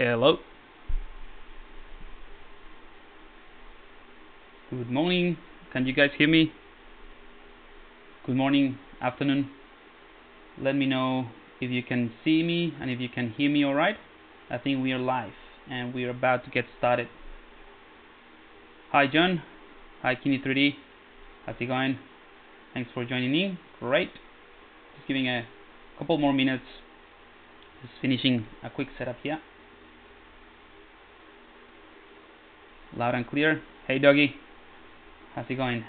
Hello. Good morning. Can you guys hear me? Good morning, afternoon. Let me know if you can see me and if you can hear me all right. I think we are live and we are about to get started. Hi, John. Hi, Kini3D. How's it going? Thanks for joining in. Great. Just giving a couple more minutes. Just finishing a quick setup here. Loud and clear. Hey, doggy. How's it going?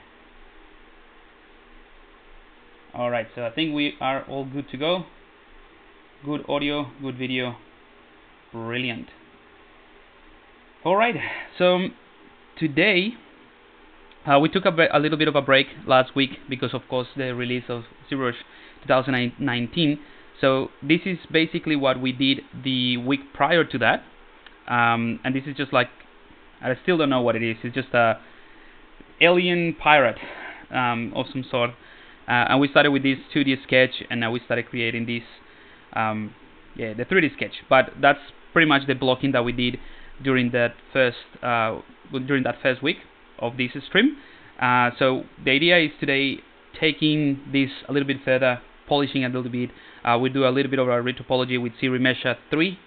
Alright, so I think we are all good to go. Good audio, good video. Brilliant. Alright, so today we took a little bit of a break last week because of course the release of ZBrush 2019. So this is basically what we did the week prior to that. And this is just like, I still don't know what it is. It's just a alien pirate of some sort. And we started with this 2D sketch, and now we started creating this, the 3D sketch. But that's pretty much the blocking that we did during that first week of this stream. So the idea is today taking this a little bit further, polishing a little bit. We do a little bit of a retopology with ZRemeshing 3.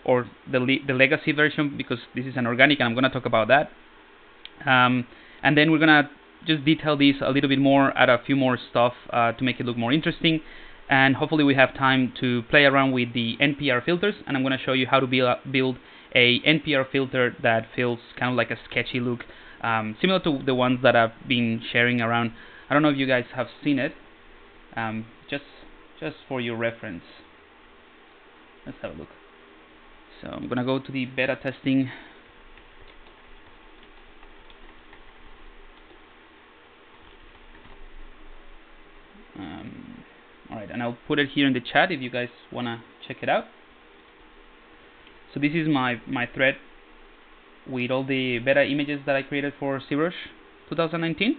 Or the legacy version, because this is an organic and I'm going to talk about that. And then we're going to just detail this a little bit more, add a few more stuff to make it look more interesting. And hopefully we have time to play around with the NPR filters, and I'm going to show you how to build a NPR filter that feels kind of like a sketchy look, similar to the ones that I've been sharing around. I don't know if you guys have seen it, just for your reference. Let's have a look. So I'm going to go to the beta testing. Alright, and I'll put it here in the chat if you guys want to check it out. So this is my thread with all the beta images that I created for ZBrush 2019.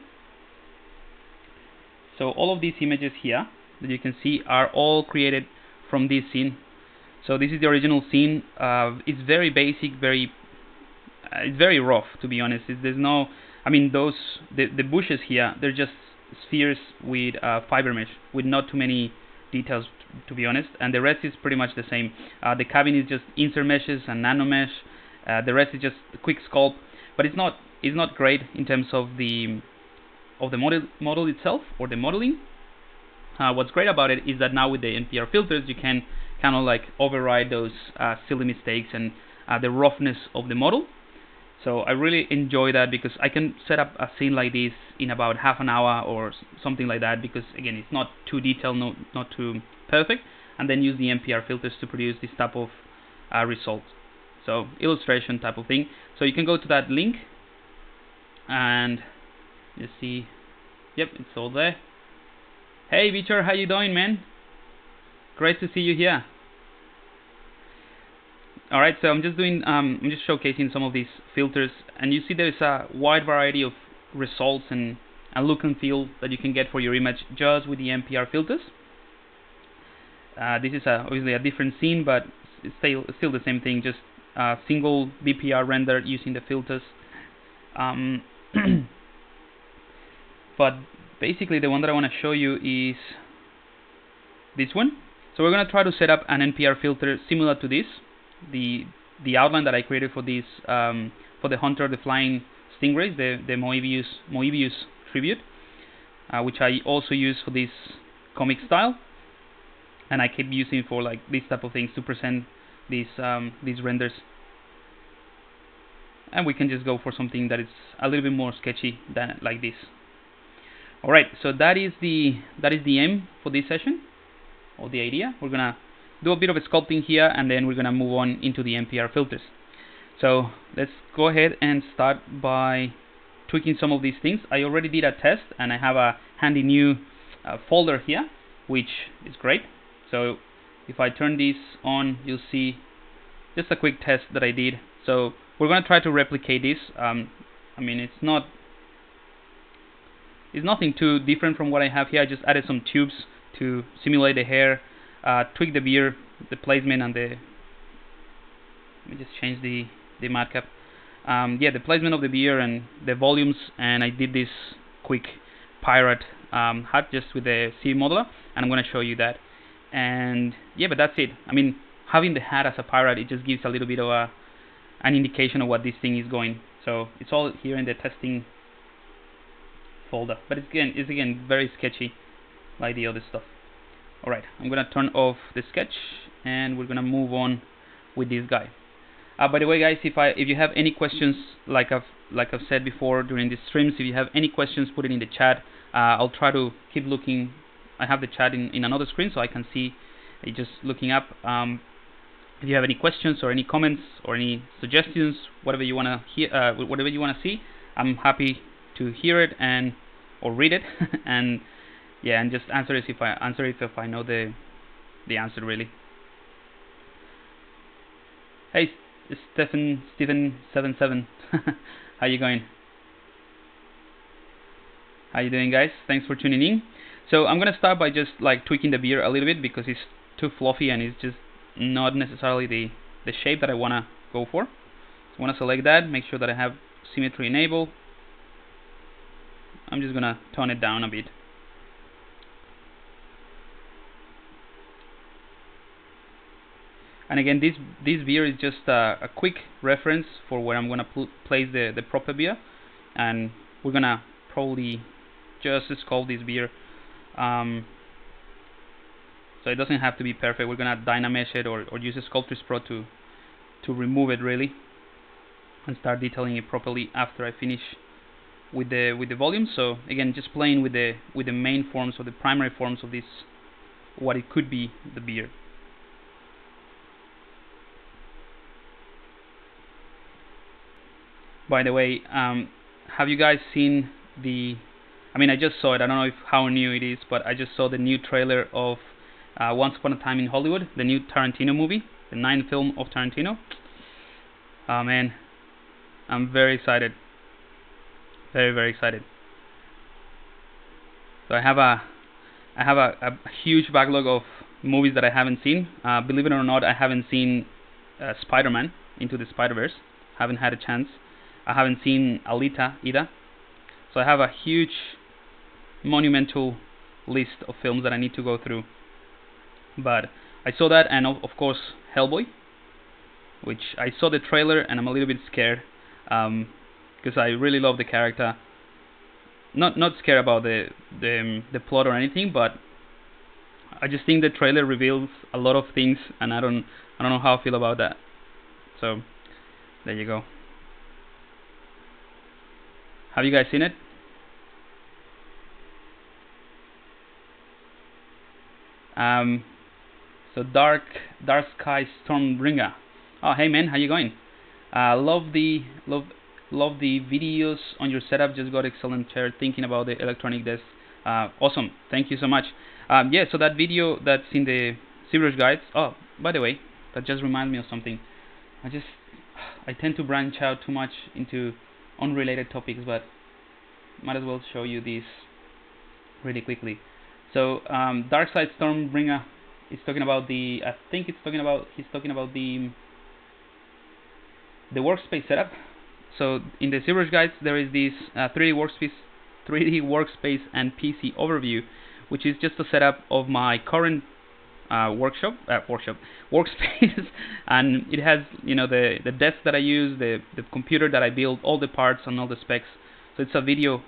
So all of these images here that you can see are all created from this scene. So this is the original scene. It's very basic, it's very rough, to be honest. There's no, I mean, the bushes here, they're just spheres with fiber mesh, with not too many details, to be honest. And the rest is pretty much the same. The cabin is just insert meshes and nano mesh. The rest is just a quick sculpt, but it's not great in terms of the model itself or the modeling. What's great about it is that now with the NPR filters, you can kind of like override those silly mistakes and the roughness of the model. So I really enjoy that because I can set up a scene like this in about half an hour or something like that, because again it's not too detailed, not too perfect, and then use the NPR filters to produce this type of result. So illustration type of thing. So you can go to that link and you see, yep, it's all there. Hey Victor, how you doing, man? Great to see you here. Alright, so I'm just doing, I'm just showcasing some of these filters, and you see there's a wide variety of results and look and feel that you can get for your image just with the NPR filters. This is obviously a different scene, but it's still the same thing, just single BPR render using the filters. But basically the one that I want to show you is this one. So we're going to try to set up an NPR filter similar to this. The outline that I created for this, for the Hunter, the Flying Stingrays, the Moebius tribute, which I also use for this comic style, and I keep using for like these type of things to present these renders. And we can just go for something that is a little bit more sketchy than like this. All right, so that is the aim for this session, or the idea. We're gonna do a bit of a sculpting here, and then we're gonna move on into the NPR filters. So let's go ahead and start by tweaking some of these things. I already did a test, and I have a handy new folder here, which is great. So if I turn this on, you'll see just a quick test that I did. So we're gonna try to replicate this. I mean, it's nothing too different from what I have here. I just added some tubes to simulate the hair, tweak the beard, the placement, and Let me just change the matcap. Yeah, the placement of the beer and the volumes, and I did this quick pirate hat just with the C modeler, and I'm going to show you that. And yeah, but that's it. I mean, having the hat as a pirate, it just gives a little bit of an indication of what this thing is going. So it's all here in the testing folder, but it's again very sketchy like the other stuff. Alright, I'm gonna turn off the sketch and we're gonna move on with this guy. By the way, guys, if you have any questions, like I've said before during the streams, if you have any questions, put it in the chat. I'll try to keep looking. I have the chat in another screen, so I can see just looking up. If you have any questions or any comments or any suggestions, whatever you wanna hear, whatever you wanna see, I'm happy to hear it or read it, and yeah, and just answer it if I know the answer really. Hey, Stephen77, how you going? How you doing, guys? Thanks for tuning in. So I'm gonna start by just like tweaking the beer a little bit because it's too fluffy and it's just not necessarily the shape that I wanna go for. So I wanna select that, make sure that I have symmetry enabled. I'm just gonna tone it down a bit. And again, this beer is just a quick reference for where I'm gonna place the proper beer, and we're gonna probably just sculpt this beer. So it doesn't have to be perfect. We're gonna dynamesh it or use a Sculptris Pro to remove it really, and start detailing it properly after I finish with the volume. So again, just playing with the main forms or the primary forms of this, what it could be, the beer. By the way, have you guys seen the? I mean, I just saw it. I don't know how new it is, but I just saw the new trailer of Once Upon a Time in Hollywood, the new Tarantino movie, the 9th film of Tarantino. Oh man, I'm very excited. Very, very excited. So I have a huge backlog of movies that I haven't seen. Believe it or not, I haven't seen Spider-Man Into the Spider-Verse. Haven't had a chance. I haven't seen Alita either. So I have a huge, monumental list of films that I need to go through. But I saw that, and of course Hellboy, which I saw the trailer and I'm a little bit scared because I really love the character. Not scared about the plot or anything, but I just think the trailer reveals a lot of things, and I don't know how I feel about that. So there you go. Have you guys seen it? So Dark Sky Stormbringer. Oh, hey man, how you going? Love the videos on your setup. Just got excellent chair. Thinking about the electronic desk. Awesome. Thank you so much. Yeah. So that video that's in the ZBrush guides. Oh, by the way, that just reminded me of something. I tend to branch out too much into unrelated topics, but might as well show you this really quickly. So Darkside Stormbringer is talking about he's talking about the workspace setup. So in the ZBrush guides there is this 3D workspace and PC overview, which is just a setup of my current workspace, and it has the desk that I use, the computer that I build, all the parts and all the specs. So it's a video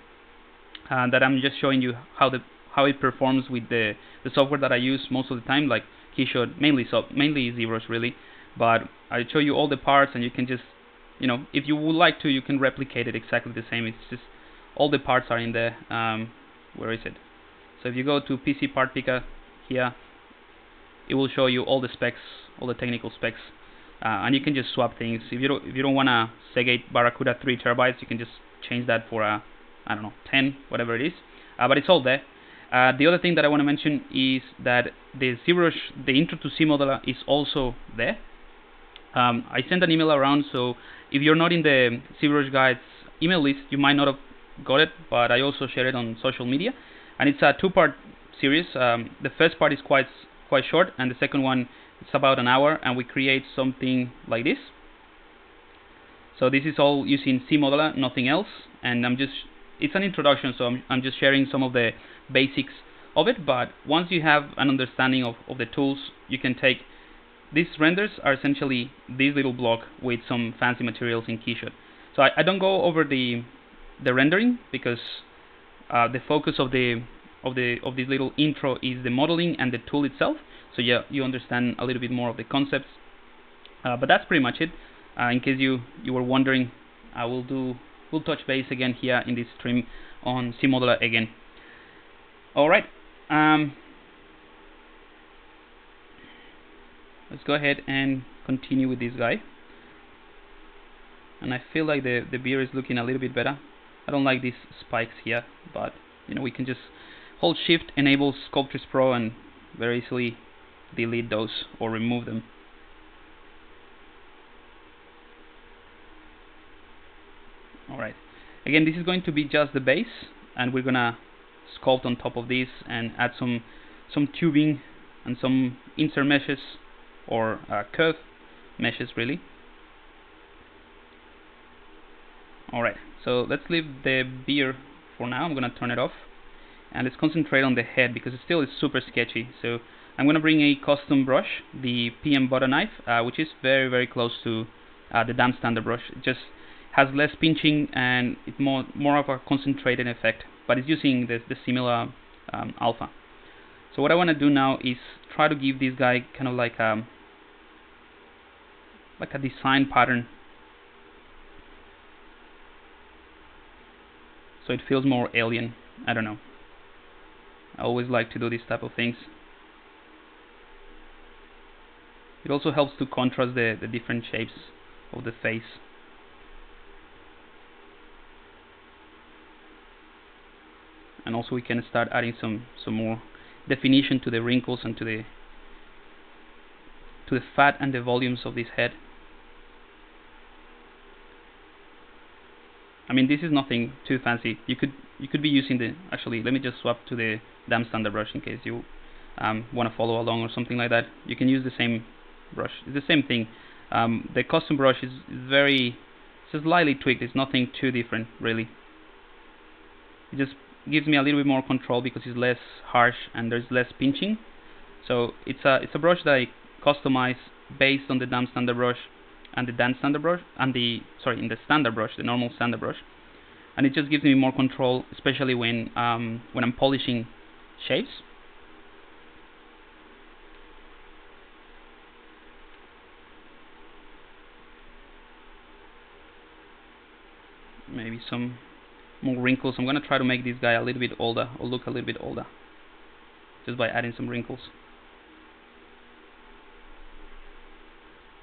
that I'm just showing you how it performs with the software that I use most of the time, like Keyshot, mainly ZBrush really. But I show you all the parts, and you can just, if you would like to, you can replicate it exactly the same. It's just all the parts are in there. Where is it? So if you go to PC Part Picker here, it will show you all the specs, all the technical specs, and you can just swap things. If you don't want a Seagate Barracuda 3 terabytes, you can just change that for a, I don't know, 10, whatever it is. But it's all there. The other thing that I want to mention is that the ZBrush, the Intro to C Modeler, is also there. I sent an email around, so if you're not in the ZBrush guides email list, you might not have got it, but I also share it on social media, and it's a 2-part series. The first part is quite short, and the second one is about an hour, and we create something like this. So this is all using C-Modeler, nothing else, and it's an introduction, so I'm just sharing some of the basics of it. But once you have an understanding of the tools, you can take these renders are essentially this little block with some fancy materials in Keyshot. So I don't go over the rendering because the focus of this little intro is the modeling and the tool itself. So yeah, you understand a little bit more of the concepts. But that's pretty much it. In case you were wondering, we'll touch base again here in this stream on C-Modeler again. All right. Let's go ahead and continue with this guy. And I feel like the beer is looking a little bit better. I don't like these spikes here, but we can just hold Shift, enable Sculptris Pro, and very easily delete those or remove them. Alright, again, this is going to be just the base, and we're gonna sculpt on top of this and add some tubing and some insert meshes or curve meshes really. Alright, so let's leave the beer for now. I'm gonna turn it off and let's concentrate on the head because it still is super sketchy. So I'm gonna bring a custom brush, the PM butter knife, which is very, very close to the damp standard brush. It just has less pinching and it's more of a concentrated effect, but it's using the similar alpha. So what I want to do now is try to give this guy kind of like a design pattern, so it feels more alien. I don't know. I always like to do these type of things. It also helps to contrast the different shapes of the face. And also we can start adding some more definition to the wrinkles and to the fat and the volumes of this head. I mean, this is nothing too fancy. You could be using the, actually let me just swap to the damp standard brush in case you want to follow along or something like that. You can use the same brush. It's the same thing. The custom brush is very slightly tweaked. It's nothing too different really. It just gives me a little bit more control because it's less harsh and there's less pinching. So it's a brush that I customize based on the damp standard brush and the damp standard brush and the standard brush, the normal standard brush, and it just gives me more control, especially when I'm polishing shapes. Maybe some more wrinkles. I'm gonna try to make this guy a little bit older, or look a little bit older, just by adding some wrinkles.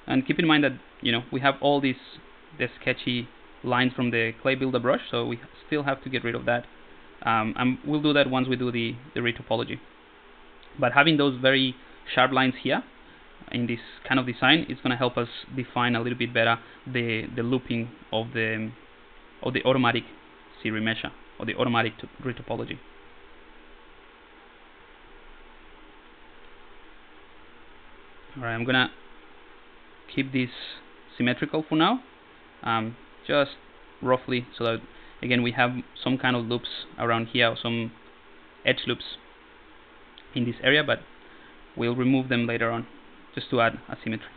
And keep in mind that we have all the sketchy lines from the clay builder brush, so we still have to get rid of that. And we'll do that once we do the retopology. But having those very sharp lines here in this kind of design, it's gonna help us define a little bit better the looping of the automatic ZRemesher or the automatic retopology. Alright, I'm gonna keep this symmetrical for now, just roughly, so that again we have some kind of loops around here, some edge loops in this area, but we'll remove them later on just to add asymmetry.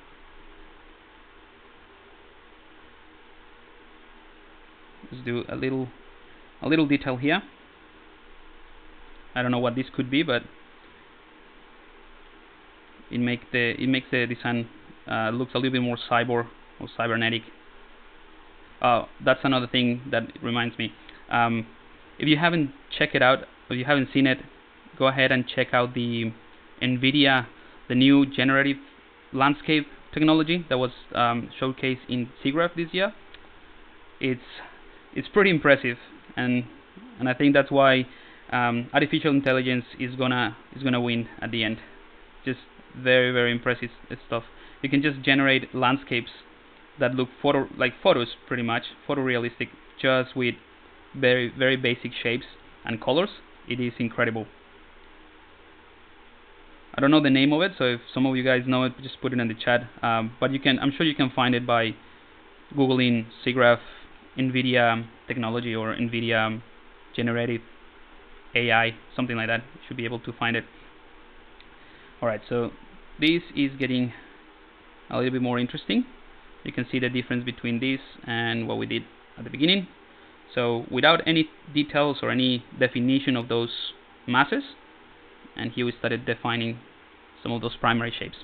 Let's do a little detail here. I don't know what this could be, but it makes the design looks a little bit more cyborg or cybernetic. That's another thing that reminds me. If you haven't checked it out, or you haven't seen it, go ahead and check out the NVIDIA, the new generative landscape technology that was showcased in ZBrush this year. It's pretty impressive, and I think that's why artificial intelligence is gonna win at the end. Just very, very impressive stuff. You can just generate landscapes that look like photos, pretty much photorealistic, just with very, very basic shapes and colors. It is incredible. I don't know the name of it, so if some of you guys know it, just put it in the chat. But I'm sure you can find it by Googling ZGraph NVIDIA technology or NVIDIA generative AI, something like that. You should be able to find it. Alright, so this is getting a little bit more interesting. You can see the difference between this and what we did at the beginning. So without any details or any definition of those masses, and here we started defining some of those primary shapes.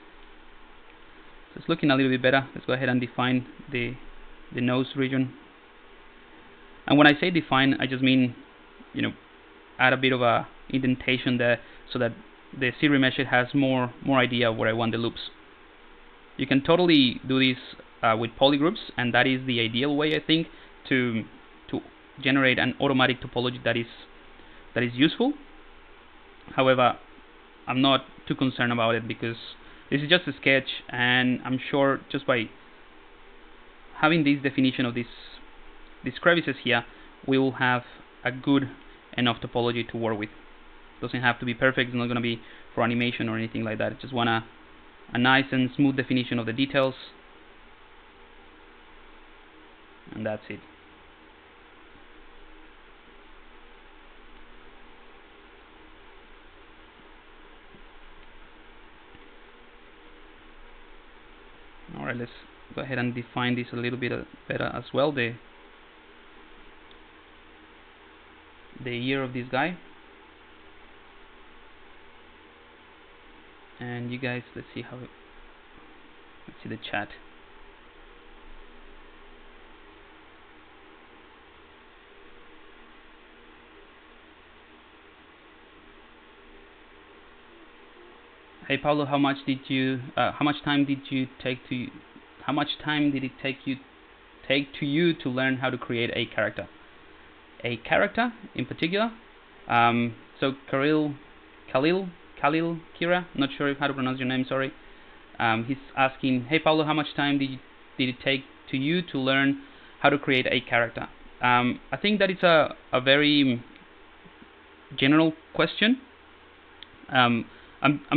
So it's looking a little bit better. Let's go ahead and define the nose region. And when I say define, I just mean, add a bit of a indentation there so that the ZRemeshing has more idea of where I want the loops. You can totally do this with polygroups, and that is the ideal way, I think, to generate an automatic topology that is useful. However, I'm not too concerned about it because this is just a sketch, and I'm sure just by having this definition of these crevices here, we will have a good enough topology to work with. Doesn't have to be perfect. It's not going to be for animation or anything like that. Just want a nice and smooth definition of the details, and that's it. Alright, let's go ahead and define this a little bit better as well. The ear of this guy. And you guys, let's see the chat. Hey Pablo, how much time did it take you to learn how to create a character? A character in particular? So Khalil Kira, not sure how to pronounce your name, sorry. He's asking, hey Pablo, how much time did it take to you to learn how to create a character? I think that it's a very general question. I'm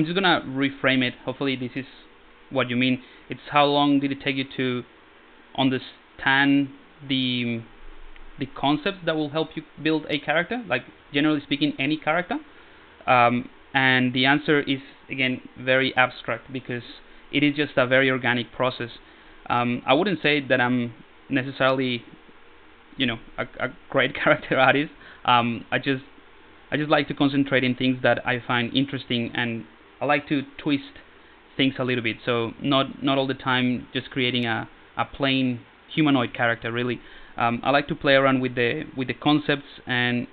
just gonna reframe it. Hopefully this is what you mean. It's how long did it take you to understand the concepts that will help you build a character, like generally speaking any character? And the answer is, again, very abstract because it is just a very organic process. I wouldn't say that I'm necessarily a great character artist. I just like to concentrate in things that I find interesting, and I like to twist things a little bit. So not all the time just creating a plain humanoid character. Really, I like to play around with the concepts, and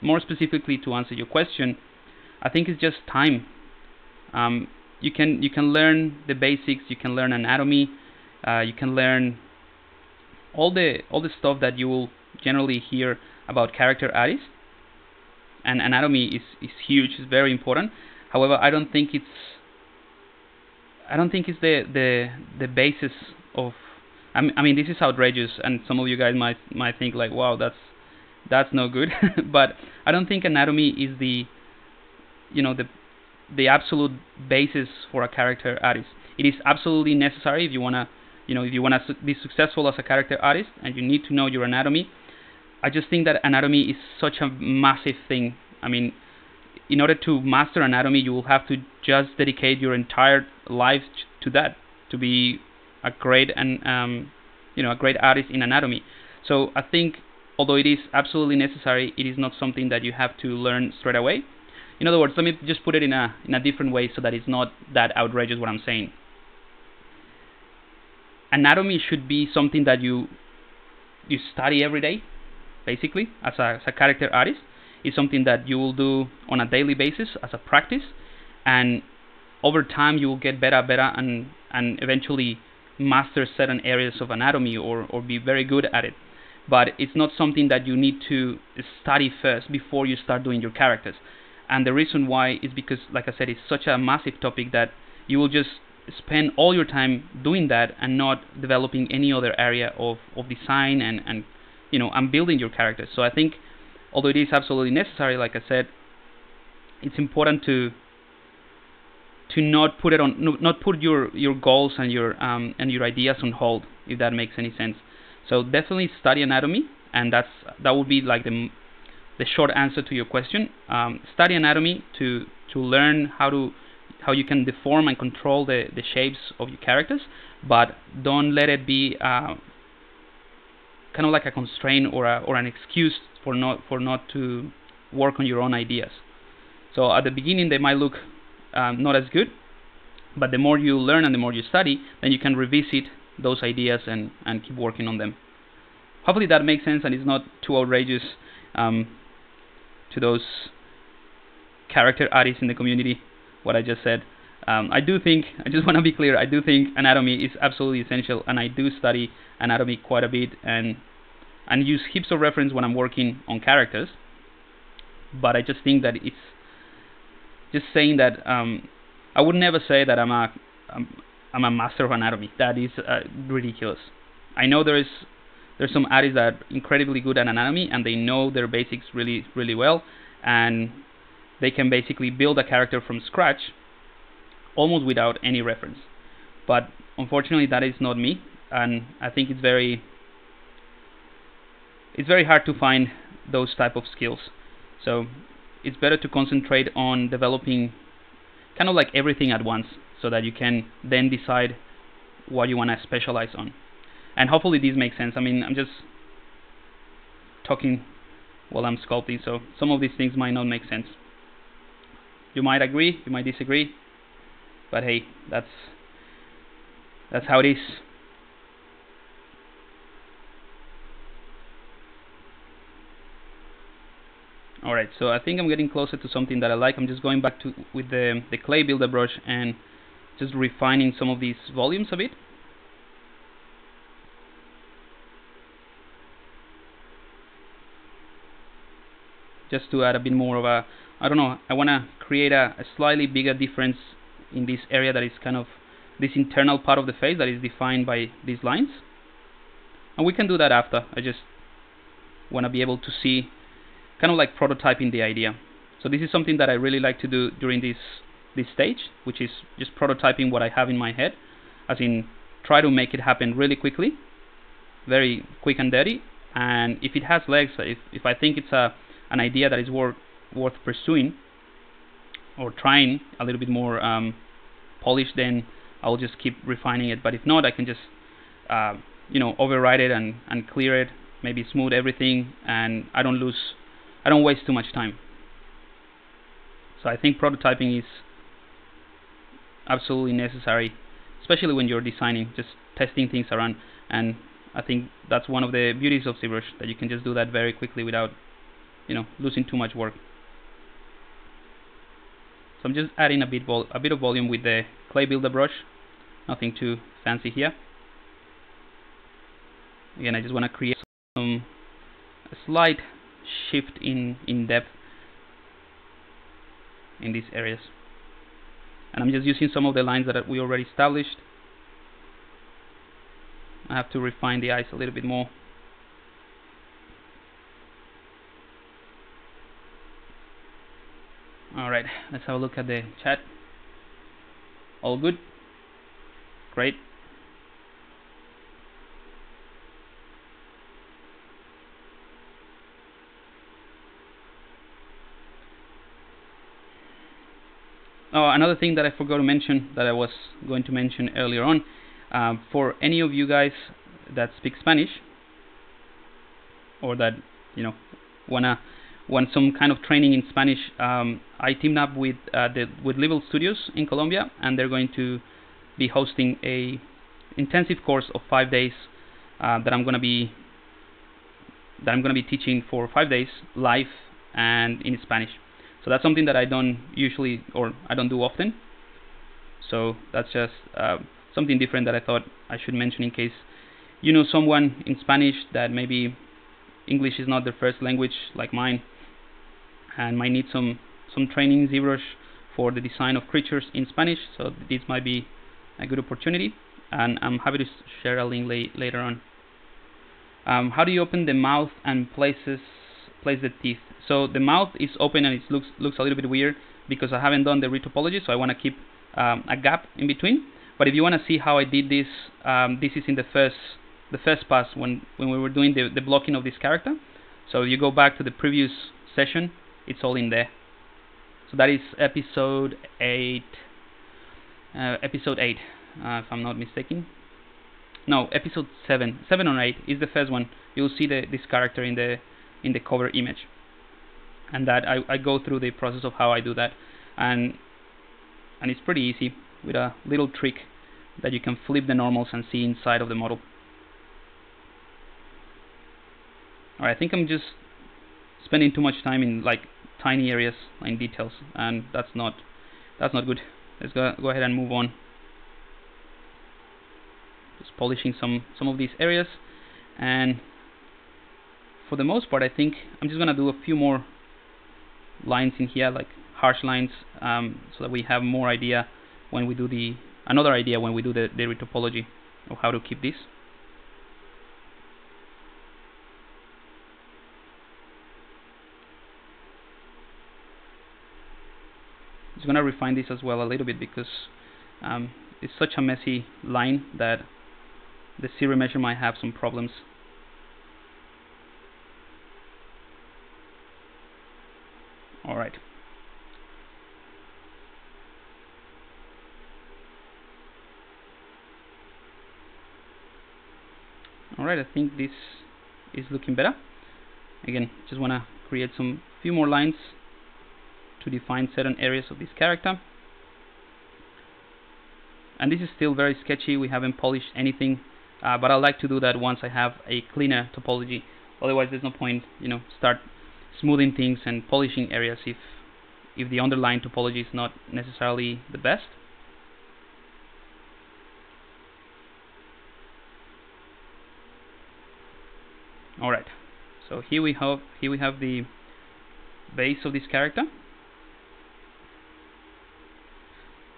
more specifically to answer your question, I think it's just time. You can learn the basics. You can learn anatomy. You can learn all the stuff that you will generally hear about character artists. And anatomy is huge. It's very important. However, I don't think it's the basis of. I mean, this is outrageous, and some of you guys might think like, wow, that's no good. But I don't think anatomy is the absolute basis for a character artist. It is absolutely necessary if you wanna be successful as a character artist, and you need to know your anatomy. I just think that anatomy is such a massive thing. I mean, in order to master anatomy, you will have to just dedicate your entire life to that, to be a great a great artist in anatomy. So I think, although it is absolutely necessary, it is not something that you have to learn straight away. In other words, let me just put it in a different way so that it's not that outrageous what I'm saying. Anatomy should be something that you study every day, basically, as a character artist. It's something that you will do on a daily basis as a practice, and over time you will get better and eventually master certain areas of anatomy or be very good at it. But it's not something that you need to study first before you start doing your characters. And the reason why is because, like I said, it's such a massive topic that you will just spend all your time doing that and not developing any other area of design and building your characters. So I think, although it is absolutely necessary, like I said, it's important to to not put it on, not put your goals and your ideas on hold, if that makes any sense. So definitely study anatomy, and that would be like the short answer to your question. Study anatomy to learn how you can deform and control the shapes of your characters, but don't let it be kind of like a constraint or an excuse for not to work on your own ideas. So at the beginning they might look not as good, but the more you learn and the more you study, then you can revisit those ideas and keep working on them. Hopefully that makes sense and it's not too outrageous to those character artists in the community, what I just said. I just want to be clear, I do think anatomy is absolutely essential, and I do study anatomy quite a bit and use heaps of reference when I'm working on characters. But I just think that it's just saying that I would never say that I'm a master of anatomy. That is ridiculous. I know there's some artists that are incredibly good at anatomy and they know their basics really, really well, and they can basically build a character from scratch almost without any reference. But unfortunately that is not me, and I think it's very hard to find those type of skills. So it's better to concentrate on developing kind of like everything at once, so that you can then decide what you want to specialize on. And hopefully this makes sense. I mean, I'm just talking while I'm sculpting, so some of these things might not make sense. You might agree, you might disagree, but hey, that's how it is. Alright, so I think I'm getting closer to something that I like. I'm just going back with the clay builder brush and just refining some of these volumes a bit. Just to add a bit more of a, I don't know, I want to create a slightly bigger difference in this area that is kind of this internal part of the face that is defined by these lines. And we can do that after. I just want to be able to see, kind of like prototyping the idea. So this is something that I really like to do during this stage, which is just prototyping what I have in my head, as in try to make it happen really quickly, very quick and dirty. And if it has legs, if I think it's an idea that is worth pursuing or trying a little bit more polished, then I'll just keep refining it. But if not, I can just override it and clear it, maybe smooth everything, and I don't waste too much time. So I think prototyping is absolutely necessary, especially when you're designing, just testing things around. And I think that's one of the beauties of ZBrush, that you can just do that very quickly without losing too much work. So I'm just adding a bit of volume with the clay builder brush, nothing too fancy here. Again, I just want to create a slight shift in depth in these areas, and I'm just using some of the lines that we already established. I have to refine the eyes a little bit more. Alright, let's have a look at the chat. All good? Great. Oh, another thing that I forgot to mention, that I was going to mention earlier on, for any of you guys that speak Spanish, or that want some kind of training in Spanish, I teamed up with Level Studios in Colombia, and they're going to be hosting a intensive course of 5 days that I'm gonna be teaching for 5 days live and in Spanish. So that's something that I don't usually, or I don't do often. So that's just something different that I thought I should mention, in case you know someone in Spanish that maybe English is not their first language like mine, and might need some training in ZBrush for the design of creatures in Spanish. So this might be a good opportunity, and I'm happy to share a link later on. How do you open the mouth and place the teeth? So the mouth is open and it looks a little bit weird because I haven't done the retopology, so I want to keep a gap in between. But if you want to see how I did this, this is in the first pass when we were doing the blocking of this character. So if you go back to the previous session, it's all in there. So that is episode 8. Episode 8, if I'm not mistaken. No, episode 7. 7 or 8 is the first one. You'll see this character in the cover image, and that I go through the process of how I do that, and it's pretty easy with a little trick that you can flip the normals and see inside of the model. Alright, I think I'm just spending too much time in like tiny areas in details, and that's not good. Let's go ahead and move on. Just polishing some of these areas, and for the most part I think I'm just gonna do a few more lines in here, like harsh lines, so that we have more idea when we do another idea when we do the retopology of how to keep this. Just gonna refine this as well a little bit, because it's such a messy line that the ZRemesher might have some problems. Alright. Alright, I think this is looking better. Again, just want to create some few more lines to define certain areas of this character. And this is still very sketchy, we haven't polished anything, but I like to do that once I have a cleaner topology. Otherwise there's no point, start smoothing things and polishing areas if the underlying topology is not necessarily the best. Alright, so here we have the base of this character.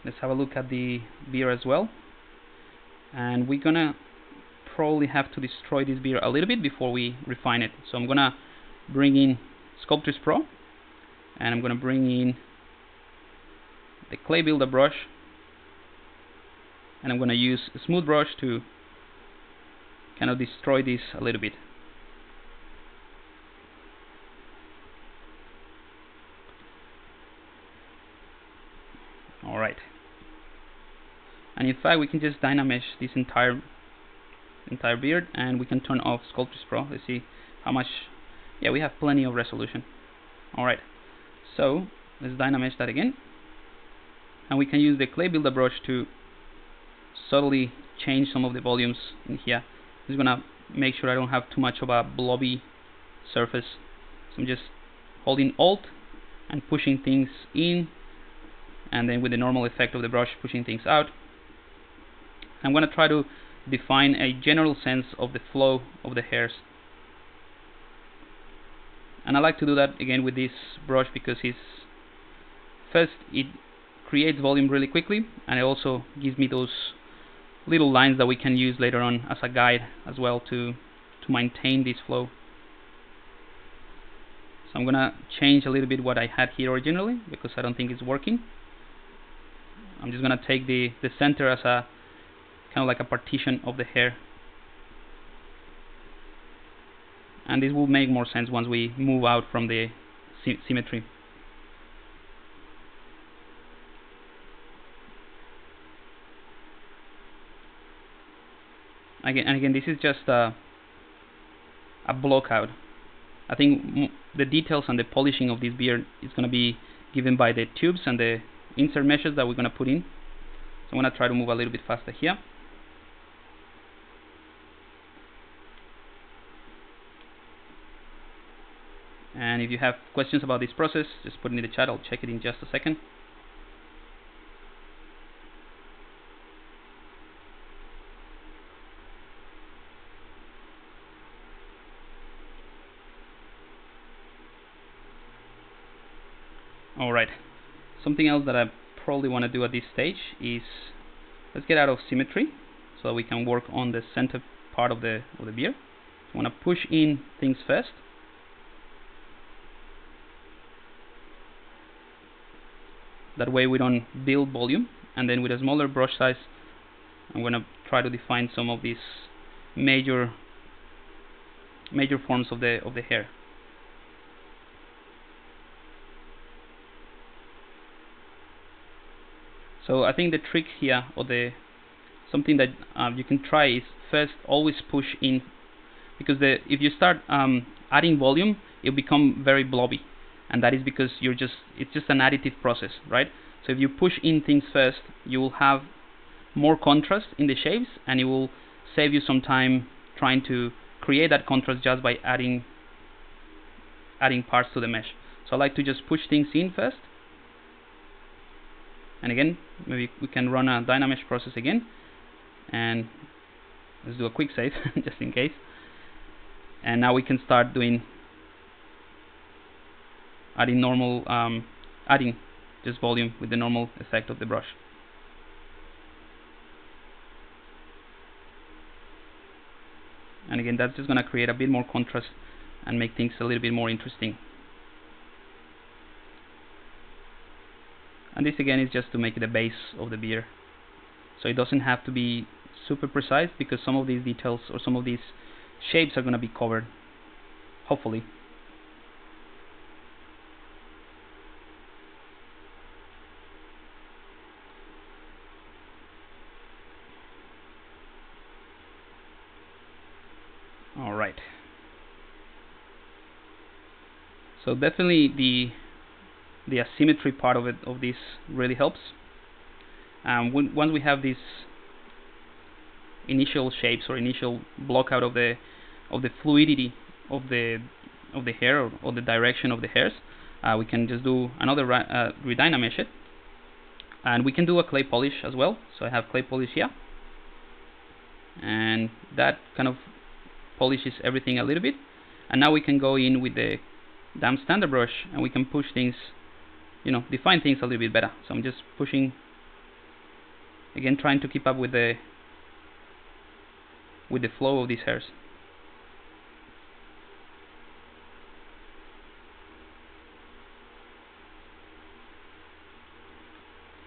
Let's have a look at the beard as well, and we're gonna probably have to destroy this beard a little bit before we refine it. So I'm gonna bring in Sculptris Pro, and I'm gonna bring in the clay builder brush, and I'm gonna use a smooth brush to kind of destroy this a little bit. Alright, and in fact we can just dynamesh this entire beard, and we can turn off Sculptris Pro. Let's see how much. Yeah, we have plenty of resolution. Alright, so let's dynamesh that again, and we can use the clay builder brush to subtly change some of the volumes in here. I'm just gonna make sure I don't have too much of a blobby surface, so I'm just holding Alt and pushing things in, and then with the normal effect of the brush pushing things out. I'm going to try to define a general sense of the flow of the hairs, and I like to do that again with this brush because it creates volume really quickly, and it also gives me those little lines that we can use later on as a guide as well to maintain this flow. So I'm going to change a little bit what I had here originally because I don't think it's working. I'm just going to take the center as a kind of like a partition of the hair, and this will make more sense once we move out from the symmetry. Again, this is just a block out. I think the details and the polishing of this beard is going to be given by the tubes and the insert meshes that we're going to put in. So I'm going to try to move a little bit faster here. And if you have questions about this process, just put it in the chat. I'll check it in just a second. Alright, something else that I probably want to do at this stage is let's get out of symmetry so that we can work on the center part of the beard. I want to push in things first. That way we don't build volume, and then with a smaller brush size, I'm going to try to define some of these major forms of the hair. So I think the trick here, or something that you can try, is first always push in, because if you start adding volume, it'll become very blobby, and that is because it's just an additive process, right? So if you push in things first, you will have more contrast in the shapes, and it will save you some time trying to create that contrast just by adding parts to the mesh. So I like to just push things in first, and again, maybe we can run a Dynamesh process again, and let's do a quick save just in case. And now we can start adding just volume with the normal effect of the brush. And again, that's just going to create a bit more contrast and make things a little bit more interesting. And this again is just to make it the base of the beard, so it doesn't have to be super precise, because some of these details or some of these shapes are going to be covered, hopefully. Alright, so definitely the asymmetry part of this really helps. Once we have these initial shapes or initial block out of the fluidity of the hair, or the direction of the hairs, we can just do another redynamesh it, and we can do a clay polish as well. So I have clay polish here, and that kind of polishes everything a little bit. And now we can go in with the damp standard brush, and we can push things, define things a little bit better. So I'm just pushing, again, trying to keep up with the flow of these hairs.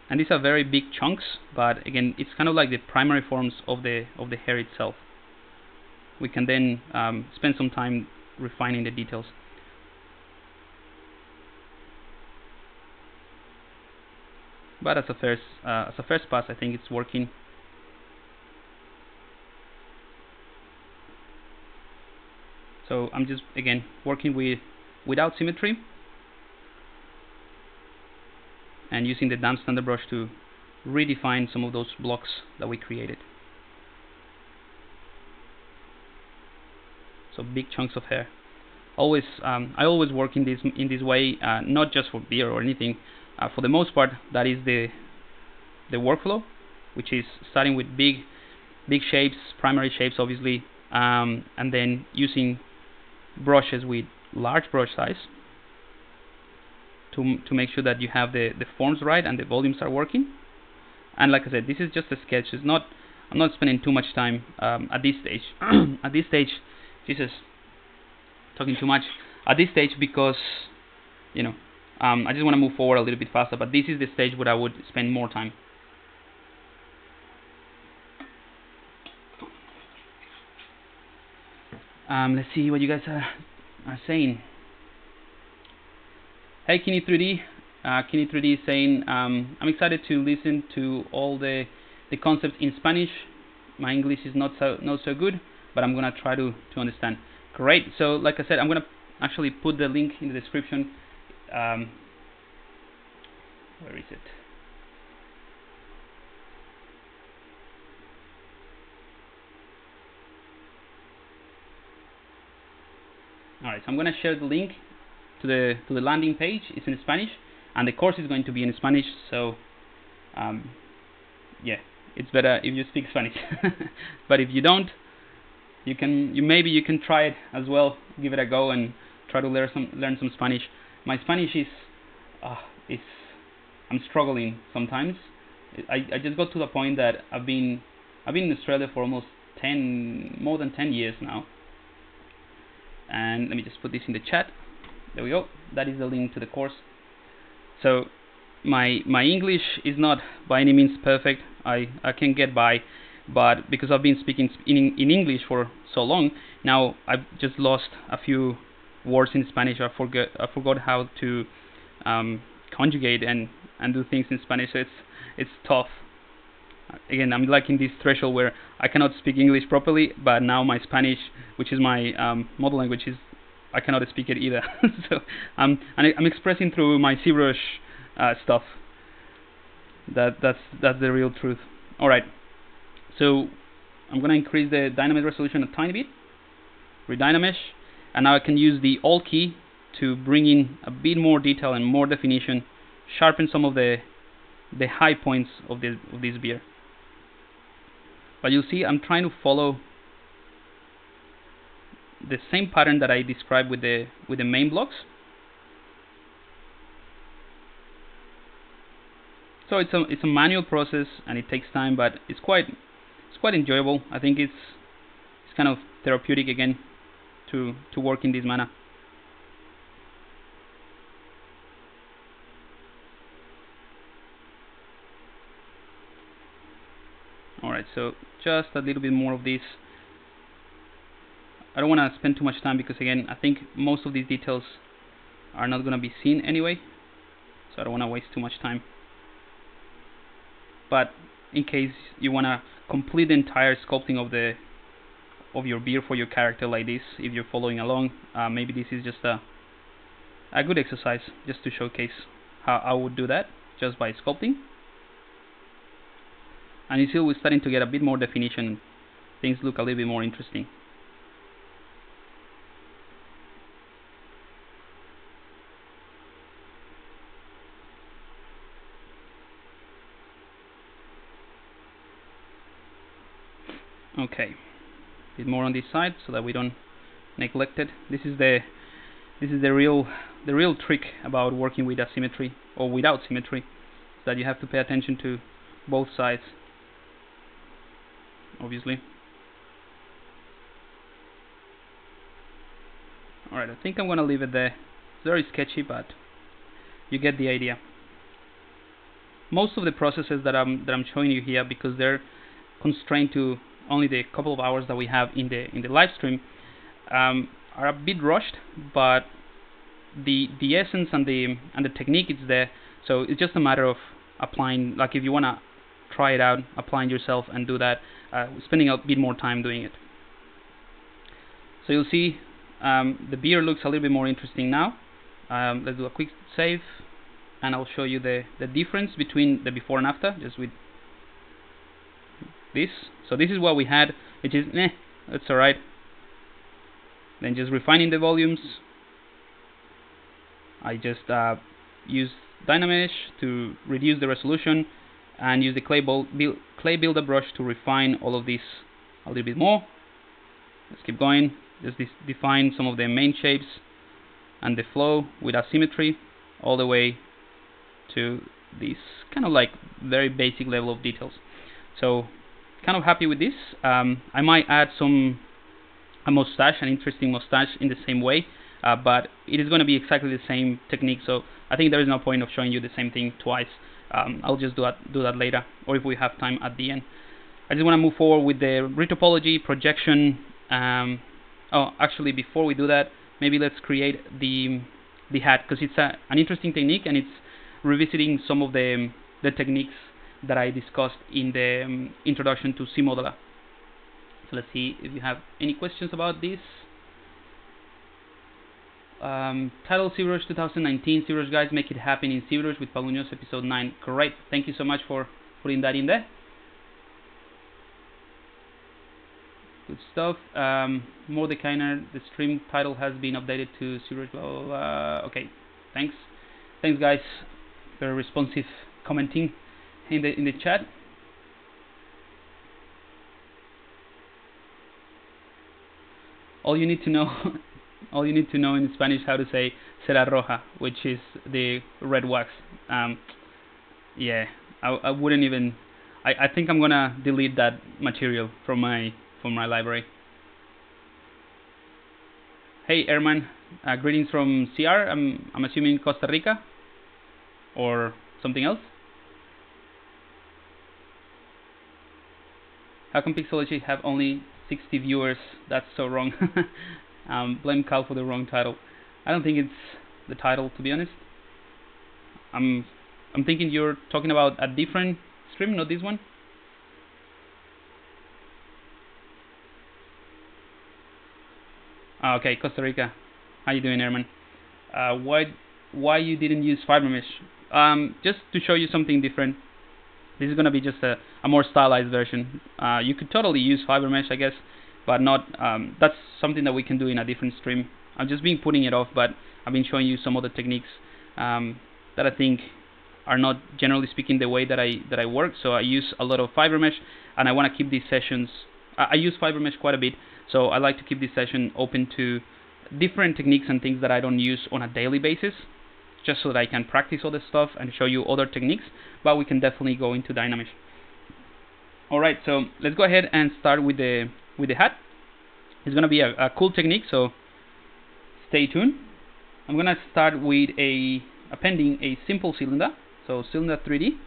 And these are very big chunks, but again, it's kind of like the primary forms of the hair itself. We can then spend some time refining the details. But as a first pass, I think it's working. So I'm just again working without symmetry, and using the damp standard brush to redefine some of those blocks that we created. So big chunks of hair. I always work in this way, not just for beard or anything. For the most part, that is the workflow, which is starting with big shapes, primary shapes, obviously, and then using brushes with large brush size to make sure that you have the forms right and the volumes are working. And like I said, this is just a sketch. I'm not spending too much time at this stage. At this stage, Jesus, talking too much. At this stage, because I just want to move forward a little bit faster. But this is the stage where I would spend more time. Let's see what you guys are saying. Hey, Kini3D. Kini3D is saying, I'm excited to listen to all the concepts in Spanish. My English is not so good, but I'm gonna try to understand. Great. So, like I said, I'm gonna actually put the link in the description. Where is it? Alright, so I'm going to share the link to the landing page. It's in Spanish, and the course is going to be in Spanish. So, yeah, it's better if you speak Spanish. But if you don't, maybe you can try it as well. Give it a go and try to learn some Spanish. My Spanish is I'm struggling sometimes. I just got to the point that I've been in Australia for almost more than 10 years now. And let me just put this in the chat. There we go. That is the link to the course. So my English is not by any means perfect. I can get by, but because I've been speaking in English for so long, now I've just lost a few words in Spanish. I forgot how to conjugate and do things in Spanish. So it's tough. Again, I'm like in this threshold where I cannot speak English properly, but now my Spanish, which is my mother language, I cannot speak it either. So I'm expressing through my ZBrush stuff. That's the real truth. All right. So I'm gonna increase the dynamic resolution a tiny bit. Redynamesh, and now I can use the Alt key to bring in a bit more detail and more definition, sharpen some of the high points of this beer. But you'll see I'm trying to follow the same pattern that I described with the main blocks. So it's a manual process and it takes time, but it's quite enjoyable. I think it's kind of therapeutic again to work in this manner. Alright, so just a little bit more of this. I don't want to spend too much time because again, I think most of these details are not going to be seen anyway, so I don't want to waste too much time. But in case you want to complete the entire sculpting of your beer for your character like this, if you're following along, maybe this is just a good exercise just to showcase how I would do that just by sculpting. And you see we're starting to get a bit more definition. Things look a little bit more interesting. Okay, a bit more on this side so that we don't neglect it. This is the real trick about working with asymmetry or without symmetry, that you have to pay attention to both sides, obviously. Alright, I think I'm gonna leave it there. It's very sketchy, but you get the idea. Most of the processes that I'm showing you here, because they're constrained to only the couple of hours that we have in the live stream, are a bit rushed, but the essence and the technique is there. So it's just a matter of applying. Like if you wanna try it out, applying yourself and do that, spending a bit more time doing it. So you'll see the beer looks a little bit more interesting now. Let's do a quick save, and I'll show you the difference between the before and after, just with this. So this is what we had, which is that's alright. Then just refining the volumes. I just use Dynamesh to reduce the resolution and use the clay builder brush to refine all of this a little bit more. Let's keep going. Just define some of the main shapes and the flow with asymmetry all the way to this kind of like very basic level of details. So kind of happy with this. I might add a mustache, an interesting mustache in the same way, but it is going to be exactly the same technique, so I think there is no point of showing you the same thing twice. I'll just do that later, or if we have time at the end. I just want to move forward with the retopology, projection. Oh, actually, before we do that, maybe let's create the hat, because it's an interesting technique, and it's revisiting some of the techniques that I discussed in the introduction to CModeler. So let's see if you have any questions about this. Title ZBrush 2019, ZBrush guys, make it happen in ZBrush with Pablo Muñoz, episode 9. Correct. Thank you so much for putting that in there. Good stuff. Mordekainer, the stream title has been updated to ZBrush. Blah, blah, blah. Okay. Thanks guys. Very responsive commenting in the chat. All you need to know in Spanish how to say cera roja, which is the red wax. Yeah, I wouldn't even. I think I'm gonna delete that material from my library. Hey Herman, greetings from CR. I'm assuming Costa Rica or something else? How come Pixology have only 60 viewers? That's so wrong. Blame Cal for the wrong title. I don't think it's the title, to be honest. I'm thinking you're talking about a different stream, not this one. Okay, Costa Rica. How you doing, Airman? Why you didn't use ZBrush? Just to show you something different. This is gonna be just a more stylized version. You could totally use ZBrush, I guess, but not. That's something that we can do in a different stream. I've just been putting it off, but I've been showing you some other techniques that I think are not, generally speaking, the way that I work. So I use a lot of ZBrush, and I want to keep these sessions. I use ZBrush quite a bit, so I like to keep this session open to different techniques and things that I don't use on a daily basis, just so that I can practice other stuff and show you other techniques. But we can definitely go into ZRemeshing. All right, so let's go ahead and start with the hat. It's gonna be a cool technique, so stay tuned. I'm gonna start with appending a simple cylinder, so cylinder 3D,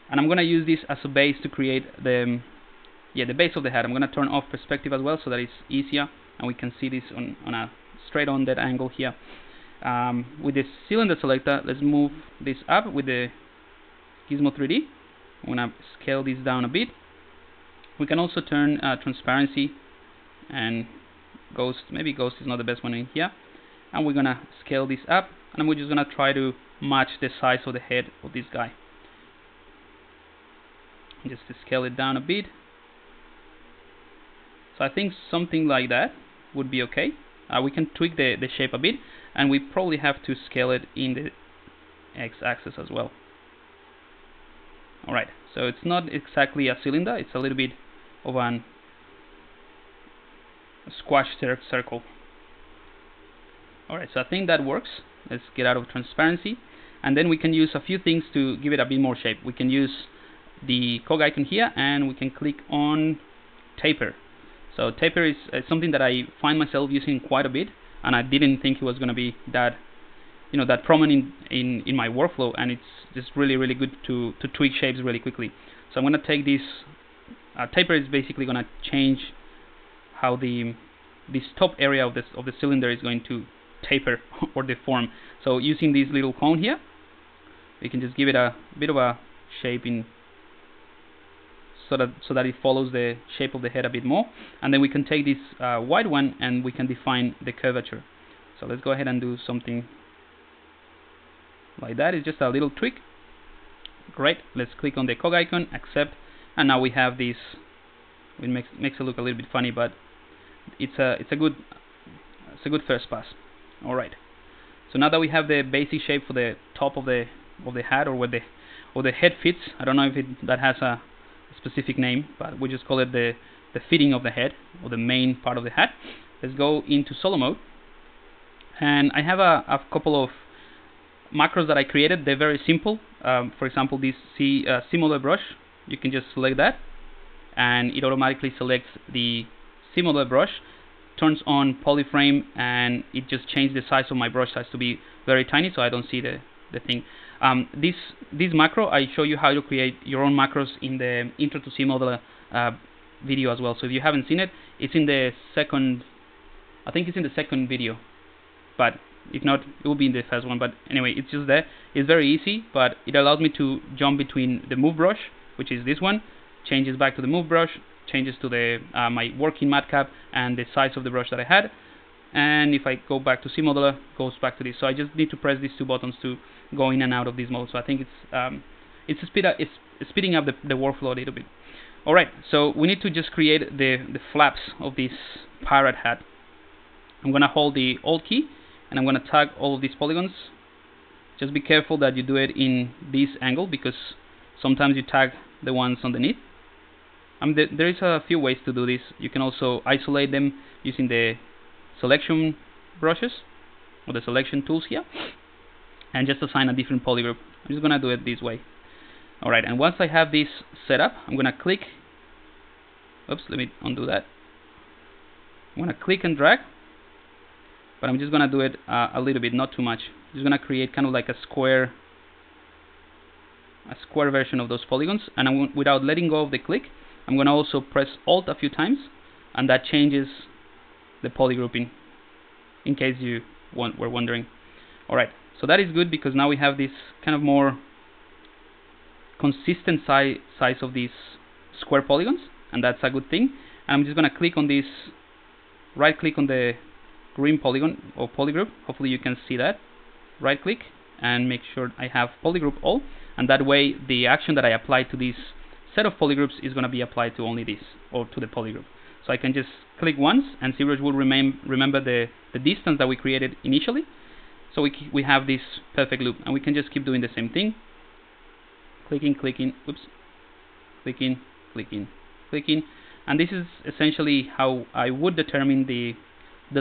and I'm gonna use this as a base to create the base of the hat. I'm gonna turn off perspective as well, so that it's easier and we can see this on a straight on that angle here. With the cylinder selector, let's move this up with the Gizmo 3D. I'm gonna scale this down a bit. We can also turn transparency and ghost. Maybe ghost is not the best one in here. And we're gonna scale this up, and we're just gonna try to match the size of the head of this guy. Just to scale it down a bit. So I think something like that would be okay. We can tweak the shape a bit, and we probably have to scale it in the x-axis as well. Alright, so it's not exactly a cylinder, it's a little bit of a squash circle. Alright, so I think that works. Let's get out of transparency, and then we can use a few things to give it a bit more shape. We can use the cog icon here, and we can click on taper. So taper is something that I find myself using quite a bit, and I didn't think it was going to be that, that prominent in my workflow, and it's just really good to tweak shapes really quickly. So I'm going to take this. Taper is basically going to change how this top area of the cylinder is going to taper or deform. So using this little cone here, we can just give it a bit of a shape in. So that it follows the shape of the head a bit more, and then we can take this wide one and we can define the curvature. So let's go ahead and do something like that. It's just a little tweak. Great. Let's click on the cog icon, accept, and now we have this. It makes it look a little bit funny, but it's a good first pass. All right. So now that we have the basic shape for the top of the hat, or where the head fits, I don't know if that has a specific name, but we just call it the fitting of the head, or the main part of the hat. Let's go into solo mode, and I have a couple of macros that I created. They're very simple. For example, this simulator brush, you can just select that, and it automatically selects the simulator brush, turns on polyframe, and it just changes the size of my brush size to be very tiny, so I don't see the thing. This macro, I show you how to create your own macros in the Intro to Cmodeler video as well. So if you haven't seen it, it's in the second. I think it's in the second video, but if not, it will be in the first one. But anyway, it's just there. It's very easy, but it allows me to jump between the move brush, which is this one, changes back to the move brush, changes to the my working matcap and the size of the brush that I had. And if I go back to Cmodeler, goes back to this. So I just need to press these two buttons to go in and out of this mode. So I think it's speeding up the workflow a little bit. All right, so we need to just create the flaps of this pirate hat. I'm gonna hold the Alt key, and I'm gonna tag all of these polygons. Just be careful that you do it in this angle, because sometimes you tag the ones underneath. There is a few ways to do this. You can also isolate them using the selection brushes, or the selection tools here, and just assign a different polygroup. I'm just gonna do it this way. Alright, and once I have this set up, I'm gonna click. Oops, let me undo that. I'm gonna click and drag, but I'm just gonna do it a little bit, not too much. I'm just gonna create kind of like a square a square version of those polygons, and without letting go of the click, I'm going to also press Alt a few times, and that changes the polygrouping, in case you were wondering. Alright, so that is good because now we have this kind of more consistent size of these square polygons, and that's a good thing. And I'm just going to click on this, right click on the green polygon or polygroup. Hopefully you can see that. Right click and make sure I have polygroup all, and that way the action that I apply to this set of polygroups is going to be applied to only this, or to the polygroup. So I can just click once and ZBrush will remember the distance that we created initially. So we have this perfect loop, and we can just keep doing the same thing. Clicking, clicking, oops, clicking, clicking, clicking, and this is essentially how I would determine the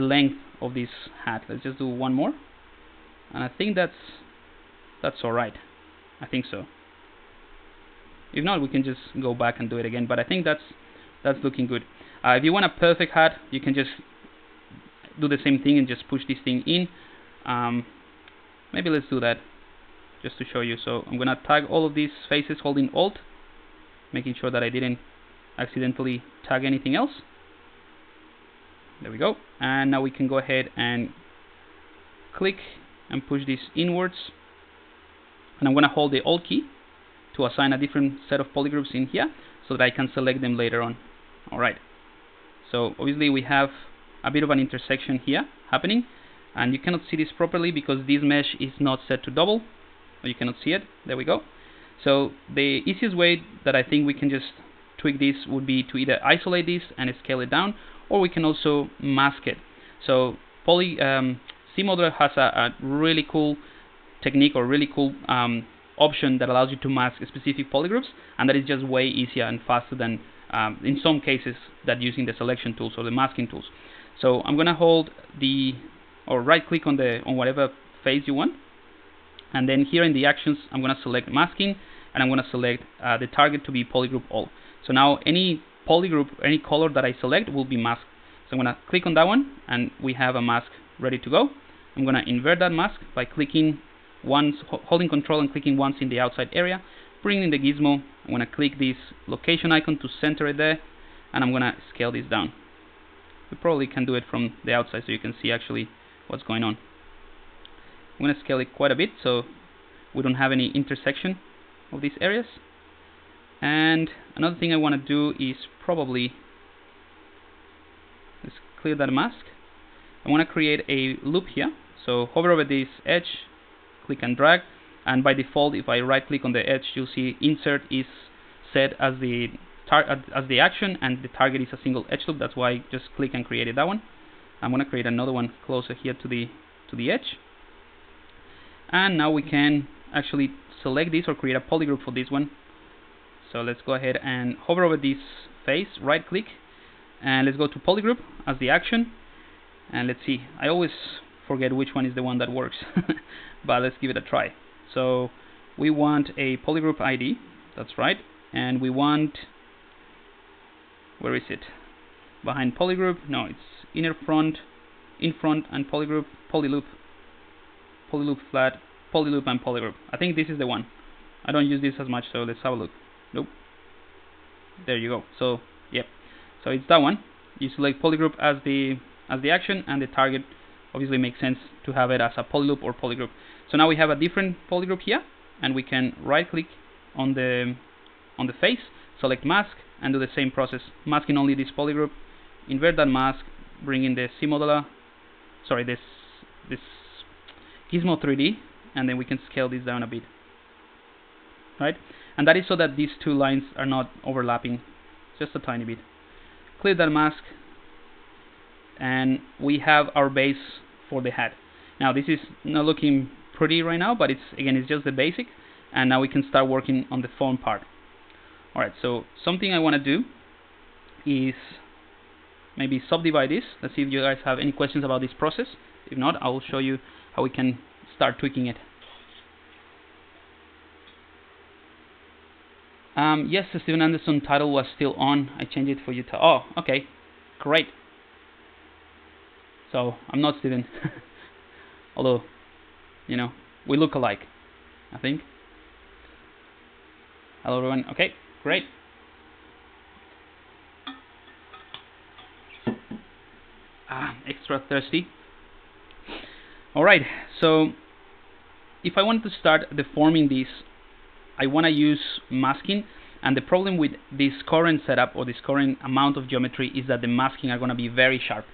length of this hat. Let's just do one more, and I think that's alright. I think so. If not, we can just go back and do it again, but I think that's looking good. If you want a perfect hat, you can just do the same thing and just push this thing in. Maybe let's do that just to show you. So I'm gonna tag all of these faces holding Alt, making sure that I didn't accidentally tag anything else. There we go. And now we can go ahead and click and push this inwards, and I'm gonna hold the Alt key to assign a different set of polygroups in here so that I can select them later on. Alright, so obviously we have a bit of an intersection here happening, and you cannot see this properly because this mesh is not set to double, or you cannot see it. There we go. So the easiest way that I think we can just tweak this would be to either isolate this and scale it down, or we can also mask it. So CModeler has a really cool technique, or really cool option that allows you to mask specific polygroups, and that is just way easier and faster than in some cases that using the selection tools or the masking tools. So I'm gonna hold or right click on whatever face you want, and then here in the actions I'm gonna select masking, and I'm gonna select the target to be polygroup all. So now any polygroup, any color that I select will be masked. So I'm gonna click on that one, and we have a mask ready to go. I'm gonna invert that mask by clicking once, holding Control and clicking once in the outside area, bringing in the gizmo. I'm gonna click this location icon to center it there, and I'm gonna scale this down. We probably can do it from the outside so you can see actually what's going on. I'm gonna scale it quite a bit so we don't have any intersection of these areas. And another thing I want to do is probably, let's clear that mask. I want to create a loop here. So hover over this edge, click and drag, and by default if I right click on the edge, you'll see insert is set as the action, and the target is a single edge loop. That's why I just click and created that one. I'm going to create another one closer here to the edge, and now we can actually select this or create a polygroup for this one. So let's go ahead and hover over this face, right click, and let's go to polygroup as the action, and let's see, I always forget which one is the one that works but let's give it a try. So we want a polygroup ID, that's right, and we want, where is it, behind polygroup, no, it's inner front, in front, and polygroup, polyloop flat, polyloop, and polygroup. I think this is the one. I don't use this as much, so let's have a look. Nope. There you go. So yep. So it's that one. You select polygroup as the action, and the target obviously makes sense to have it as a polyloop or polygroup. So now we have a different polygroup here, and we can right click on the face, select mask, and do the same process, masking only this polygroup, invert that mask, bring in the CModeler, sorry, this Gizmo 3D, and then we can scale this down a bit. Right? And that is so that these two lines are not overlapping, just a tiny bit. Clear that mask, and we have our base for the hat. Now this is not looking pretty right now, but it's just the basic, and now we can start working on the phone part. Alright, so something I want to do is maybe subdivide this. Let's see if you guys have any questions about this process. If not, I will show you how we can start tweaking it. Yes, the Steven Anderson title was still on. I changed it for you to... Oh, okay. Great. So, I'm not Steven. Although, you know, we look alike, I think. Hello everyone. Okay, great. Extra thirsty. Alright, so if I want to start deforming this, I want to use masking, and the problem with this current setup or this current amount of geometry is that the masking are going to be very sharp.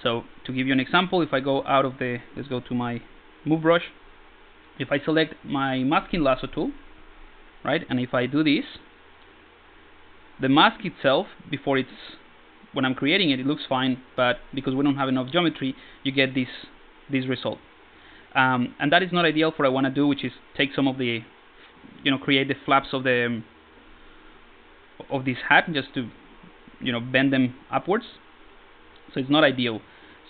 So to give you an example, if I go out of the, let's go to my move brush, if I select my masking lasso tool, right, and if I do this, the mask itself, before it's, when I'm creating it, it looks fine, but because we don't have enough geometry, you get this result. And that is not ideal for what I want to do, which is take some of the, create the flaps of the of this hat just to, bend them upwards. So it's not ideal.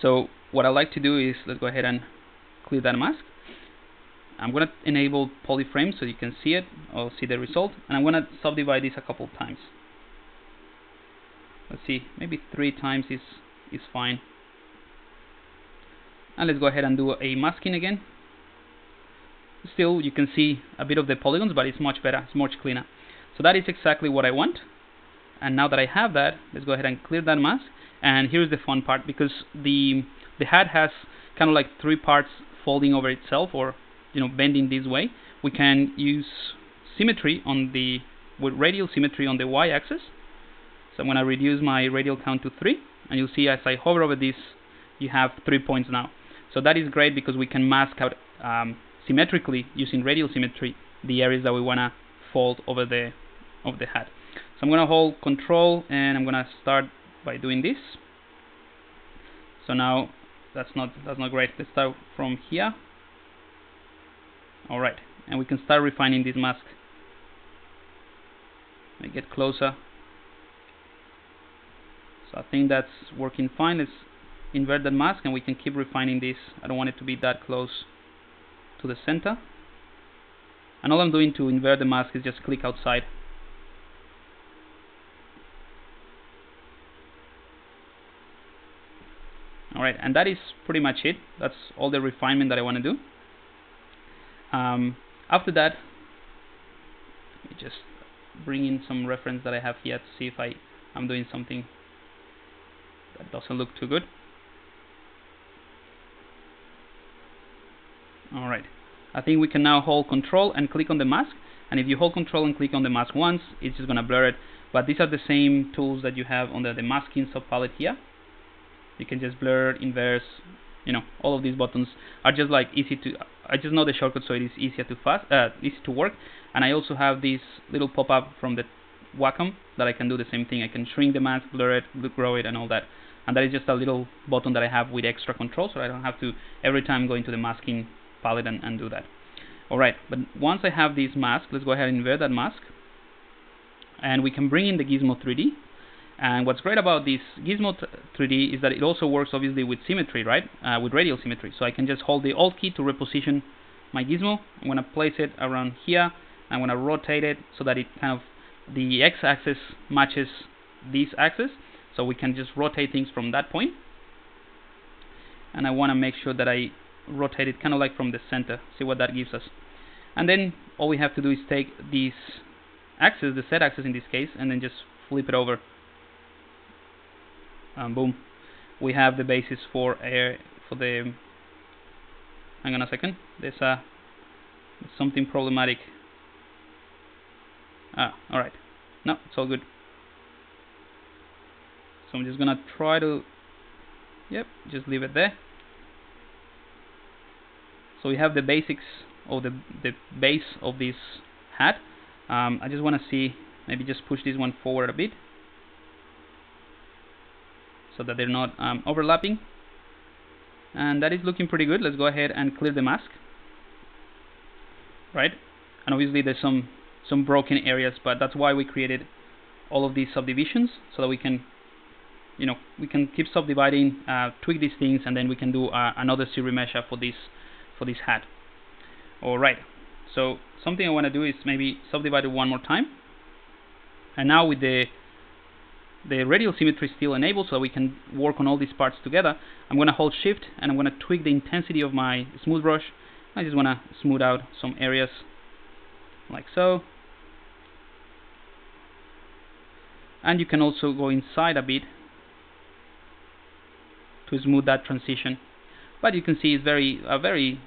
So what I like to do is, let's go ahead and clear that mask. I'm going to enable polyframe so you can see it, or see the result, and I'm going to subdivide this a couple times. Let's see, maybe 3 times is fine. And let's go ahead and do a masking again. Still, you can see a bit of the polygons, but it's much better, it's much cleaner. So that is exactly what I want. And now that I have that, let's go ahead and clear that mask. And here's the fun part, because the hat has kind of like 3 parts folding over itself, or bending this way. We can use symmetry with radial symmetry on the y-axis. So I'm going to reduce my radial count to 3, and you'll see as I hover over this, you have 3 points now. So that is great because we can mask out symmetrically using radial symmetry the areas that we want to fold over the hat. So I'm going to hold Control, and I'm going to start by doing this. So now that's not great. Let's start from here. All right, and we can start refining this mask. Let me get closer. So I think that's working fine. Let's invert that mask, and we can keep refining this. I don't want it to be that close to the center. And all I'm doing to invert the mask is just click outside. Alright, and that is pretty much it. That's all the refinement that I want to do. After that, let me just bring in some reference that I have here to see if I'm doing something that doesn't look too good. Alright, I think we can now hold Control and click on the mask, and if you hold Control and click on the mask once, it's just going to blur it. But these are the same tools that you have under the masking sub-palette here. You can just blur, inverse, all of these buttons are just like easy to, I just know the shortcut, so it is easy to work. And I also have this little pop-up from the Wacom that I can do the same thing. I can shrink the mask, blur it, grow it, and all that. And that is just a little button that I have with extra control, so I don't have to every time go into the masking palette and do that. Alright, but once I have this mask, let's go ahead and invert that mask, and we can bring in the Gizmo 3D. And what's great about this Gizmo 3D is that it also works obviously with symmetry, right? With radial symmetry. So I can just hold the Alt key to reposition my Gizmo. I'm going to place it around here. I'm going to rotate it so that it kind of, the x-axis matches this axis. So we can just rotate things from that point. And I want to make sure that I rotate it kind of like from the center. See what that gives us. And then all we have to do is take this axis, the Z axis in this case, and then just flip it over. Boom, we have the basis for the, hang on a second, there's something problematic. Alright, no, it's all good. So I'm just gonna try to, just leave it there. So we have the basics, or the base of this hat. I just want to see, maybe just push this one forward a bit, so that they're not overlapping. And that is looking pretty good. Let's go ahead and clear the mask. Right? And obviously there's some broken areas, but that's why we created all of these subdivisions, so that we can, we can keep subdividing, tweak these things, and then we can do another ZRemesher for this hat. Alright, so something I want to do is maybe subdivide it one more time. And now with the radial symmetry still enabled, so that we can work on all these parts together, I'm going to hold Shift, and I'm going to tweak the intensity of my smooth brush. I just want to smooth out some areas like so. and you can also go inside a bit to smooth that transition. But you can see it's a very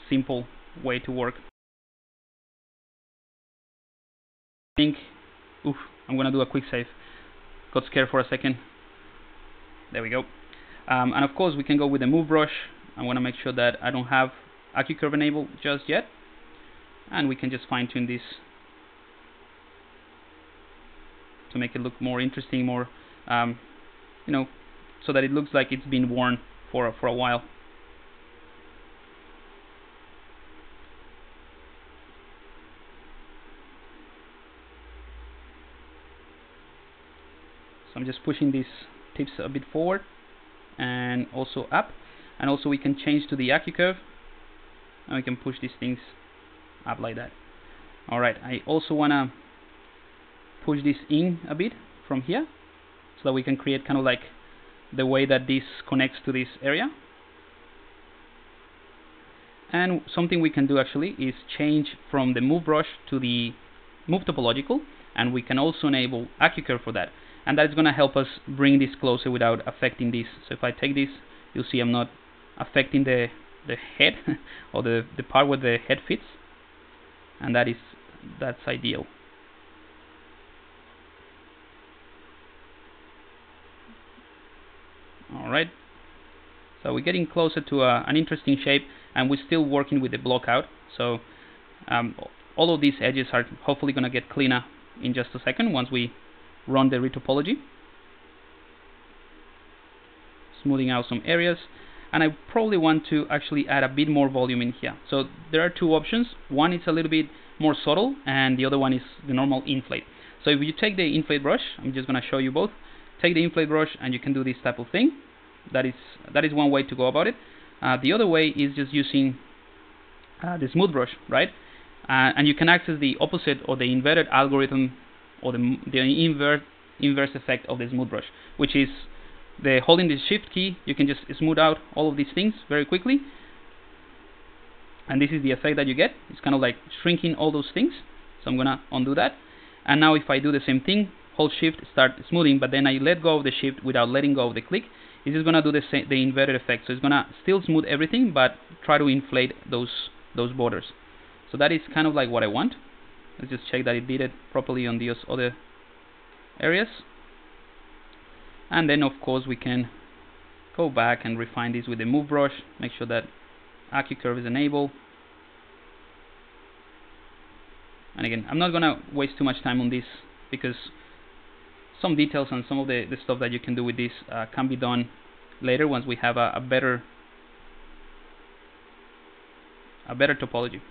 simple way to work. I think, I'm gonna do a quick save. Got scared for a second. There we go. And of course we can go with the move brush. I want to make sure that I don't have AccuCurve enabled just yet, and we can just fine tune this to make it look more interesting, more you know, so that it looks like it's been worn for a while. So I'm just pushing these tips a bit forward and also up, and also we can change to the AccuCurve and we can push these things up like that. Alright, I also want to push this in a bit from here so that we can create kind of like the way that this connects to this area. And something we can do actually is change from the move brush to the move topological, and we can also enable AccuCurve for that. And that's going to help us bring this closer without affecting this. So if I take this, you'll see I'm not affecting the head or the part where the head fits, and that's ideal. Alright, so we're getting closer to an interesting shape, and we're still working with the block out. So all of these edges are hopefully going to get cleaner in just a second once we run the retopology. Smoothing out some areas, and I probably want to actually add a bit more volume in here. So there are two options. One is a little bit more subtle, and the other one is the normal inflate. So if you take the inflate brush, I'm just going to show you both. Take the inflate brush and you can do this type of thing. That is one way to go about it. The other way is just using the smooth brush, right? And you can access the opposite or the inverted algorithm, or the inverse effect of the smooth brush, which is holding the shift key. You can just smooth out all of these things very quickly, and this is the effect that you get. It's kind of like shrinking all those things. So I'm gonna undo that, and now if I do the same thing, hold shift, start smoothing, but then I let go of the shift without letting go of the click, this is gonna do the inverted effect. So it's gonna still smooth everything, but try to inflate those borders. So that is kind of like what I want. Let's just check that it did it properly on these other areas. And then of course we can go back and refine this with the move brush, make sure that AccuCurve is enabled. And again, I'm not gonna waste too much time on this, because some details and some of the stuff that you can do with this can be done later once we have a better topology.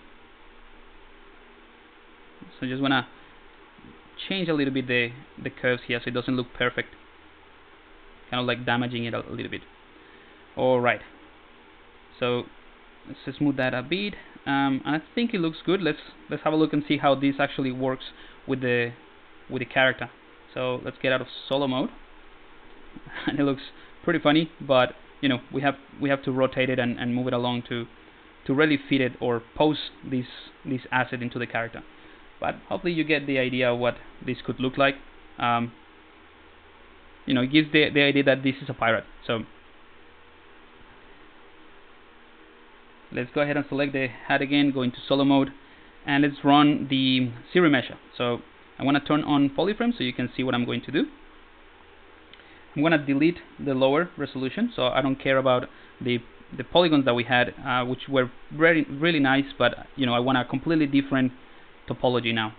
So I just want to change a little bit the curves here so it doesn't look perfect, kind of like damaging it a little bit. Alright, so let's just smooth that a bit, and I think it looks good. Let's have a look and see how this actually works with the character. So let's get out of solo mode, and it looks pretty funny, but you know, we have to rotate it and move it along to really fit it or pose this asset into the character. But hopefully you get the idea of what this could look like. You know, it gives the idea that this is a pirate. So let's go ahead and select the hat again, go into solo mode, and let's run the ZRemesher. So I want to turn on polyframe so you can see what I'm going to do. I'm going to delete the lower resolution, so I don't care about the polygons that we had, which were really nice, but you know, I want a completely different topology now.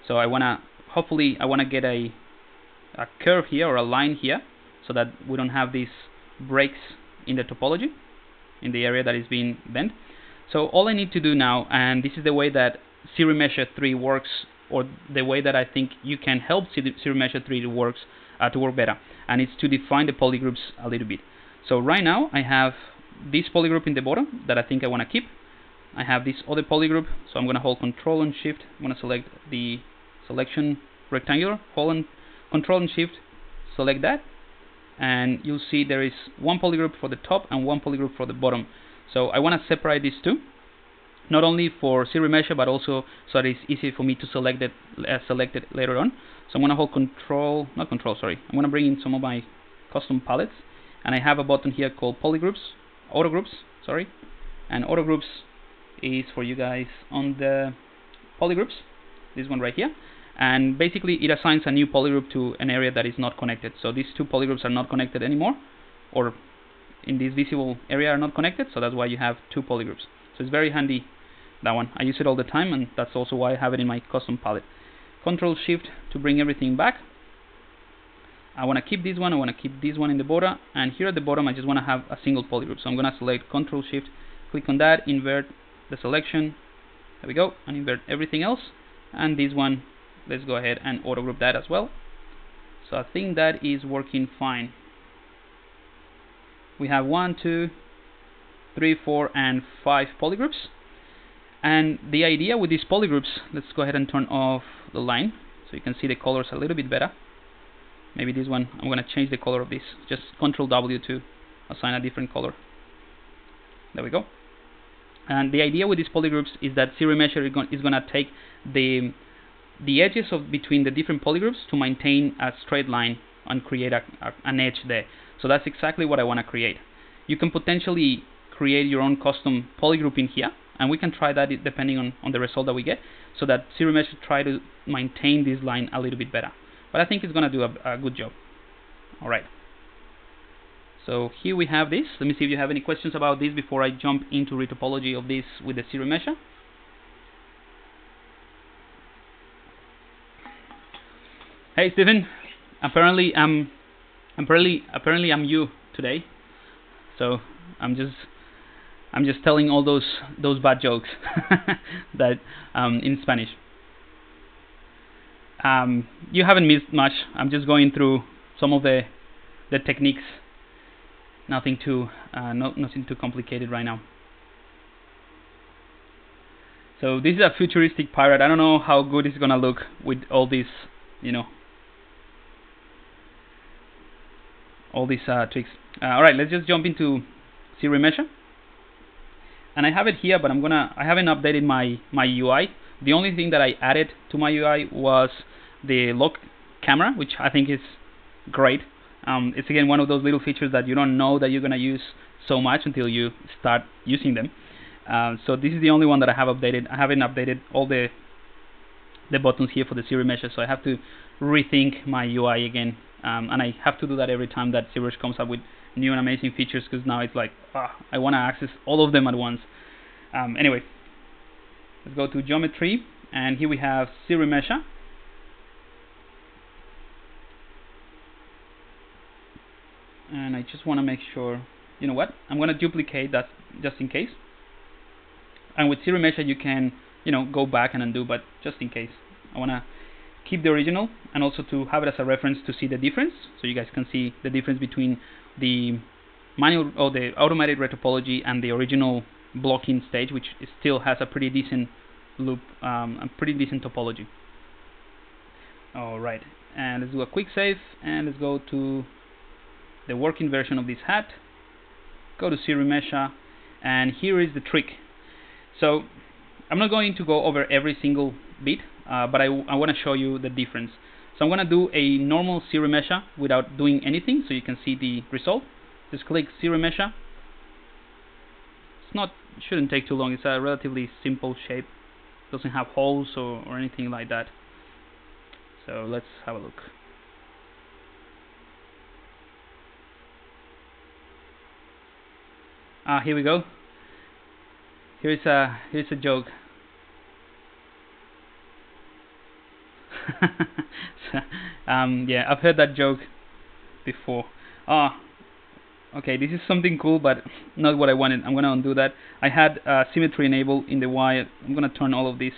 So I want to get a curve here, or a line here, so that we don't have these breaks in the topology, in the area that is being bent. So all I need to do now, and this is the way that ZRemesher 3 works, or the way that I think you can help ZRemesher 3 to work better, and it's to define the polygroups a little bit. So right now I have this polygroup in the bottom that I think I want to keep. I have this other polygroup, so I'm going to hold Control and Shift. I'm going to select the selection rectangular, hold and Control and Shift, select that, and you'll see there is one polygroup for the top and one polygroup for the bottom. So I want to separate these two. not only for ZRemeshing, but also so that it's easy for me to select it later on. So I'm going to hold I'm going to bring in some of my custom palettes, and I have a button here called auto groups, and auto groups is for you guys on the polygroups, this one right here, and basically it assigns a new polygroup to an area that is not connected. So these two polygroups are not connected anymore, or in this visible area are not connected, so that's why you have two polygroups. So it's very handy, that one. I use it all the time, and that's also why I have it in my custom palette. Control Shift to bring everything back. I want to keep this one, I want to keep this one in the border, and here at the bottom I just want to have a single polygroup. So I'm going to select Control Shift, click on that, invert the selection, there we go, and invert everything else. And this one, let's go ahead and auto group that as well. So I think that is working fine. We have 1, 2, 3, 4, and 5 polygroups. And the idea with these polygroups, let's go ahead and turn off the line so you can see the colors a little bit better. Maybe this one, I'm going to change the color of this. Just Control W to assign a different color. There we go. And the idea with these polygroups is that ZRemesher is going to take the edges between the different polygroups to maintain a straight line and create an edge there. So that's exactly what I want to create. You can potentially create your own custom polygroup in here, and we can try that depending on the result that we get, so that ZRemesher try to maintain this line a little bit better. But I think it's going to do a good job. Alright. So here we have this. Let me see if you have any questions about this before I jump into retopology of this with the ZRemesher. Hey Stephen, apparently I'm you today, so I'm just telling all those bad jokes that in Spanish. You haven't missed much. I'm just going through some of the techniques. Nothing too complicated right now. So this is a futuristic pirate. I don't know how good it's gonna look with all these, all these tricks. Alright, let's just jump into ZRemesher. And I have it here, but I haven't updated my UI. The only thing that I added to my UI was the lock camera, which I think is great. It's again one of those little features that you don't know that you're gonna use so much until you start using them. So this is the only one that I have updated. I haven't updated all the buttons here for the ZRemesher, so I have to rethink my UI again. And I have to do that every time that ZBrush comes up with new and amazing features, because now it's like I want to access all of them at once. Anyway, let's go to geometry, and here we have ZRemesher. And I just want to make sure, you know what, I'm going to duplicate that just in case. And with ZRemesher you can, go back and undo, but just in case, I want to keep the original, and also to have it as a reference to see the difference, so you guys can see the difference between the manual or the automated retopology and the original blocking stage, which still has a pretty decent loop, a pretty decent topology. Alright, and let's do a quick save, and let's go to the working version of this hat, go to ZRemesher, and here is the trick. So I'm not going to go over every single bit, but I want to show you the difference. So I'm going to do a normal ZRemesher without doing anything, so you can see the result. Just click ZRemesher. Shouldn't take too long. It's a relatively simple shape. Doesn't have holes or anything like that. So let's have a look. Here we go. Here's a joke. Yeah, I've heard that joke before. Okay, this is something cool, but not what I wanted. I'm gonna undo that. I had symmetry enabled in the Y. I'm gonna turn all of this.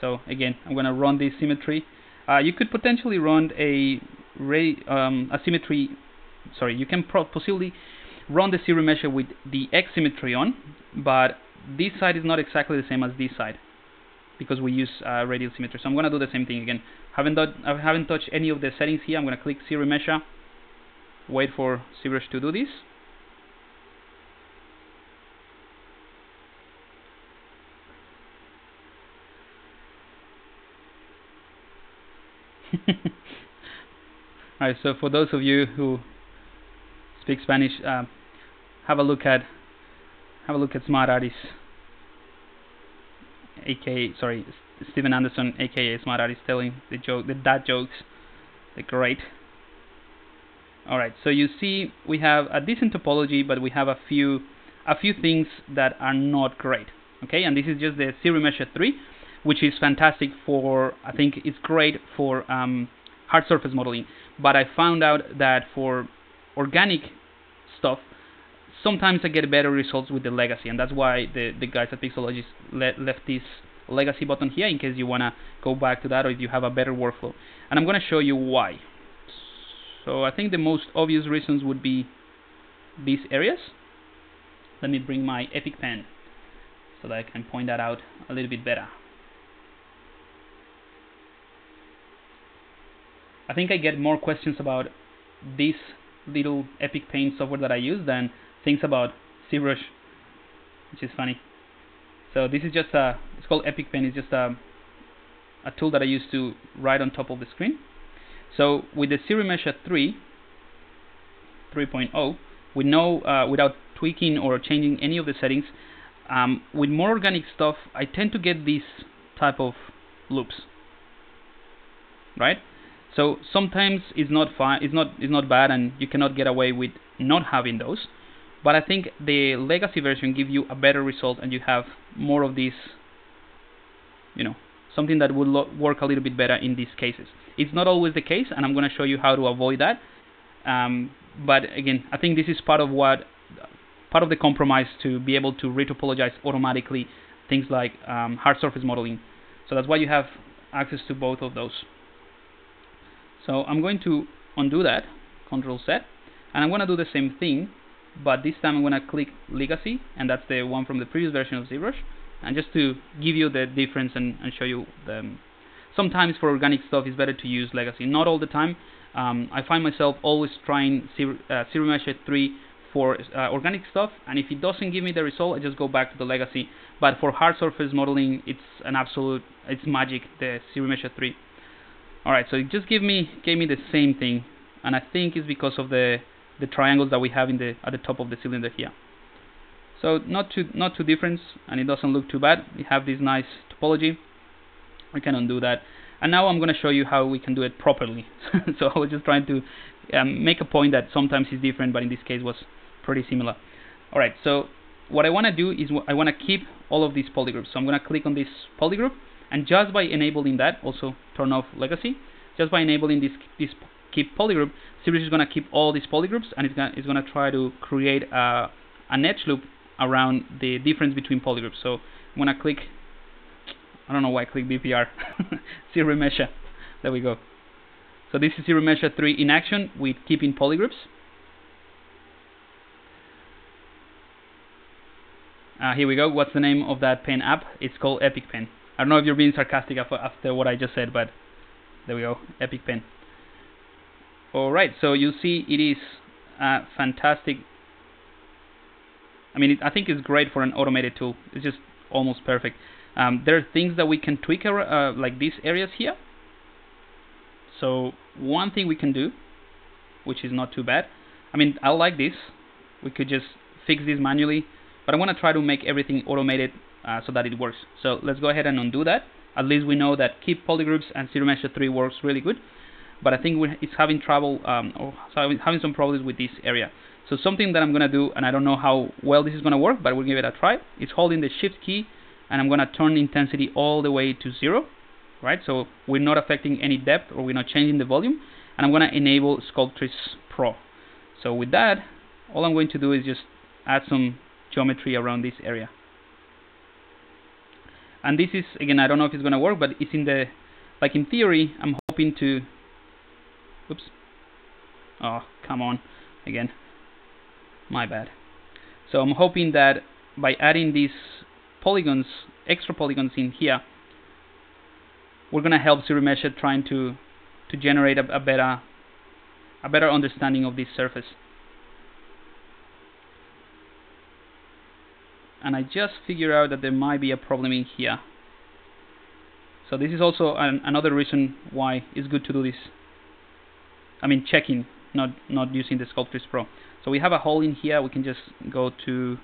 So again, I'm gonna run this symmetry. You could potentially run a symmetry. Sorry, you can possibly run the ZRemesher with the X symmetry on, but this side is not exactly the same as this side, because we use radial symmetry. So I'm going to do the same thing again. I haven't touched any of the settings here. I'm going to click ZRemesher, wait for ZBrush to do this. Alright, so for those of you who speak Spanish, have a look at Smart Artist, aka Steven Anderson, aka Smart Artist, telling the dad jokes. They're great. Alright, so you see we have a decent topology, but we have a few things that are not great. Okay, and this is just the ZRemeshing 3, which is fantastic for, I think it's great for hard surface modeling. But I found out that for organic stuff, sometimes I get better results with the legacy, and that's why the guys at Pixology left this legacy button here in case you want to go back to that or if you have a better workflow. And I'm going to show you why. So I think the most obvious reasons would be these areas. Let me bring my Epic pen so that I can point that out a little bit better. I think I get more questions about this little Epic Paint software that I use than things about ZBrush, which is funny. So this is just it's called Epic Paint. It's just a tool that I use to write on top of the screen. So with the ZRemeshing 3.0, we know without tweaking or changing any of the settings, with more organic stuff, I tend to get these type of loops, right? So sometimes it's not fine, it's not bad, and you cannot get away with not having those. But I think the legacy version gives you a better result, and you have more of these, something that would work a little bit better in these cases. It's not always the case, and I'm going to show you how to avoid that. But again, I think this is part of the compromise to be able to retopologize automatically things like hard surface modeling. So that's why you have access to both of those. So I'm going to undo that, Control Z, and I'm going to do the same thing, but this time I'm going to click Legacy, and that's the one from the previous version of ZBrush, and just to give you the difference and show you sometimes for organic stuff it's better to use Legacy. Not all the time. I find myself always trying ZRemeshing 3 for organic stuff, and if it doesn't give me the result, I just go back to the Legacy. But for hard surface modeling, it's magic, the ZRemeshing 3. Alright, so it just gave me the same thing, and I think it's because of the triangles that we have at the top of the cylinder here. So not too different, and it doesn't look too bad. We have this nice topology. We can undo that, and now I'm going to show you how we can do it properly. So I was just trying to make a point that sometimes it's different, but in this case was pretty similar. Alright, so what I want to do is I want to keep all of these polygroups. So I'm going to click on this polygroup, and just by enabling that, also turn off Legacy, just by enabling this keep polygroup, ZBrush is going to keep all these polygroups, and it's going to try to create an edge loop around the difference between polygroups. So I'm going to click, I don't know why I click BPR, ZRemeshing, there we go. So this is ZRemeshing 3 in action with keeping polygroups. Here we go. What's the name of that pen app? It's called Epic Pen. I don't know if you're being sarcastic after what I just said, but there we go, Epic Pen. Alright, so you see it is fantastic. I mean, I think it's great for an automated tool. It's just almost perfect. There are things that we can tweak like these areas here. So one thing we can do, which is not too bad. I mean, I like this. We could just fix this manually, but I want to try to make everything automated so that it works. So let's go ahead and undo that. At least we know that keep polygroups and ZRemeshing 3 works really good. But I think it's having trouble or having some problems with this area. So something that I'm going to do, and I don't know how well this is going to work, but we'll give it a try, is holding the Shift key, and I'm going to turn the intensity all the way to 0. Right? So we're not affecting any depth, or we're not changing the volume. And I'm going to enable Sculptris Pro. So with that, all I'm going to do is just add some geometry around this area. And this is, again, I don't know if it's going to work, but it's in the, like in theory, I'm hoping to, oops, oh, come on, again, my bad. So I'm hoping that by adding these polygons, extra polygons in here, we're going to help ZRemeshing trying to generate a better understanding of this surface. And I just figured out that there might be a problem in here. So this is also another reason why it's good to do this. I mean checking, not using the Sculptris Pro. So we have a hole in here. We can just go to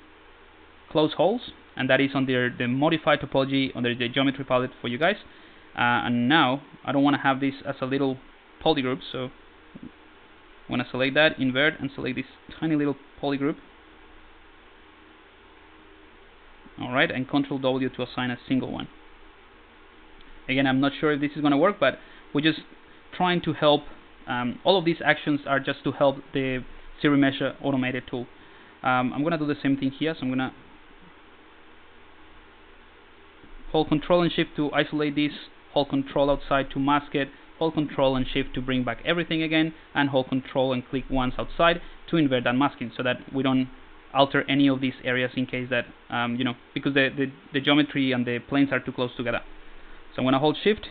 close holes, and that is under the modify topology under the geometry palette for you guys. And now I don't want to have this as a little polygroup, so I'm going to select that, invert, and select this tiny little polygroup. Alright, and Control W to assign a single one. Again, I'm not sure if this is going to work, but we're just trying to help. All of these actions are just to help the ZRemesher automated tool. I'm going to do the same thing here, so I'm going to hold Control and Shift to isolate this, hold Control outside to mask it, hold Control and Shift to bring back everything again, and hold Control and click once outside to invert that masking, so that we don't alter any of these areas in case that, because the geometry and the planes are too close together. So I'm going to hold Shift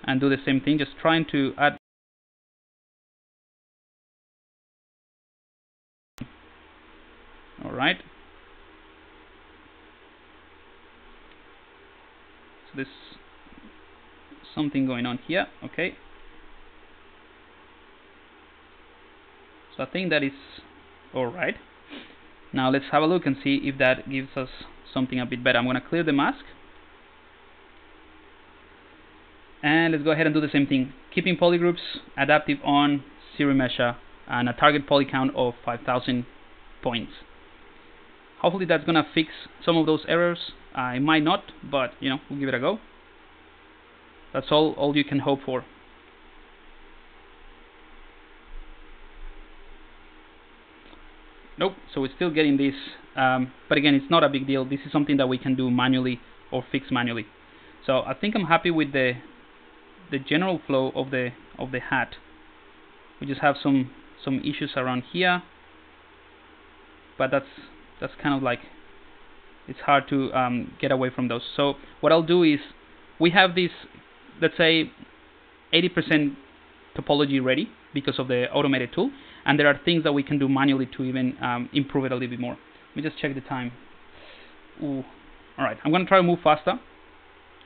and do the same thing, just trying to add. Alright. So there's something going on here. Okay. So I think that is alright. Now let's have a look and see if that gives us something a bit better. I'm going to clear the mask. And let's go ahead and do the same thing. Keeping polygroups, adaptive on, ZRemesher, and a target poly count of 5,000 points. Hopefully that's going to fix some of those errors. It might not, but we'll give it a go. That's all you can hope for. Nope, so we're still getting this, but again, it's not a big deal. This is something that we can do manually or fix manually. So I think I'm happy with the general flow of the hat. We just have some issues around here, but that's kind of like, it's hard to get away from those. So what I'll do is, we have this, let's say 80% topology ready because of the automated tool, and there are things that we can do manually to even improve it a little bit more. Let me just check the time. Ooh. Alright, I'm going to try to move faster.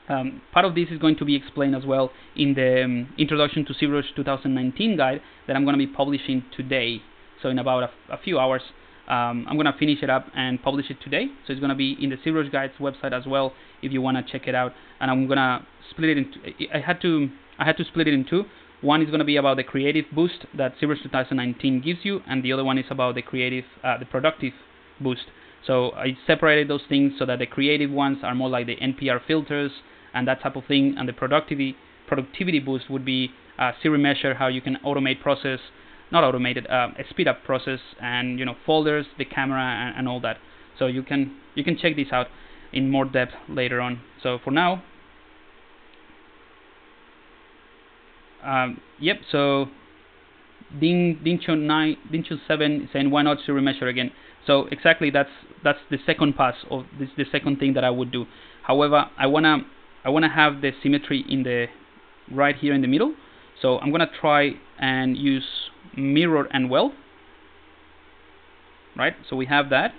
Part of this is going to be explained as well in the Introduction to ZBrush 2019 guide that I'm going to be publishing today. So in about a few hours, I'm going to finish it up and publish it today. So it's going to be in the ZBrush Guides website as well if you want to check it out. And I'm going to split it into. I had to split it in two. One is going to be about the creative boost that ZBrush 2019 gives you, and the other one is about the creative, the productive boost. So I separated those things so that the creative ones are more like the NPR filters and that type of thing, and the productivity boost would be ZRemesher, how you can automate process, not automated, speed up process, and folders, the camera, and all that. So you can check this out in more depth later on. So for now, yep. So Dincho7 is saying why not ZRemesher again. So exactly, that's the second pass of this, the second thing that I would do. However, I wanna have the symmetry in the right here in the middle. So I'm gonna try and use mirror and weld. Right. So we have that.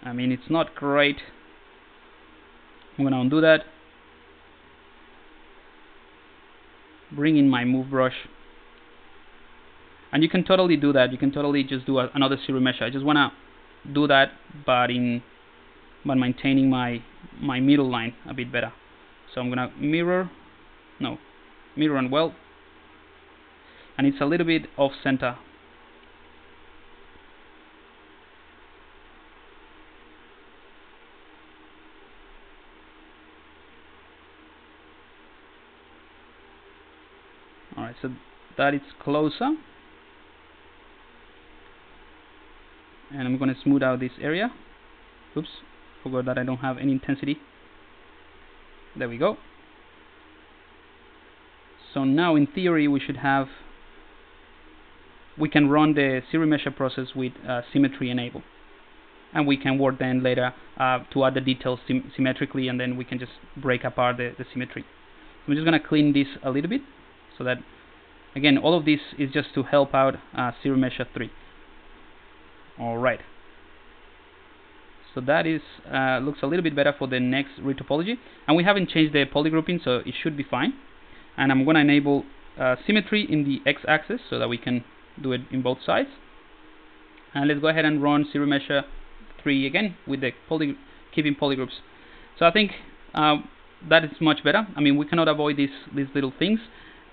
I mean, it's not great. I'm gonna undo that. Bring in my move brush. And you can totally do that. You can totally just do another ZRemesher. I just wanna do that, but maintaining my middle line a bit better. So I'm gonna mirror and weld, and it's a little bit off center. Alright, so that is closer. And I'm going to smooth out this area. Oops, forgot that I don't have any intensity. There we go. So now in theory we can run the ZRemesher process with symmetry enabled. And we can work then later to add the details symmetrically, and then we can just break apart the symmetry. I'm just going to clean this a little bit, so that, again, all of this is just to help out ZRemesher 3. Alright, So that is looks a little bit better for the next retopology, and we haven't changed the polygrouping, so it should be fine. And I'm going to enable symmetry in the x-axis so that we can do it in both sides. And let's go ahead and run ZRemesher 3 again with the keeping polygroups. So I think that is much better. I mean, we cannot avoid these little things.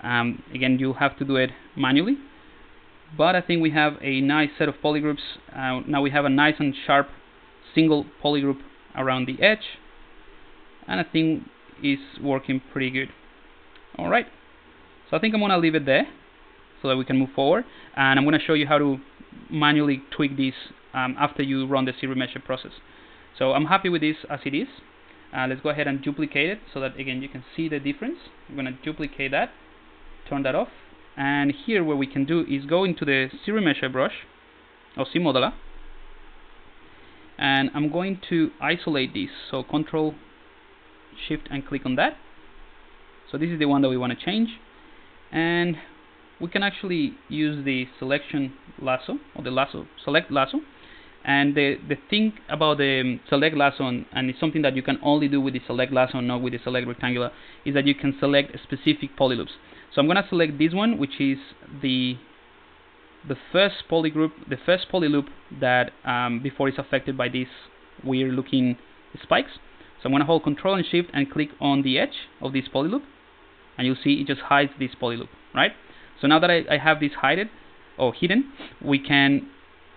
Again, you have to do it manually. But I think we have a nice set of polygroups. Now we have a nice and sharp single polygroup around the edge, and I think it's working pretty good. Alright, so I think I'm going to leave it there so that we can move forward, and I'm going to show you how to manually tweak this after you run the ZRemesher process. So I'm happy with this as it is. Let's go ahead and duplicate it so that again you can see the difference. I'm going to duplicate that, turn that off, and here what we can do is go into the ZRemesher brush or ZModeler, and I'm going to isolate this. So Control Shift and click on that. So this is the one that we want to change, and we can actually use the selection lasso or the select lasso. And the thing about the select lasso, and it's something that you can only do with the select lasso, not with the select rectangular, is that you can select specific polyloops. So I'm going to select this one, which is the first polygroup, the first polyloop that before it's affected by these weird looking spikes. So I'm going to hold Control and Shift and click on the edge of this polyloop, and you'll see it just hides this polyloop, right? So now that I have this hidden, we can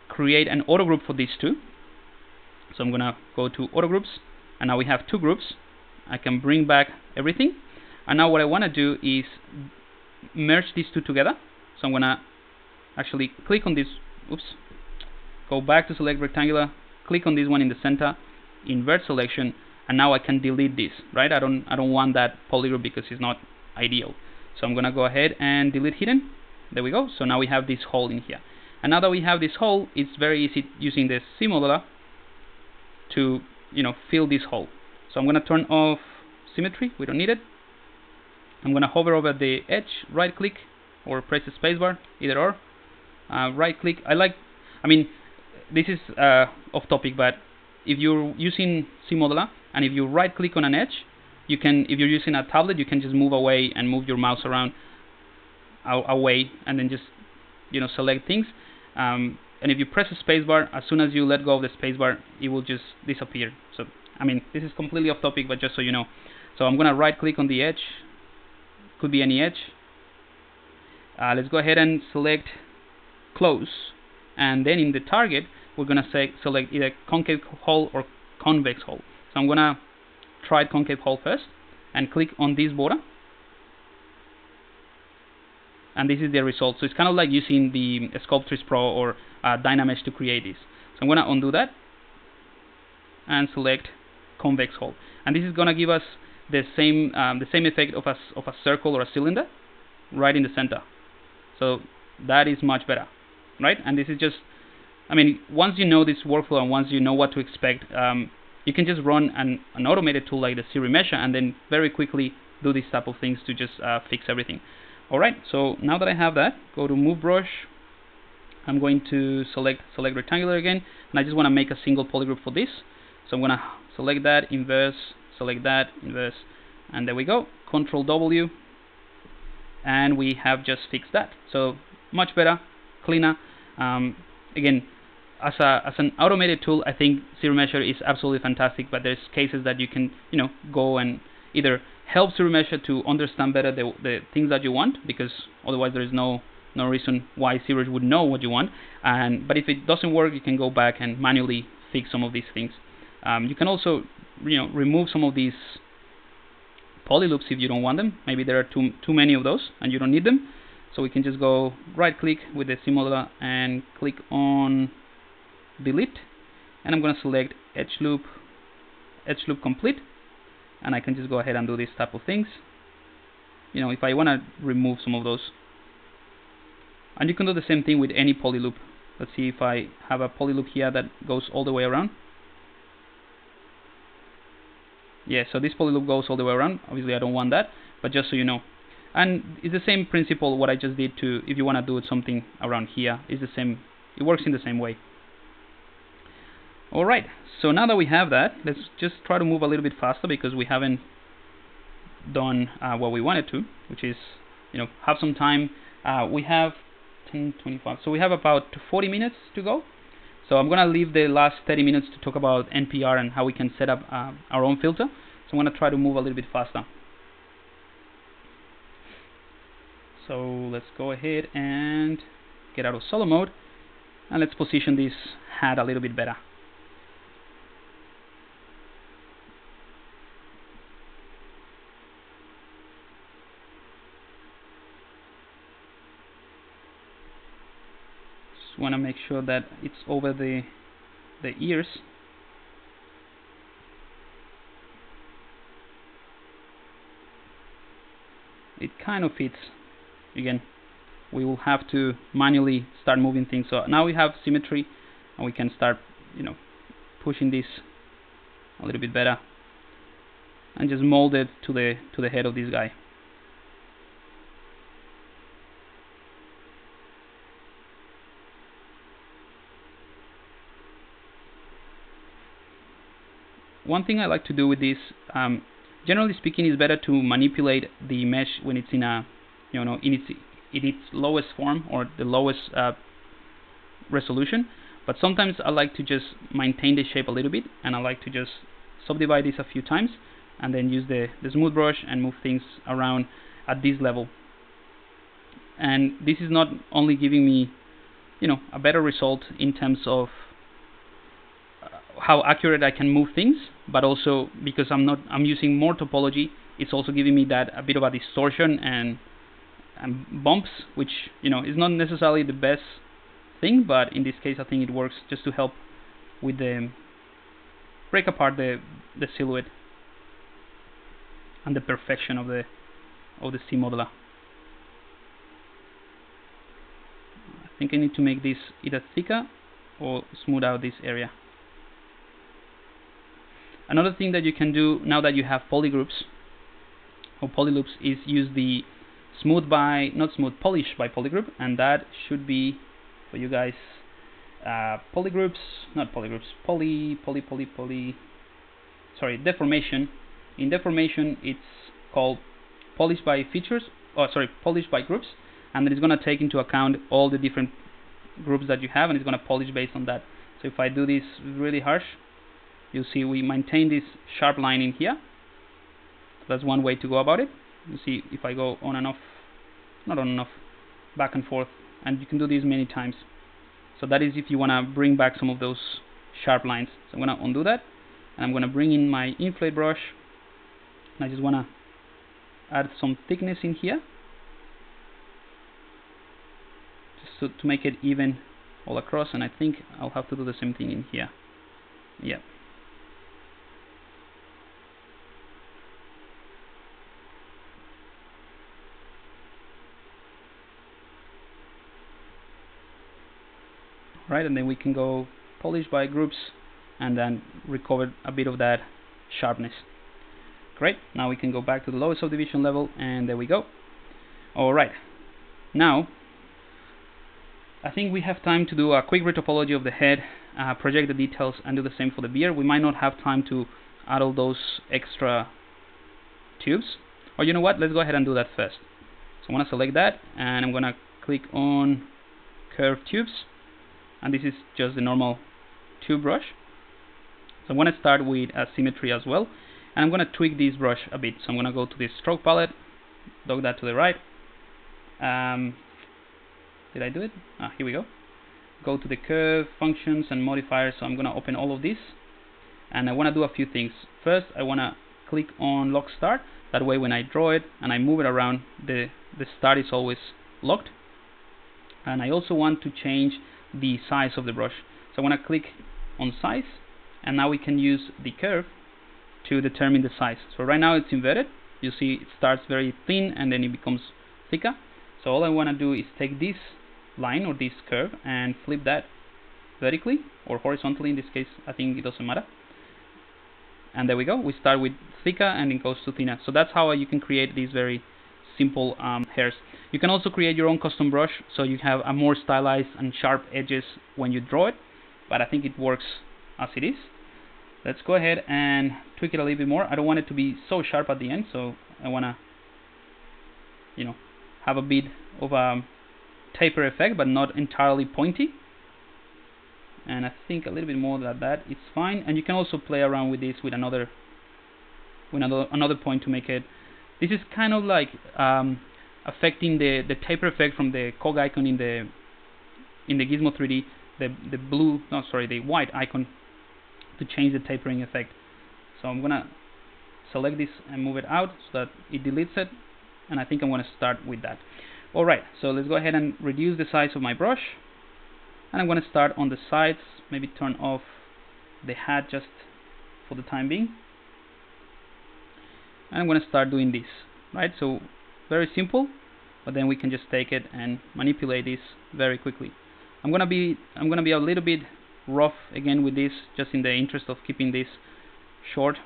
create an auto group for these two. So I'm going to go to auto groups, and now we have two groups. I can bring back everything, and now what I want to do is merge these two together. So I'm going to actually click on this, go back to select rectangular, click on this one in the center, invert selection, and now I can delete this, right? I don't want that polygroup because it's not ideal. So I'm going to go ahead and delete hidden. There we go. So now we have this hole in here. And now that we have this hole, it's very easy using the ZModeler to fill this hole. So I'm going to turn off symmetry. We don't need it. I'm going to hover over the edge, right click, or press the spacebar, either or. Right click. This is off topic, but if you're using ZModeler and if you right click on an edge, you can, if you're using a tablet, you can just move away and move your mouse around away, and then just select things. And if you press the spacebar, as soon as you let go of the spacebar, it will just disappear. So this is completely off topic, but just so you know. So I'm gonna right click on the edge, could be any edge. Let's go ahead and select close, and then in the target we're gonna select either concave hole or convex hole. So I'm gonna try concave hole first and click on this border, and this is the result. So it's kind of like using the Sculptris Pro or Dynamesh to create this. So I'm gonna undo that and select convex hole, and this is gonna give us the same effect of a circle or a cylinder right in the center. So that is much better, right? And this is just, once you know this workflow and once you know what to expect, you can just run an automated tool like the ZRemesher and then very quickly do these type of things to just fix everything. Alright, so now that I have that, go to Move Brush. I'm going to select rectangular again, and I just want to make a single polygon for this. So I'm going to select that, inverse, select that, inverse, and there we go. Control W, and we have just fixed that. So much better, cleaner. Again, as an automated tool, I think ZRemesher is absolutely fantastic. But there's cases that you can go and either help ZRemesher to understand better the things that you want, because otherwise there is no reason why ZBrush would know what you want. But if it doesn't work, you can go back and manually fix some of these things. You can also remove some of these polyloops if you don't want them. Maybe there are too many of those and you don't need them. So we can just go right click with the ZModeler and click on delete, and I'm going to select edge loop complete, and I can just go ahead and do this type of things. If I want to remove some of those, and you can do the same thing with any polyloop. Let's see if I have a polyloop here that goes all the way around. Yeah, so this polyloop goes all the way around. Obviously I don't want that, but just so you know. And it's the same principle what I just did to, if you want to do something around here, it's the same, it works in the same way. Alright, so now that we have that, let's just try to move a little bit faster because we haven't done what we wanted to, which is, have some time. We have 10:25, so we have about 40 minutes to go. So I'm going to leave the last 30 minutes to talk about NPR and how we can set up our own filter. So I'm going to try to move a little bit faster. So let's go ahead and get out of solo mode, and let's position this hat a little bit better. Just want to make sure that it's over the ears. It kind of fits. Again, we will have to manually start moving things. So now we have symmetry, and we can start, pushing this a little bit better, and just mold it to the head of this guy. One thing I like to do with this, generally speaking, is better to manipulate the mesh when it's in a, in its lowest form or the lowest resolution. But sometimes I like to just maintain the shape a little bit, and I like to just subdivide this a few times, and then use the smooth brush and move things around at this level. And this is not only giving me, a better result in terms of how accurate I can move things, but also because I'm using more topology, it's also giving me that a bit of a distortion and bumps, which is not necessarily the best thing, but in this case I think it works just to help with the break apart the silhouette and the perfection of the C modeler. I think I need to make this either thicker or smooth out this area. Another thing that you can do now that you have polygroups or polyloops is use the polish by polygroup, and that should be for you guys deformation. In deformation it's called polish by features, polish by groups, and then it's going to take into account all the different groups that you have, and it's going to polish based on that. So if I do this really harsh, you'll see we maintain this sharp line in here. That's one way to go about it. You see if I go on and off, not on and off, back and forth, and you can do this many times. So that is if you want to bring back some of those sharp lines. So I'm going to undo that, and I'm going to bring in my inflate brush, and I just want to add some thickness in here, just to make it even all across, and I think I'll have to do the same thing in here. Yeah. Right, and then we can go polish by groups and then recover a bit of that sharpness. Great, now we can go back to the lowest subdivision level, and there we go. Alright, now I think we have time to do a quick retopology of the head, project the details, and do the same for the beard. We might not have time to add all those extra tubes, or you know what, let's go ahead and do that first. So I'm going to select that, and I'm going to click on curve tubes, and this is just the normal tube brush. So I'm going to start with symmetry as well, and I'm going to tweak this brush a bit. So I'm going to go to the stroke palette, dog that to the right. Did I do it? Here we go. Go to the curve, functions, and modifiers. So I'm going to open all of this, and I want to do a few things. First, I want to click on lock start. That way when I draw it and I move it around, the start is always locked. And I also want to change the size of the brush. So I want to click on size, and now we can use the curve to determine the size. So right now it's inverted. You see it starts very thin and then it becomes thicker. So all I want to do is take this line or this curve and flip that vertically or horizontally. In this case I think it doesn't matter. And there we go. We start with thicker and it goes to thinner. So that's how you can create these very simple hairs. You can also create your own custom brush, so you have a more stylized and sharp edges when you draw it, but I think it works as it is. Let's go ahead and tweak it a little bit more. I don't want it to be so sharp at the end, so I want to, you know, have a bit of a taper effect, but not entirely pointy. And I think a little bit more than that it's fine. And you can also play around with this with another point to make it. This is kind of like affecting the taper effect from the cog icon in the Gizmo 3D, the white icon, to change the tapering effect. So I'm gonna select this and move it out so that it deletes it, and I think I'm gonna start with that. Alright, so let's go ahead and reduce the size of my brush, and I'm gonna start on the sides, maybe turn off the hat just for the time being, and I'm gonna start doing this, right? So very simple, but then we can just take it and manipulate this very quickly. I'm gonna be a little bit rough again with this, just in the interest of keeping this short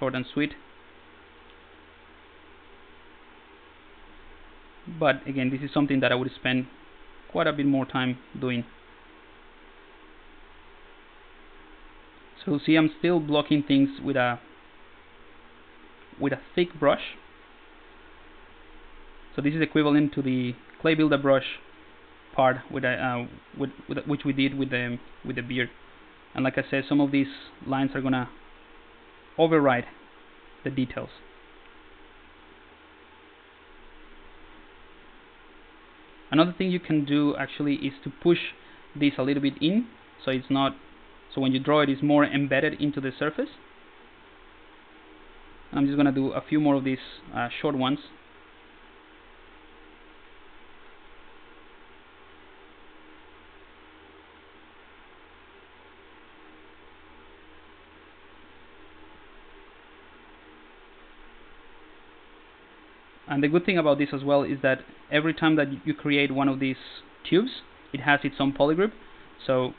and sweet. But again, this is something that I would spend quite a bit more time doing. So see, I'm still blocking things with a thick brush. So this is equivalent to the clay builder brush part which we did with the beard. And like I said, some of these lines are gonna override the details. Another thing you can do actually is to push this a little bit in, so it's not, so when you draw it, it's more embedded into the surface. And I'm just gonna do a few more of these short ones. And the good thing about this as well is that every time that you create one of these tubes, it has its own polygroup. So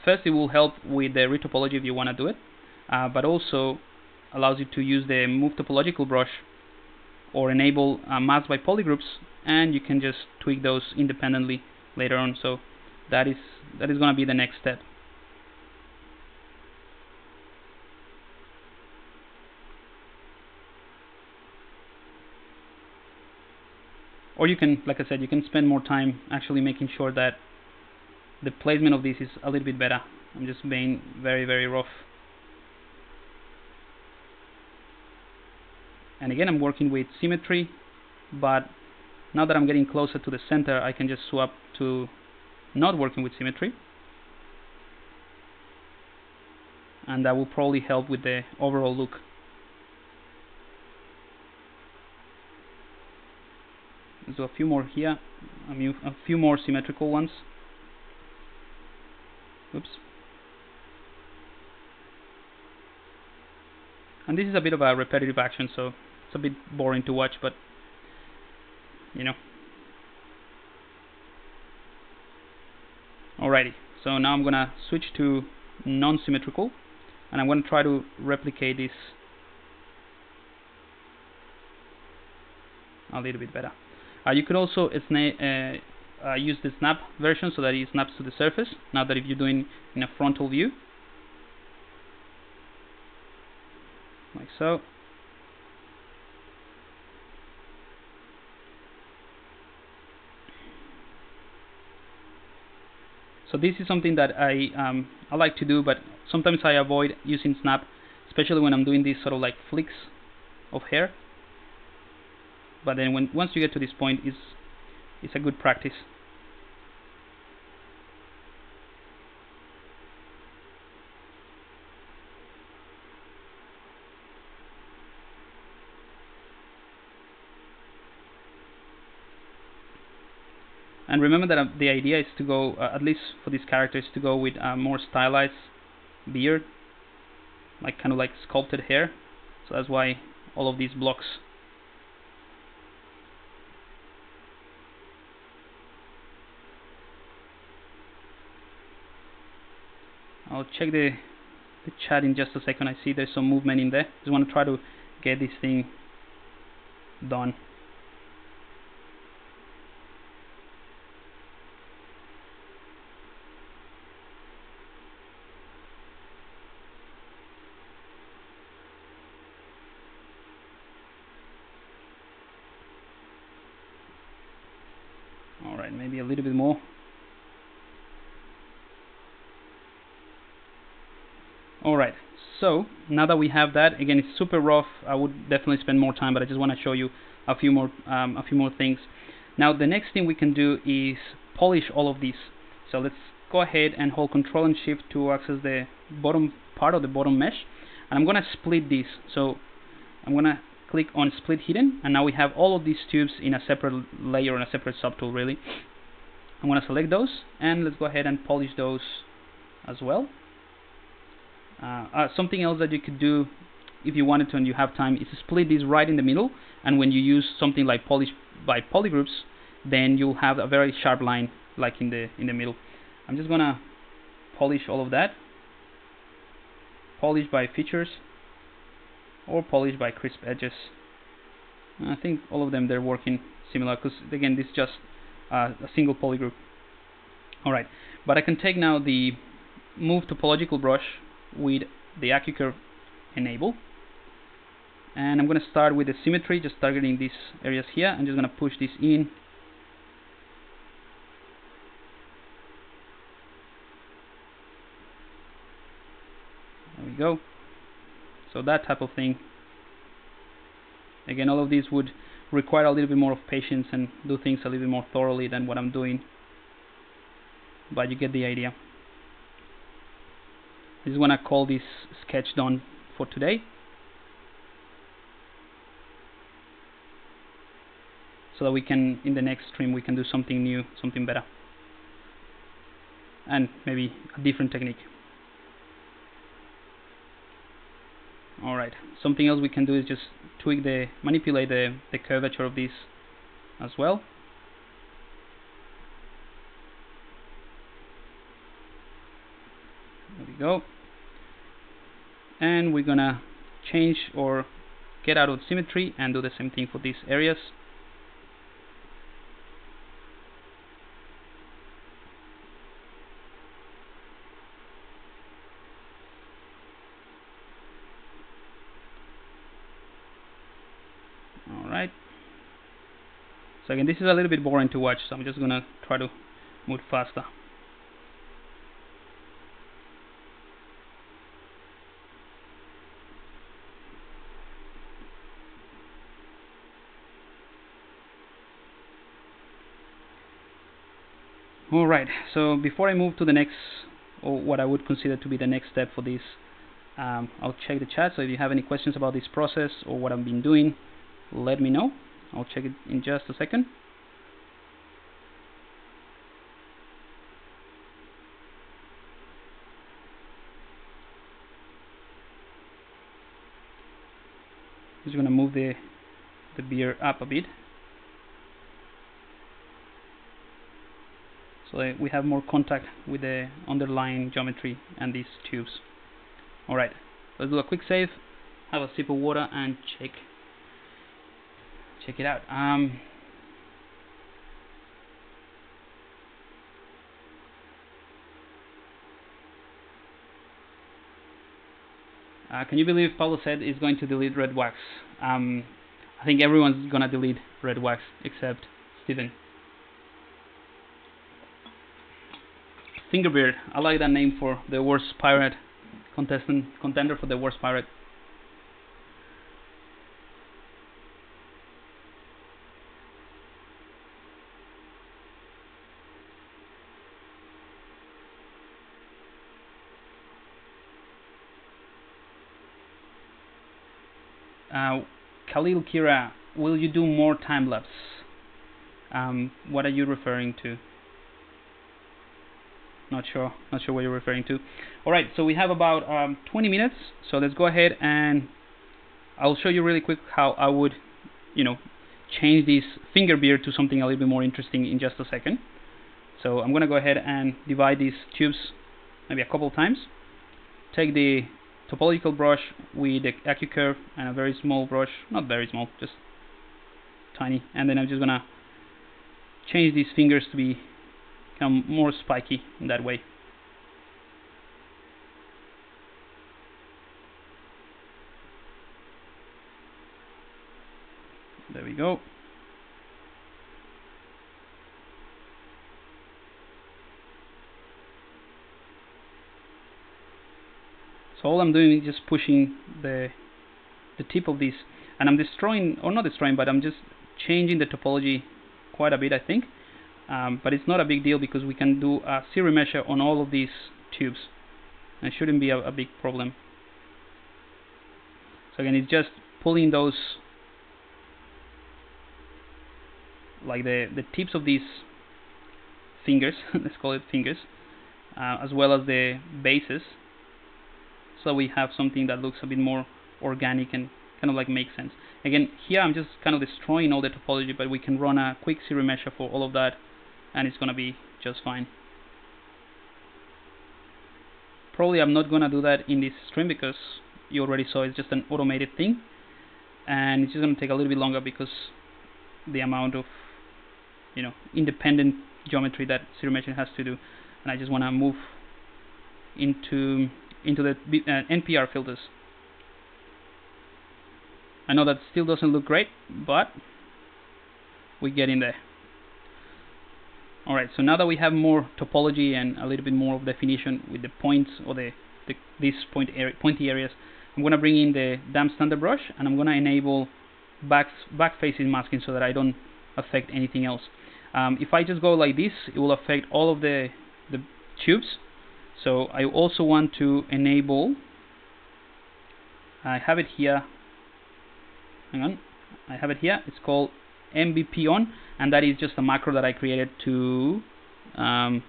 first, it will help with the retopology if you want to do it, but also allows you to use the move topological brush or enable mask by polygroups, and you can just tweak those independently later on. So that is going to be the next step. Or you can, like I said, you can spend more time actually making sure that the placement of this is a little bit better. I'm just being very, very rough. And again, I'm working with symmetry, but now that I'm getting closer to the center, I can just swap to not working with symmetry. And that will probably help with the overall look. Let's do a few more here, a few more symmetrical ones. Oops. And this is a bit of a repetitive action, so it's a bit boring to watch, but you know. Alrighty, so now I'm gonna switch to non-symmetrical, and I'm gonna try to replicate this a little bit better. You could also use the snap version so that it snaps to the surface, now that if you're doing in a frontal view. Like so. So this is something that I like to do, but sometimes I avoid using snap, especially when I'm doing these sort of like flicks of hair. But then once you get to this point, it's a good practice. And remember that the idea is to go, at least for these characters, to go with a more stylized beard, like kind of like sculpted hair. So that's why all of these blocks. I'll check the chat in just a second. I see there's some movement in there. Just want to try to get this thing done. Alright, maybe a little bit more. Alright, so now that we have that, again it's super rough. I would definitely spend more time, but I just want to show you a few more things. Now the next thing we can do is polish all of these. So let's go ahead and hold Control and Shift to access the bottom part of the bottom mesh, and I'm gonna split this. So I'm gonna click on Split Hidden, and now we have all of these tubes in a separate layer, in a separate subtool really. I'm gonna select those, and let's go ahead and polish those as well. Something else that you could do if you wanted to and you have time is to split these right in the middle, and when you use something like polish by polygroups, then you'll have a very sharp line like in the middle. I'm just gonna polish all of that. Polish by features or polish by crisp edges. I think all of them, they're working similar because again this is just a single polygroup. Alright, but I can take now the move topological brush with the AccuCurve enable, and I'm going to start with the symmetry, just targeting these areas here. I'm just going to push this in. There we go. So that type of thing. Again, all of these would require a little bit more of patience and do things a little bit more thoroughly than what I'm doing, but you get the idea. I just want to call this sketch done for today, so that we can, in the next stream, we can do something new, something better, and maybe a different technique. Alright, something else we can do is just manipulate the curvature of this as well. There we go. And we're gonna change or get out of symmetry and do the same thing for these areas. Alright. So again, this is a little bit boring to watch, so I'm just gonna try to move faster. Alright, so before I move to the next, or what I would consider to be the next step for this, I'll check the chat. So if you have any questions about this process or what I've been doing, let me know. I'll check it in just a second. Just going to move the beer up a bit, so that we have more contact with the underlying geometry and these tubes. Alright, let's do a quick save, have a sip of water, and check it out. Can you believe Pablo said he's going to delete red wax? I think everyone's gonna delete red wax except Steven. Fingerbeard, I like that name for the worst pirate contender for the worst pirate. Khalil Kira, will you do more time lapse? What are you referring to? Not sure what you're referring to. Alright, so we have about 20 minutes, so let's go ahead and I'll show you really quick how I would, change this finger beard to something a little bit more interesting in just a second. So I'm gonna go ahead and divide these tubes maybe a couple of times. Take the topological brush with the AccuCurve and a very small brush, not very small, just tiny, and then I'm just gonna change these fingers to become more spiky in that way. There we go. So all I'm doing is just pushing the tip of this, and I'm destroying, or not destroying, but I'm just changing the topology quite a bit, I think. But it's not a big deal because we can do a ZRemesher on all of these tubes. And it shouldn't be a big problem. So again, it's just pulling those, like the tips of these fingers, let's call it fingers, as well as the bases, so we have something that looks a bit more organic and kind of like makes sense. Again, here I'm just kind of destroying all the topology, but we can run a quick ZRemesher for all of that, and it's gonna be just fine. Probably I'm not gonna do that in this stream because you already saw it's just an automated thing, and it's just gonna take a little bit longer because the amount of, you know, independent geometry that ZRemeshing has to do. And I just want to move into the NPR filters. I know that still doesn't look great, but we get in there. Alright, so now that we have more topology and a little bit more of definition with the points or these pointy areas, I'm going to bring in the damp standard brush, and I'm going to enable back facing masking so that I don't affect anything else. If I just go like this, it will affect all of the tubes. So I also want to enable, I have it here, hang on, I have it here, it's called MVP on, and that is just a macro that I created to, I'll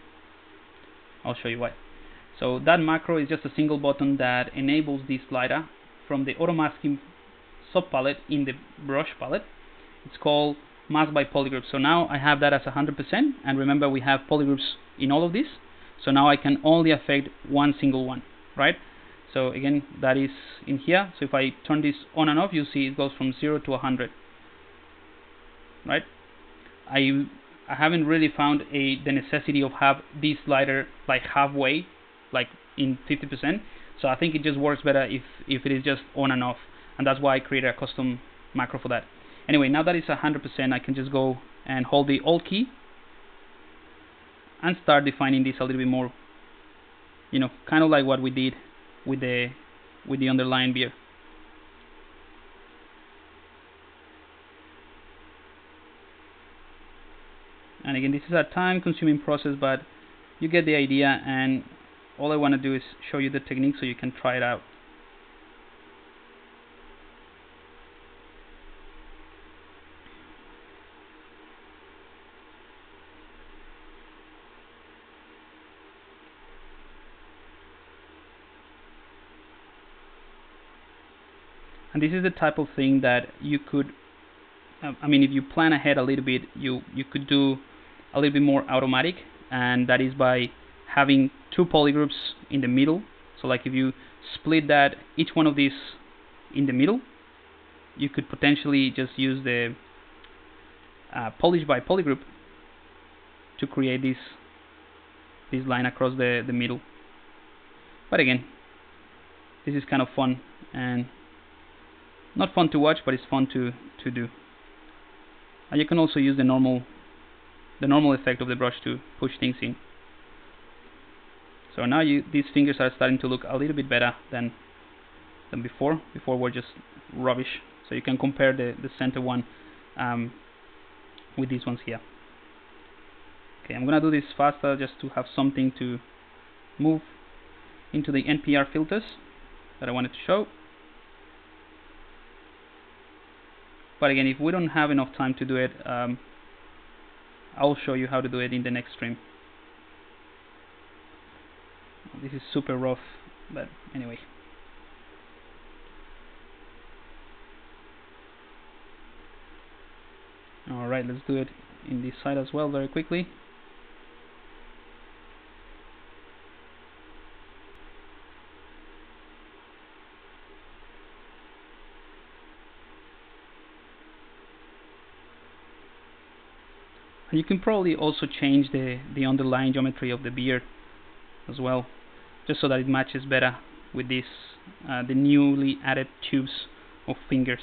show you why. So that macro is just a single button that enables this slider from the auto masking sub palette in the brush palette. It's called mask by polygroup. So now I have that as 100%, and remember we have polygroups in all of this. So now I can only affect one single one, right? So again, that is in here. So if I turn this on and off, you see it goes from 0 to 100, right? I haven't really found the necessity of have this slider like halfway, like in 50%. So I think it just works better if it is just on and off, and that's why I created a custom macro for that. Anyway, now that it's 100%, I can just go and hold the Alt key and start defining this a little bit more, you know, kind of like what we did with the underlying beer. And again, this is a time-consuming process, but you get the idea, and all I want to do is show you the technique so you can try it out. And this is the type of thing that you could, I mean, if you plan ahead a little bit, you could do a little bit more automatic, and that is by having two polygroups in the middle. So like if you split that, each one of these in the middle, you could potentially just use the polish by polygroup to create this line across the middle. But again, this is kind of fun, and not fun to watch, but it's fun to do. And you can also use the normal effect of the brush to push things in. So now these fingers are starting to look a little bit better than before. Before were just rubbish. So you can compare the center one with these ones here. Okay, I'm gonna do this faster just to have something to move into the NPR filters that I wanted to show. But again, if we don't have enough time to do it, I'll show you how to do it in the next stream. This is super rough, but anyway. Alright, let's do it in this side as well very quickly. And you can probably also change the underlying geometry of the beard as well, just so that it matches better with this the newly added tubes of fingers.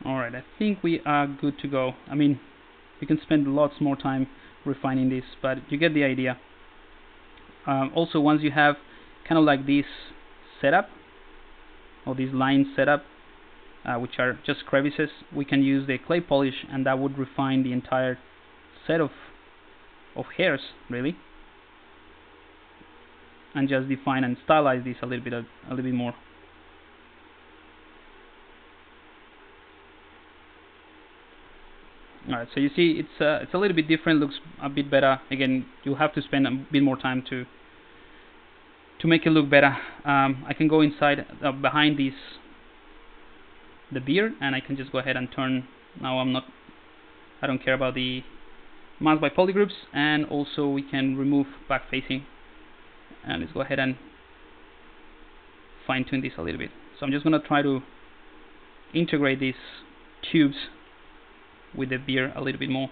Alright, I think we are good to go. I mean, you can spend lots more time refining this, but you get the idea. Also, once you have kind of like this setup, or these lines set up, which are just crevices, we can use the clay polish, and that would refine the entire set of hairs, really, and just define and stylize this a little bit more. Alright, so you see it's a little bit different, looks a bit better. Again, you'll have to spend a bit more time to make it look better. I can go inside behind the beard, and I can just go ahead and turn. Now I don't care about the mask by polygroups, and also we can remove back facing, and let's go ahead and fine tune this a little bit. So I'm just gonna try to integrate these tubes with the beard a little bit more.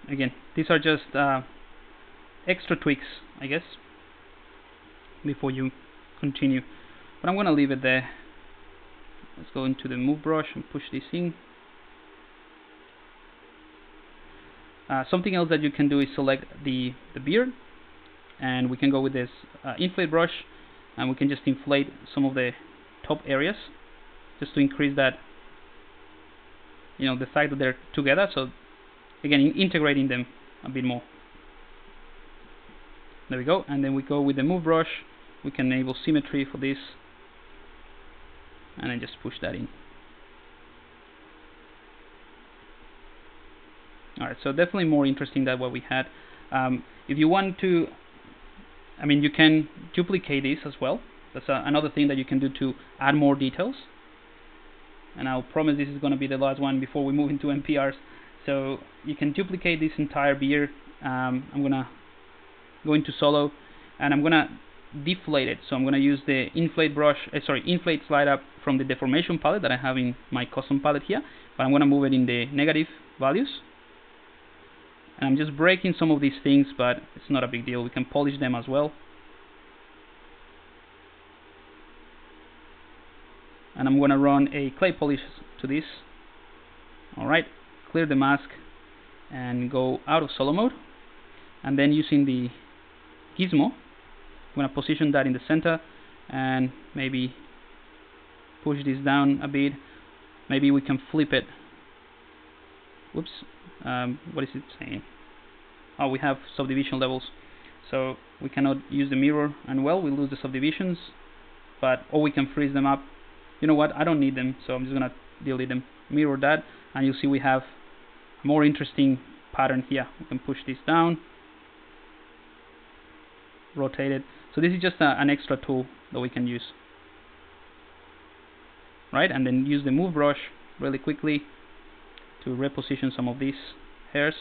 Again, these are just extra tweaks, I guess, before you continue, but I'm gonna leave it there. Let's go into the move brush and push this in. Something else that you can do is select the beard, and we can go with this inflate brush, and we can just inflate some of the top areas just to increase that, you know, the fact that they're together. So again, integrating them a bit more. There we go. And then we go with the move brush. We can enable symmetry for this, and then just push that in. Alright, so definitely more interesting than what we had. If you want to, I mean, you can duplicate this as well. That's another thing that you can do to add more details. And I'll promise this is going to be the last one before we move into NPRs. So you can duplicate this entire beard. I'm going to go into solo, and I'm going to deflate it. So I'm going to use the inflate slide up from the deformation palette that I have in my custom palette here, but I'm going to move it in the negative values. And I'm just breaking some of these things, but it's not a big deal. We can polish them as well. And I'm going to run a clay polish to this. Alright, clear the mask and go out of solo mode. And then using the gizmo, I'm going to position that in the center and maybe push this down a bit. Maybe we can flip it. Whoops. What is it saying? Oh, we have subdivision levels, so we cannot use the mirror, and well, we lose the subdivisions, or we can freeze them up. You know what, I don't need them, so I'm just gonna delete them. Mirror that, and you'll see we have a more interesting pattern here. We can push this down, rotate it. So this is just an extra tool that we can use, right? And then use the move brush really quickly to reposition some of these hairs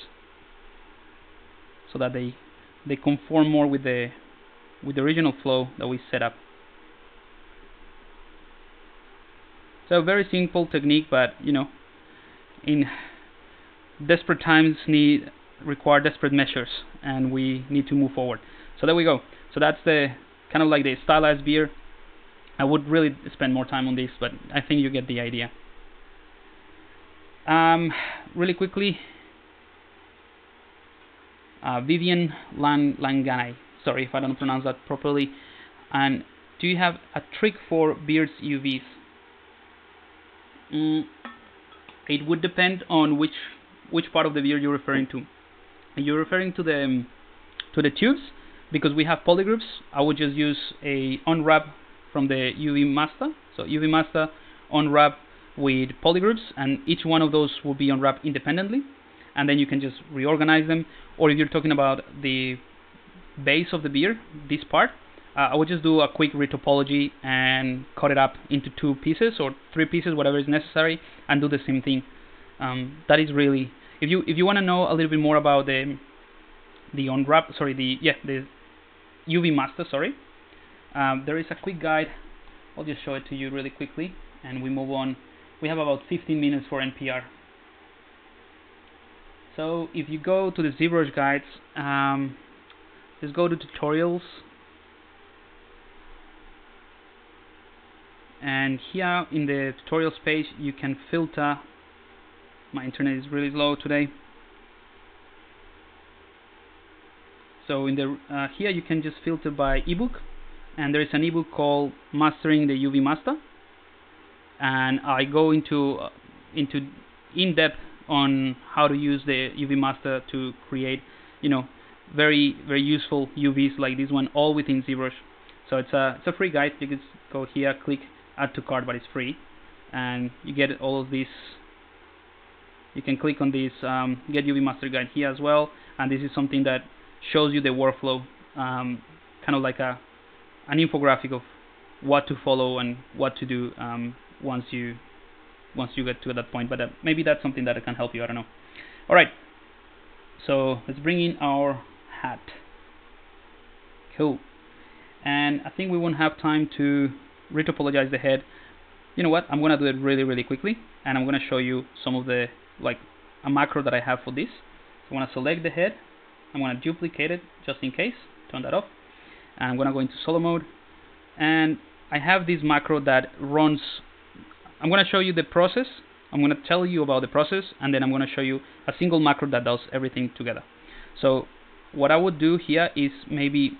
so that they conform more with the original flow that we set up. So very simple technique, but you know, in desperate times require desperate measures, and we need to move forward. So there we go. So that's the kind of like the stylized beard. I would really spend more time on this, but I think you get the idea. Really quickly, Vivian Langanai, sorry if I don't pronounce that properly. And do you have a trick for beards UVs? It would depend on which part of the beard you're referring to. If you're referring to the tubes, because we have polygroups, I would just use a unwrap from the UV master. So UV master unwrap with polygroups, and each one of those will be unwrapped independently, and then you can just reorganize them. Or if you're talking about the base of the beard, this part, I would just do a quick retopology and cut it up into 2 pieces or 3 pieces, whatever is necessary, and do the same thing. That is really, if you want to know a little bit more about the unwrap, the UV master, there is a quick guide. I'll just show it to you really quickly, and we move on. We have about 15 minutes for NPR. So if you go to the ZBrush guides, just go to tutorials, and here in the tutorials page you can filter. My internet is really slow today. So in the here you can just filter by ebook, and there is an ebook called Mastering the UV Master, and I go into in depth on how to use the UV Master to create, very useful UVs like this one, all within ZBrush. So it's a free guide. You can go here, click add to cart, but it's free, and you get all of this. You can click on this get UV Master guide here as well, and this is something that shows you the workflow, kind of like an infographic of what to follow and what to do once you get to that point. But maybe that's something that can help you. I don't know. All right. So let's bring in our hat. Cool. And I think we won't have time to retopologize the head. You know what? I'm gonna do it really quickly, and I'm gonna show you some of the a macro that I have for this. So I'm gonna select the head. I'm gonna duplicate it just in case. Turn that off. And I'm gonna go into solo mode, and I have this macro that runs. I'm gonna show you the process. I'm gonna tell you about the process, and then I'm gonna show you a single macro that does everything together. So what I would do here is maybe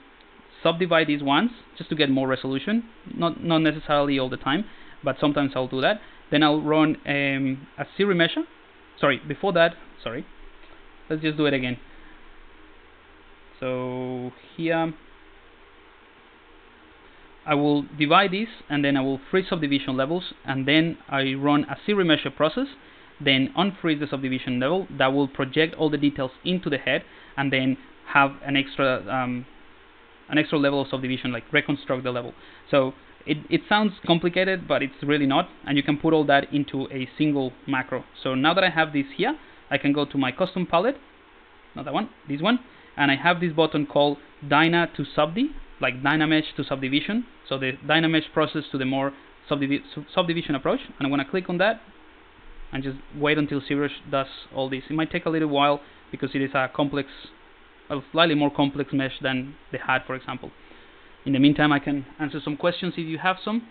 subdivide these ones just to get more resolution. Not necessarily all the time, but sometimes I'll do that. Then I'll run a ZRemesher. Sorry, before that, sorry. Let's just do it again. So here I will divide this, and then I will freeze subdivision levels, and then I run a ZRemesher process, then unfreeze the subdivision level. That will project all the details into the head, and then have an extra level of subdivision, like reconstruct the level. So it sounds complicated, but it's really not, and you can put all that into a single macro. So now that I have this here, I can go to my custom palette, not that one, this one, and I have this button called Dyna to Subdi, like Dynamesh to subdivision. So the Dynamesh process to the more subdivision approach, and I'm going to click on that and just wait until ZBrush does all this. It might take a little while because it is a slightly more complex mesh than the hat, for example. In the meantime, I can answer some questions if you have some.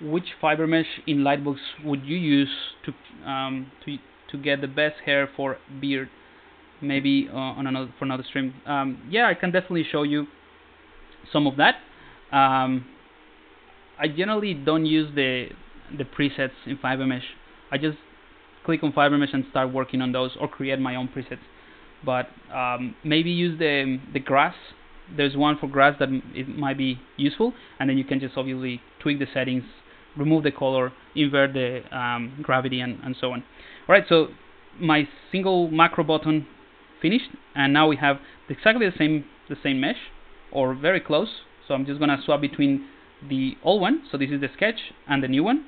Which fiber mesh in Lightbox would you use to get the best hair for beard? Maybe for another stream. Yeah, I can definitely show you some of that. I generally don't use the presets in fiber mesh. I just click on fiber mesh and start working on those, or create my own presets. But maybe use the grass. There's one for grass that it might be useful, and then you can just obviously tweak the settings, remove the color, invert the gravity, and so on. Alright, so my single macro button finished, and now we have exactly the same mesh, or very close. So I'm just gonna swap between the old one, so this is the sketch, and the new one,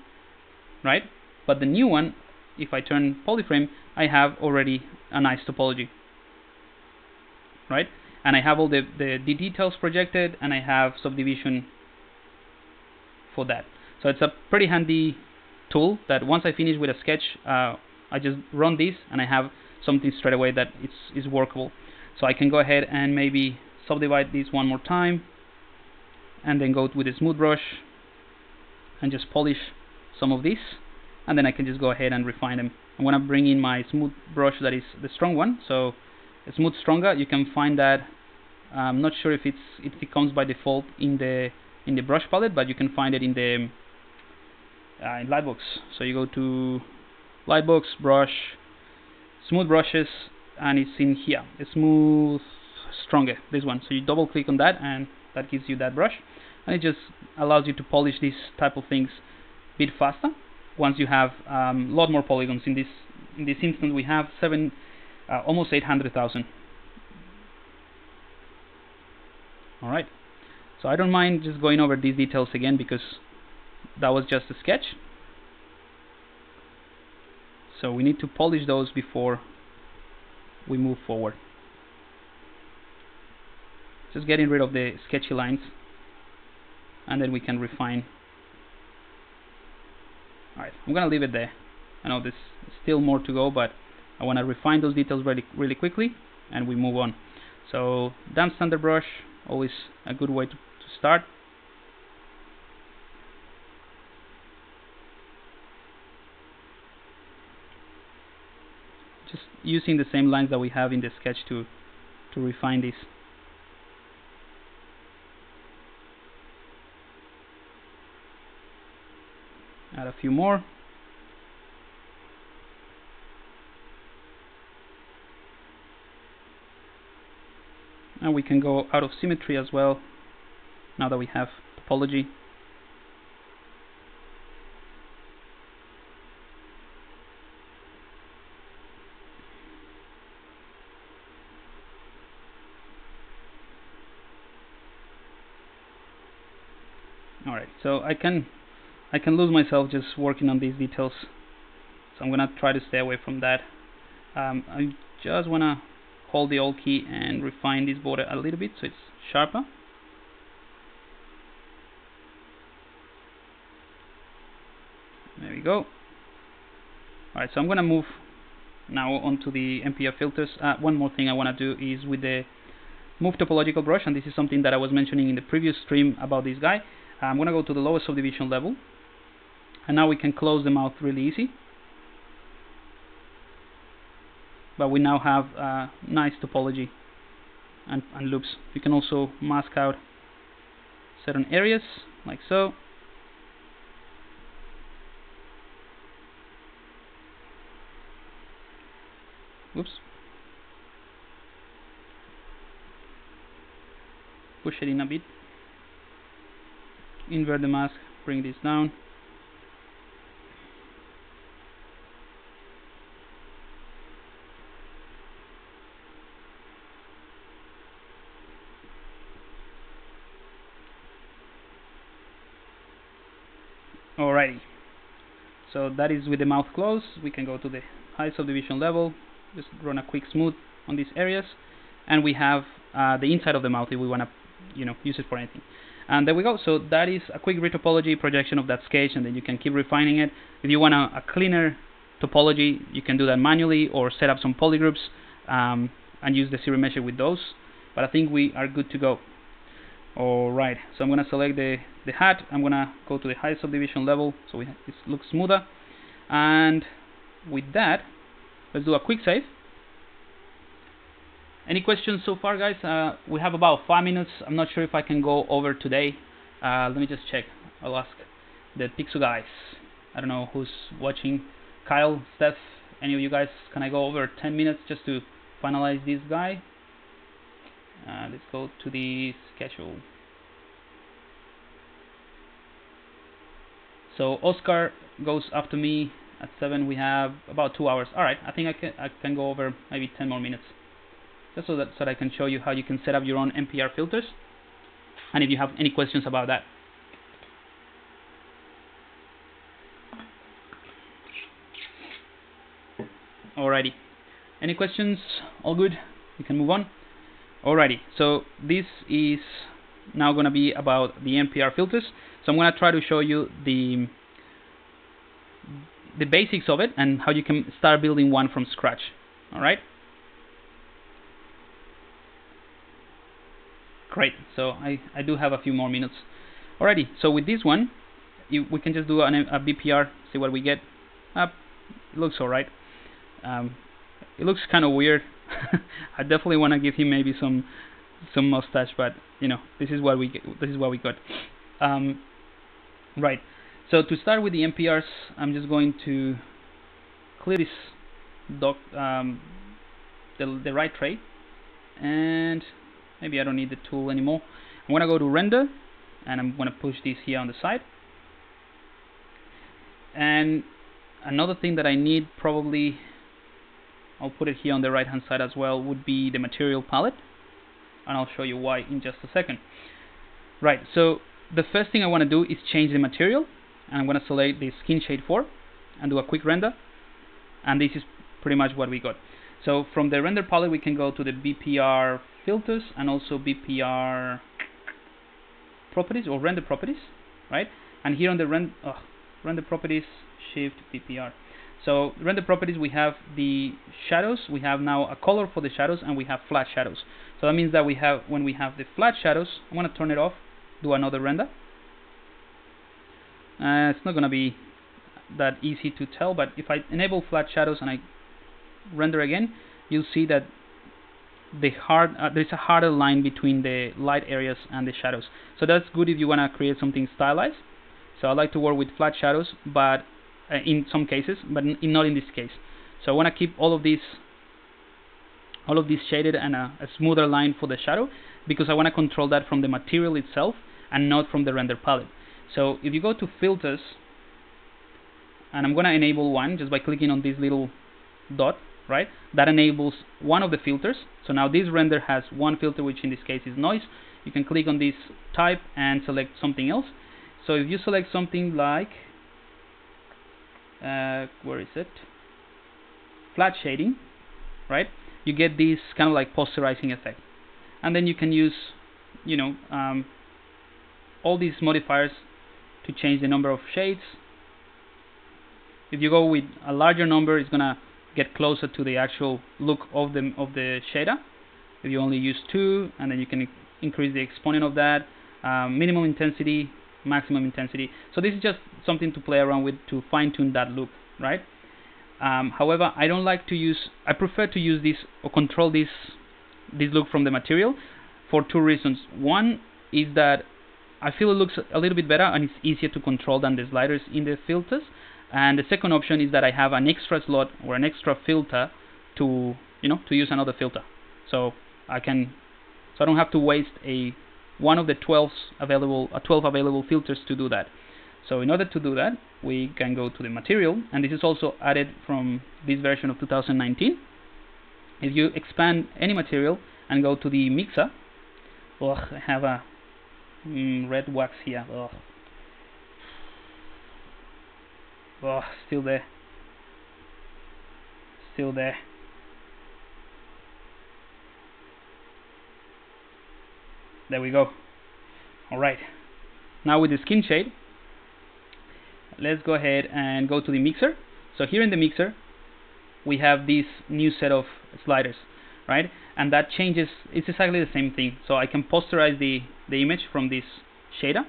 right? But the new one, if I turn polyframe, I have already a nice topology, right? And I have all the details projected, and I have subdivision for that. So it's a pretty handy tool that once I finish with a sketch, I just run this, and I have something straight away that is workable. So I can go ahead and maybe subdivide this one more time, and then go with the smooth brush and just polish some of this, and then I can just go ahead and refine them. I'm gonna bring in my smooth brush, that is the strong one. So a smooth stronger, you can find that. I'm not sure if it comes by default in the brush palette, but you can find it in the in Lightbox. So you go to Lightbox, brush, smooth brushes, and it's in here, the smooth stronger, this one. So you double click on that, and that gives you that brush, and it just allows you to polish these type of things a bit faster once you have a lot more polygons. In this instance, we have almost 800,000. All right, so I don't mind just going over these details again, because that was just a sketch. So we need to polish those before we move forward. Just getting rid of the sketchy lines, and then we can refine Alright, I'm gonna leave it there. I know there's still more to go, but I want to refine those details really quickly, and we move on. So damp standard brush, always a good way to start. Just using the same lines that we have in the sketch to refine this. Add a few more. And we can go out of symmetry as well, now that we have topology. Alright, so I can lose myself just working on these details, so I'm gonna try to stay away from that. I just wanna hold the Alt key and refine this border a little bit so it's sharper. There we go. Alright, so I'm gonna move now onto the NPR filters. One more thing I wanna do is with the move topological brush, and this is something that I was mentioning in the previous stream about this guy. I'm gonna go to the lowest subdivision level, and now we can close the mouth really easy. But we now have nice topology and loops. You can also mask out certain areas, like so. Oops. Push it in a bit. Invert the mask, bring this down. Alrighty, so that is with the mouth closed. We can go to the high subdivision level, just run a quick smooth on these areas, and we have the inside of the mouth if we want to, use it for anything. And there we go. So that is a quick retopology projection of that sketch, and then you can keep refining it. If you want a cleaner topology, you can do that manually or set up some polygroups and use the ZRemeshing with those. But I think we are good to go. Alright, so I'm going to select the hat. I'm going to go to the high subdivision level so it looks smoother. And with that, let's do a quick save. Any questions so far, guys? We have about 5 minutes. I'm not sure if I can go over today. Let me just check. I'll ask the Pixel guys. I don't know who's watching. Kyle, Steph, any of you guys, can I go over 10 minutes just to finalize this guy? Let's go to the schedule. So Oscar goes after me at 7. We have about 2 hours. Alright, I think I can go over maybe 10 more minutes. Just so that I can show you how you can set up your own NPR filters, and if you have any questions about that. Alrighty, any questions? All good? We can move on. Alrighty, so this is now going to be about the NPR filters. So I'm going to try to show you the basics of it and how you can start building one from scratch. Alright. Great, so I do have a few more minutes. Alrighty, so with this one, we can just do a BPR, see what we get. It looks alright. It looks kind of weird. I definitely want to give him maybe some mustache, but this is what we get. This is what we got. Right. So to start with the NPRs, I'm just going to clear this the right tray, and maybe I don't need the tool anymore. I'm going to go to render, and I'm going to push this here on the side. And another thing that I need, probably, I'll put it here on the right hand side as well, would be the material palette. And I'll show you why in just a second. Right, so the first thing I want to do is change the material. And I'm going to select the skin shade 4 and do a quick render. And this is pretty much what we got. So from the render palette, we can go to the BPR filters and also BPR properties or render properties, right? And here on the render properties, Shift BPR. So render properties, we have the shadows, we have now a color for the shadows, and we have flat shadows. So that means that when we have the flat shadows, I'm going to turn it off, do another render. It's not going to be that easy to tell, but if I enable flat shadows and I render again, you'll see that there's a harder line between the light areas and the shadows. So that's good if you want to create something stylized. So I like to work with flat shadows, but in some cases, but not in this case. So I want to keep all of these shaded and a smoother line for the shadow, because I want to control that from the material itself and not from the render palette. So if you go to filters, and I'm going to enable one just by clicking on this little dot, right? That enables one of the filters. So now this render has one filter, which in this case is noise. You can click on this type and select something else. So if you select something like where is it? Flat shading, right? You get this kind of like posterizing effect, and then you can use, you know, all these modifiers to change the number of shades. If you go with a larger number, it's gonna get closer to the actual look of the shader. If you only use 2, and then you can increase the exponent of that, minimum intensity, maximum intensity. So this is just something to play around with to fine-tune that look, right? However, I prefer to use this or control this look from the material for 2 reasons. One is that I feel it looks a little bit better and it's easier to control than the sliders in the filters. And the second option is that I have an extra slot or an extra filter to use another filter. So I don't have to waste one of the 12 available filters to do that. So in order to do that, we can go to the material, and this is also added from this version of 2019. If you expand any material and go to the mixer, I have a red wax here. Still there. There we go. Alright, now with the skin shade, let's go ahead and go to the mixer. So here in the mixer, we have this new set of sliders, right? And that changes, it's exactly the same thing. So I can posterize the image from this shader.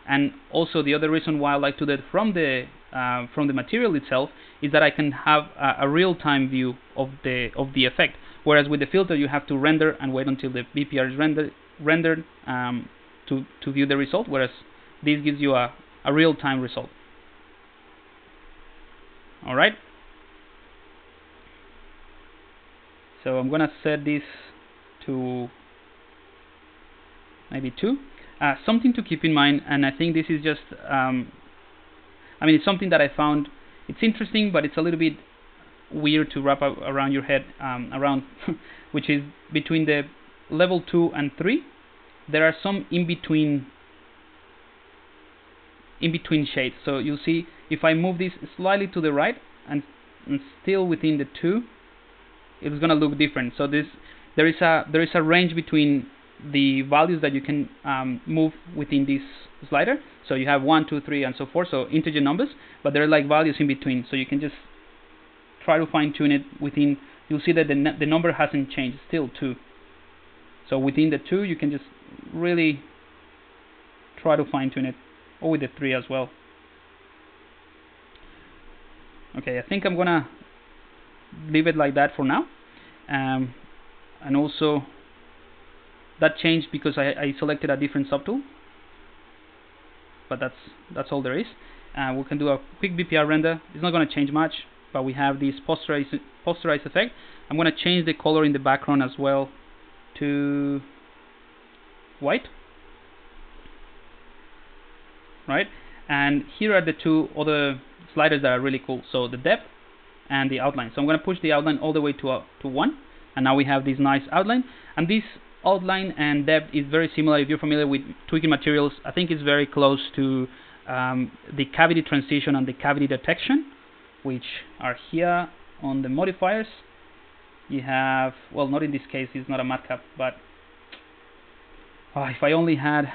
And also the other reason why I like to do it from the material itself is that I can have a real-time view of the effect. Whereas with the filter, you have to render and wait until the BPR is rendered to view the result, whereas this gives you a real-time result. Alright, so I'm gonna set this to maybe 2. Something to keep in mind, and I think this is just it's something that I found it's interesting, but it's a little bit weird to wrap up around your head around which is between the level 2 and 3 there are some in between shades. So you'll see if I move this slightly to the right and still within the 2, it's gonna look different. So there is a range between the values that you can move within this slider. So you have 1, 2, 3, and so forth. So integer numbers, but there are like values in between. So you can just try to fine tune it within. You'll see that the number hasn't changed, still 2. So within the 2, you can just really try to fine tune it, or with the 3 as well. Okay, I think I'm gonna leave it like that for now. And also that changed because I selected a different subtool, but that's all there is. We can do a quick BPR render. It's not going to change much, but we have this posterized effect. I'm going to change the color in the background as well to white, right? And here are the 2 other sliders that are really cool. So the depth and the outline. So I'm going to push the outline all the way to 1, and now we have this nice outline. And this outline and depth is very similar. If you're familiar with tweaking materials, I think it's very close to the cavity transition and the cavity detection, which are here on the modifiers. You have, well, not in this case, it's not a matcap, but if I only had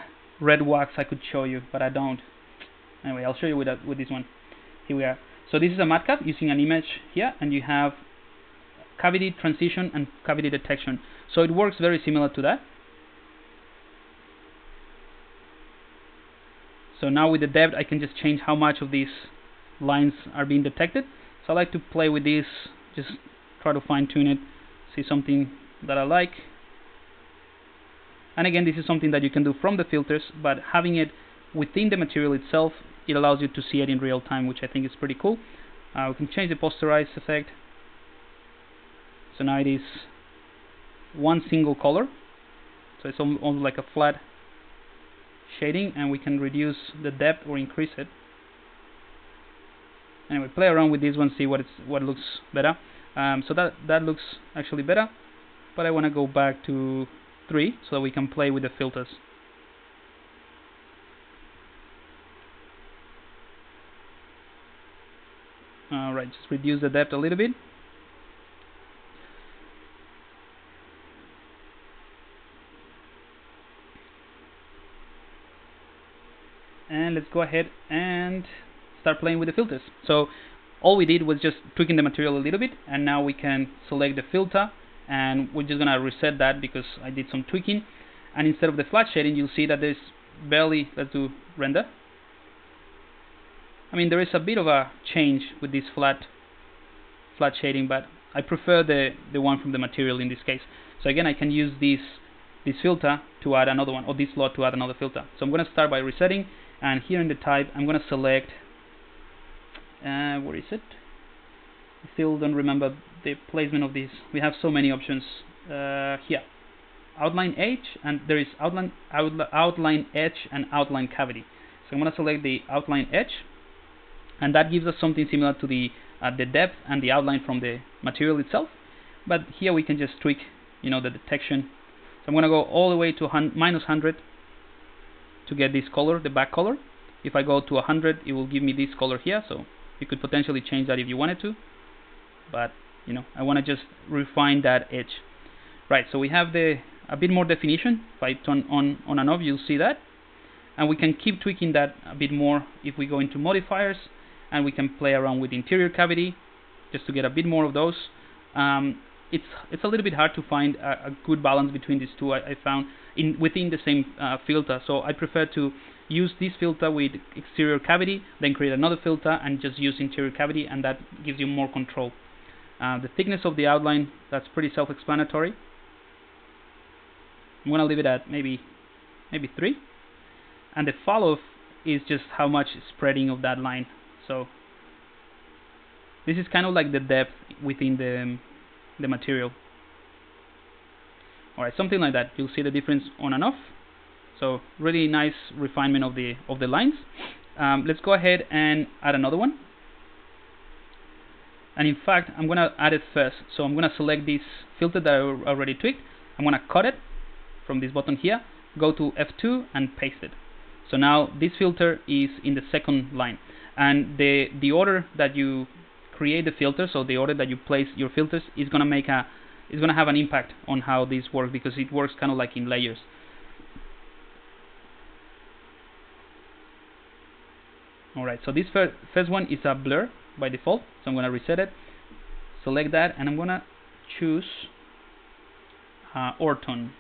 red wax I could show you, but I don't. Anyway, I'll show you with this one. Here we are. So this is a matcap using an image here, and you have cavity transition and cavity detection. So it works very similar to that. So now with the depth, I can just change how much of these lines are being detected. So I like to play with this, just try to fine tune it, see something that I like. And again, this is something that you can do from the filters, but having it within the material itself, it allows you to see it in real time, which I think is pretty cool. We can change the posterize effect. So now it is one single color. So it's almost like a flat shading, and we can reduce the depth or increase it. Anyway, play around with this one, see what looks better. So that looks actually better, but I want to go back to 3 so that we can play with the filters. Alright, just reduce the depth a little bit. And let's go ahead and start playing with the filters. So all we did was just tweaking the material a little bit, and now we can select the filter, and we're just gonna reset that because I did some tweaking. And instead of the flat shading, you'll see that there's barely, let's do render. I mean, there is a bit of a change with this flat shading, but I prefer the one from the material in this case. So again, I can use this filter to add another one, or this slot to add another filter. So I'm going to start by resetting, and here in the type, I'm going to select, where is it? I still don't remember the placement of this. We have so many options. Here, outline edge, and there is outline edge and outline cavity. So I'm going to select the outline edge, and that gives us something similar to the depth and the outline from the material itself. But here we can just tweak, the detection. So I'm going to go all the way to -100 to get this color, the back color. If I go to 100, it will give me this color here. So you could potentially change that if you wanted to. But I want to just refine that edge. Right. So we have a bit more definition. If I turn on and off, you'll see that. And we can keep tweaking that a bit more if we go into modifiers, and we can play around with interior cavity just to get a bit more of those. It's a little bit hard to find a good balance between these two. I found within the same filter. So I prefer to use this filter with exterior cavity, then create another filter and just use interior cavity, and that gives you more control. The thickness of the outline, that's pretty self-explanatory. I'm gonna leave it at maybe 3, and the fall-off is just how much spreading of that line. So this is kind of like the depth within the material. Alright, something like that. You'll see the difference on and off. So really nice refinement of the lines. Let's go ahead and add another one. And in fact, I'm gonna add it first. So I'm gonna select this filter that I already tweaked. I'm gonna cut it from this button here, go to F2 and paste it. So now this filter is in the second line, and the order that you create the filter, so the order that you place your filters, is gonna have an impact on how this works, because it works kind of like in layers. Alright, so this first one is a blur by default, so I'm gonna reset it, select that, and I'm gonna choose Orton.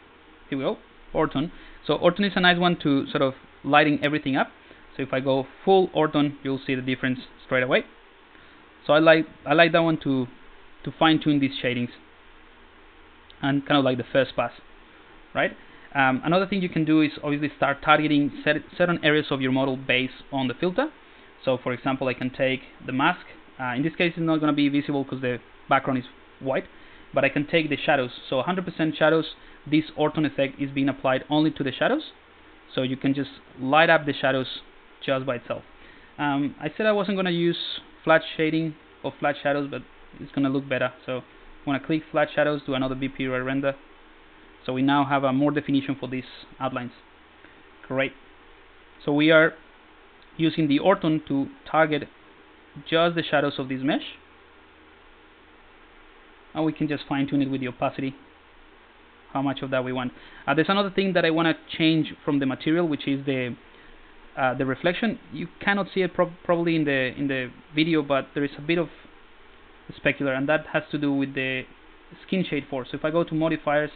Here we go, Orton. So Orton is a nice one to sort of lighting everything up. So if I go full Orton, you'll see the difference straight away. So I like that one to fine tune these shadings, and kind of like the first pass, right? Another thing you can do is obviously start targeting certain areas of your model based on the filter. So for example, I can take the mask. In this case, it's not going to be visible because the background is white, but I can take the shadows. So 100% shadows, this Orton effect is being applied only to the shadows. So you can just light up the shadows just by itself. I said I wasn't going to use flat shading or flat shadows, but it's going to look better. So I'm going to click flat shadows, do another BP render. So we now have a more definition for these outlines. Great. So we are using the Orton to target just the shadows of this mesh, and we can just fine tune it with the opacity, how much of that we want. There's another thing that I want to change from the material, which is the the reflection. You cannot see it probably in the video, but there is a bit of specular, and that has to do with the skin shade force. So if I go to modifiers,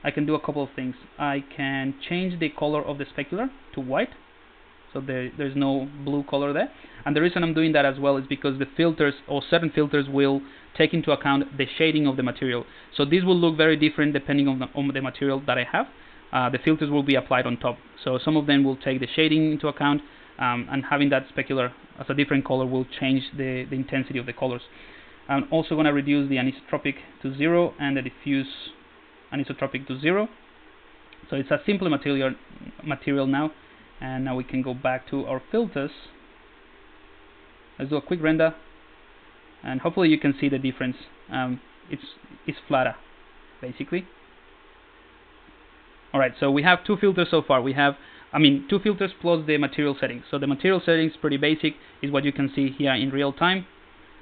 I can do a couple of things. I can change the color of the specular to white, so there's no blue color there. And the reason I'm doing that as well is because the filters, or certain filters, will take into account the shading of the material. So this will look very different depending on the material that I have. The filters will be applied on top. So some of them will take the shading into account, and having that specular as a different color will change the intensity of the colors. I'm also going to reduce the anisotropic to 0 and the diffuse anisotropic to 0. So it's a simple material now. And now we can go back to our filters. Let's do a quick render, and hopefully you can see the difference. It's flatter, basically. Alright, so we have two filters so far. We have, two filters plus the material settings. So the material settings, pretty basic, is what you can see here in real time.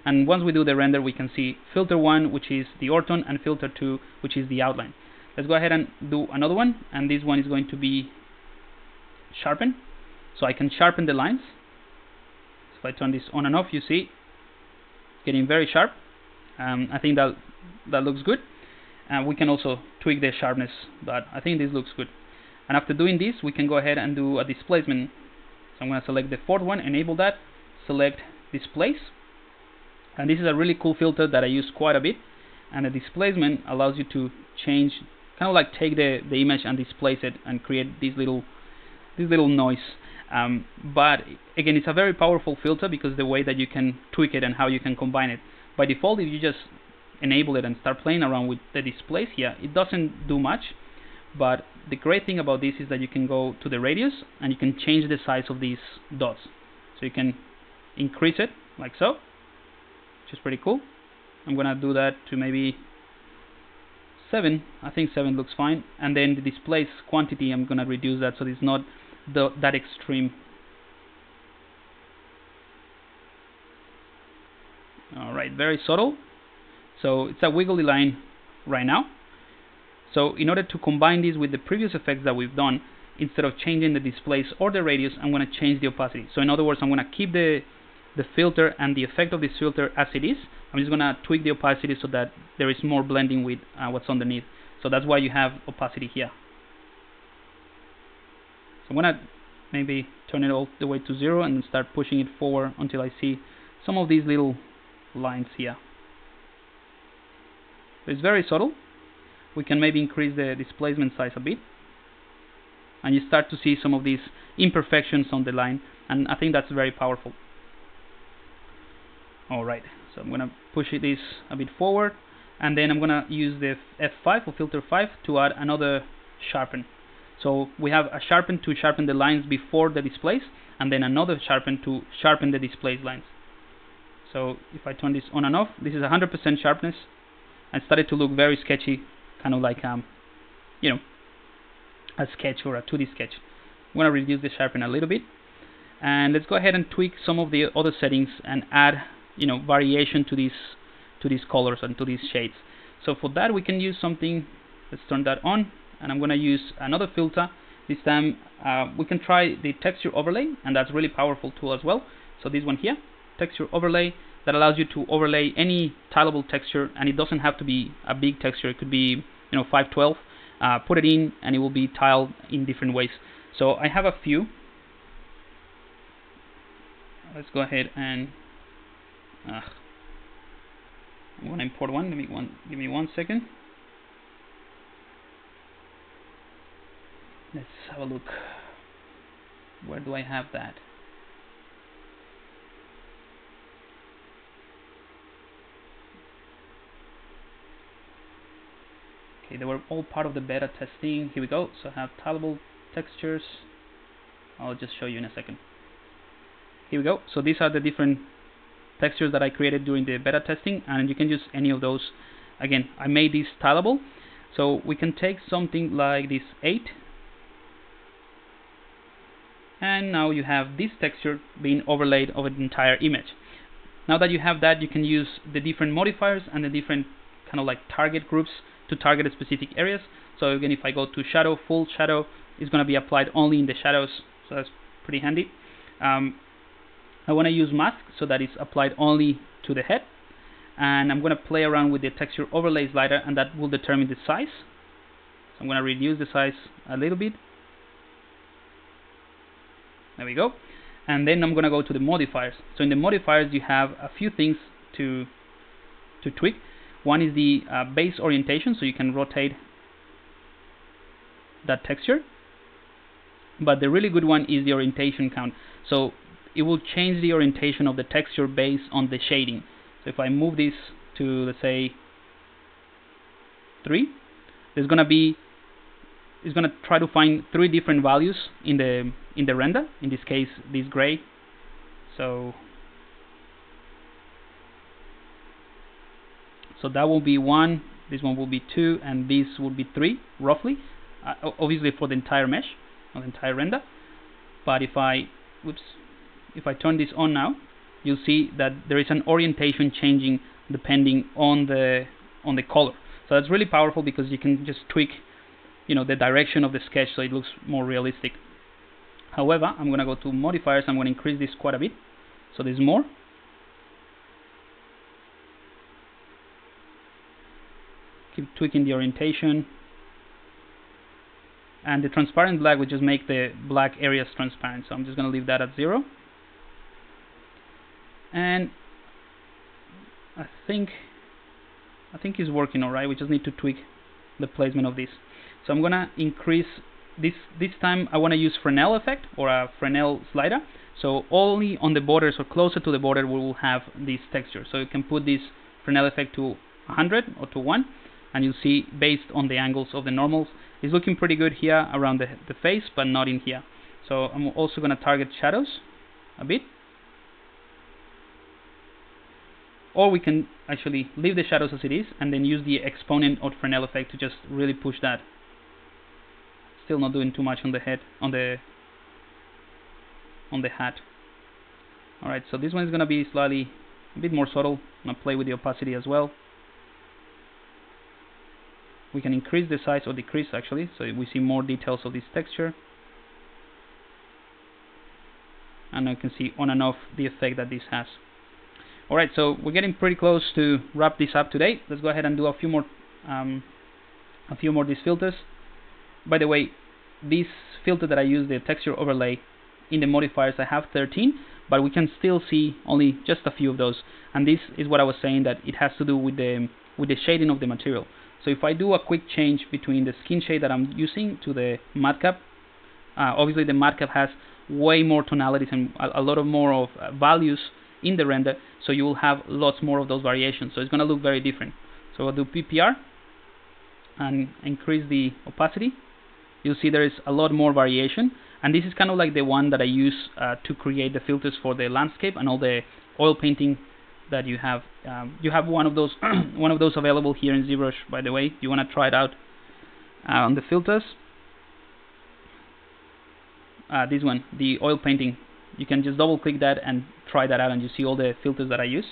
And once we do the render, we can see filter 1, which is the ortho, and filter 2, which is the outline. Let's go ahead and do another one, and this one is going to be sharpen. So I can sharpen the lines. So if I turn this on and off, you see it's getting very sharp. I think that looks good. We can also tweak the sharpness, but I think this looks good. And after doing this, we can go ahead and do a displacement. So I'm going to select the fourth one, enable that, select displace, and this is a really cool filter that I use quite a bit. And the displacement allows you to change, kind of like take the image and displace it and create this little noise. But again, it's a very powerful filter because the way that you can tweak it and how you can combine it. By default, if you just enable it and start playing around with the displays here, it doesn't do much. But the great thing about this is that you can go to the radius and you can change the size of these dots. So you can increase it like so, which is pretty cool. I'm gonna do that to maybe 7. I think 7 looks fine. And then the displace quantity, I'm gonna reduce that so it's not that extreme. Alright, very subtle. So it's a wiggly line right now. So in order to combine this with the previous effects that we've done, instead of changing the displace or the radius, I'm going to change the opacity. So in other words, I'm going to keep the filter and the effect of this filter as it is. I'm just going to tweak the opacity so that there is more blending with what's underneath. So that's why you have opacity here. So I'm going to maybe turn it all the way to 0 and start pushing it forward until I see some of these little lines here. So it's very subtle. We can maybe increase the displacement size a bit, and you start to see some of these imperfections on the line, and I think that's very powerful. Alright, so I'm going to push this a bit forward, and then I'm going to use the F5 or filter 5 to add another sharpen. So we have a sharpen to sharpen the lines before the displays, and then another sharpen to sharpen the displaced lines. So if I turn this on and off, this is 100% sharpness, and started to look very sketchy, kind of like a sketch or a 2D sketch. I'm going to reduce the sharpen a little bit, and let's go ahead and tweak some of the other settings and add variation to these colors and to these shades. So for that we can use something. Let's turn that on, and I'm going to use another filter. This time we can try the texture overlay, and that's a really powerful tool as well. So this one here, texture overlay, that allows you to overlay any tileable texture, and it doesn't have to be a big texture. It could be 512. Put it in and it will be tiled in different ways. So I have a few. Let's go ahead and I'm going to import one. Give me 1 second. Let's have a look. Where do I have that? Okay, they were all part of the beta testing. Here we go. So I have tileable textures. I'll just show you in a second. Here we go. So these are the different textures that I created during the beta testing, and you can use any of those. Again, I made these tileable. So we can take something like this 8, and now you have this texture being overlaid over the entire image. Now that you have that, you can use the different modifiers and the different kind of like target groups to target specific areas. So again, if I go to shadow, full shadow is going to be applied only in the shadows. So that's pretty handy. I want to use mask so that it's applied only to the head, and I'm going to play around with the texture overlay slider, and that will determine the size. So I'm going to reduce the size a little bit. There we go. And then I'm going to go to the modifiers. So in the modifiers you have a few things to tweak. One is the base orientation, so you can rotate that texture. But the really good one is the orientation count. So it will change the orientation of the texture based on the shading. So if I move this to, let's say, 3, it's going to try to find 3 different values in the render. In this case, this gray. So that will be 1, this one will be 2, and this will be 3, roughly. Obviously for the entire mesh, or the entire render. But if I turn this on now, you'll see that there is an orientation changing depending on the color. So that's really powerful because you can just tweak, the direction of the sketch so it looks more realistic. However, I'm going to go to modifiers. I'm going to increase this quite a bit. So there's more. Keep tweaking the orientation. And the transparent black will just make the black areas transparent. So I'm just going to leave that at 0. And I think it's working alright. We just need to tweak the placement of this. So I'm going to increase this time. I want to use Fresnel effect or a Fresnel slider. So only on the borders or closer to the border we will have this texture. So you can put this Fresnel effect to 100 or to 1. And you'll see based on the angles of the normals, it's looking pretty good here around the face, but not in here. So I'm also going to target shadows a bit. Or we can actually leave the shadows as it is and then use the exponent or Fresnel effect to just really push that. Still not doing too much on the head, on the hat. Alright, so this one is going to be slightly a bit more subtle. I'm going to play with the opacity as well. We can increase the size or decrease actually, so we see more details of this texture. And I can see on and off the effect that this has. Alright, so we're getting pretty close to wrap this up today. Let's go ahead and do a few more of these filters. By the way, this filter that I use, the texture overlay, in the modifiers I have 13, but we can still see only just a few of those. And this is what I was saying, that it has to do with the shading of the material. So if I do a quick change between the skin shade that I'm using to the madcap, obviously the madcap has way more tonalities and a lot of more of values in the render, so you will have lots more of those variations. So it's going to look very different. So I'll do PPR and increase the opacity. You'll see there is a lot more variation, and this is kind of like the one that I use to create the filters for the landscape and all the oil painting that you have. You have one of those one of those available here in ZBrush, by the way. You want to try it out on the filters. This one, the oil painting. You can just double click that and try that out, and you see all the filters that I use.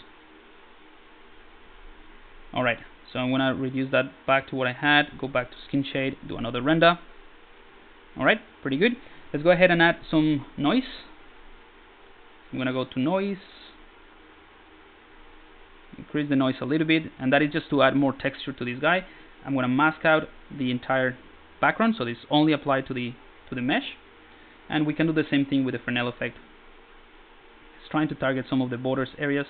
Alright, so I'm gonna reduce that back to what I had, go back to skin shade, do another render. Alright, pretty good. Let's go ahead and add some noise. I'm gonna go to noise, increase the noise a little bit, and that is just to add more texture to this guy. I'm gonna mask out the entire background, so this only applied to the mesh. And we can do the same thing with the Fresnel effect. It's trying to target some of the borders areas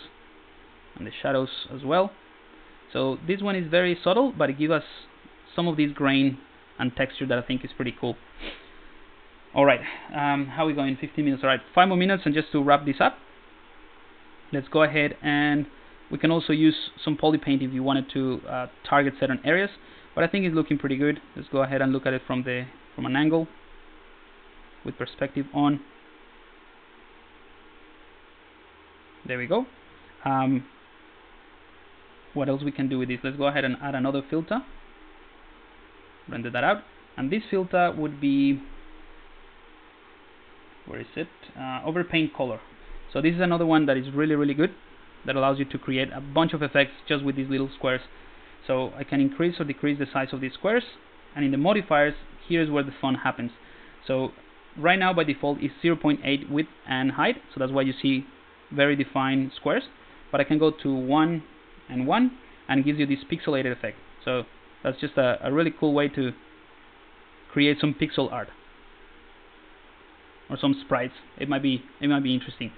and the shadows as well. So this one is very subtle, but it gives us some of this grain and texture that I think is pretty cool. Alright, how are we going? 15 minutes. Alright, 5 more minutes, and just to wrap this up, let's go ahead and we can also use some poly paint if you wanted to target certain areas, but I think it's looking pretty good. Let's go ahead and look at it from an angle with perspective on. There we go. What else we can do with this? Let's go ahead and add another filter. Render that out, and this filter would be, where is it? Overpaint color. So this is another one that is really good, that allows you to create a bunch of effects just with these little squares. So I can increase or decrease the size of these squares, and in the modifiers, here's where the fun happens. So right now by default is 0.8 width and height, so that's why you see very defined squares. But I can go to 1 and 1 and it gives you this pixelated effect. So that's just a really cool way to create some pixel art or some sprites. It might be interesting.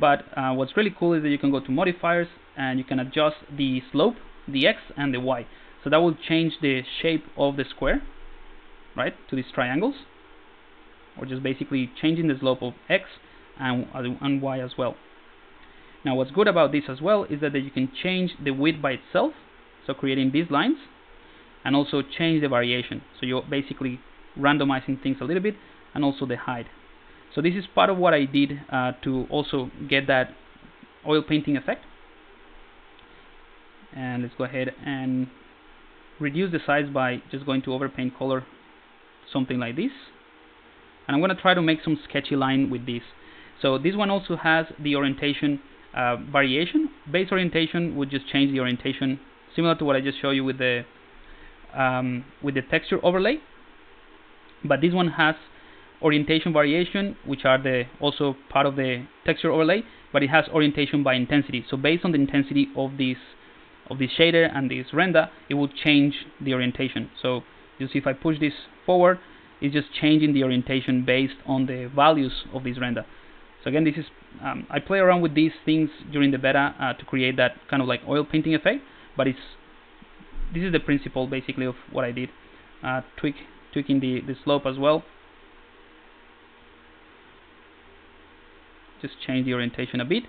But what's really cool is that you can go to modifiers and you can adjust the slope, the X and the Y. So that will change the shape of the square, right, to these triangles, or just basically changing the slope of X and Y as well. Now what's good about this as well is that you can change the width by itself, so creating these lines, and also change the variation. So you're basically randomizing things a little bit, and also the height. So this is part of what I did to also get that oil painting effect. And let's go ahead and reduce the size by just going to overpaint color, something like this. And I'm going to try to make some sketchy line with this. So this one also has the orientation variation. Base orientation would just change the orientation, similar to what I just showed you with the texture overlay. But this one has orientation variation, which are also part of the texture overlay, but it has orientation by intensity. So based on the intensity of this shader and this render, it will change the orientation. So you see if I push this forward, it's just changing the orientation based on the values of this render. So again, this is I play around with these things during the beta to create that kind of like oil painting effect, but this is the principle basically of what I did. Tweaking the slope as well. Just change the orientation a bit.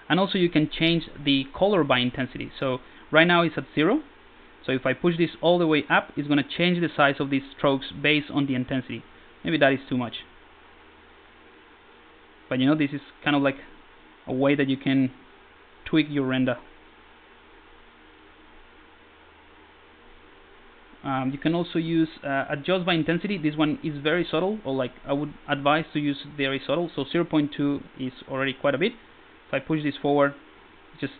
And also you can change the color by intensity. So right now it's at 0. So if I push this all the way up, it's going to change the size of these strokes based on the intensity. Maybe that is too much. But you know, this is kind of like a way that you can tweak your render. You can also use adjust by intensity. This one is very subtle, or like I would advise to use very subtle. So 0.2 is already quite a bit. If I push this forward, just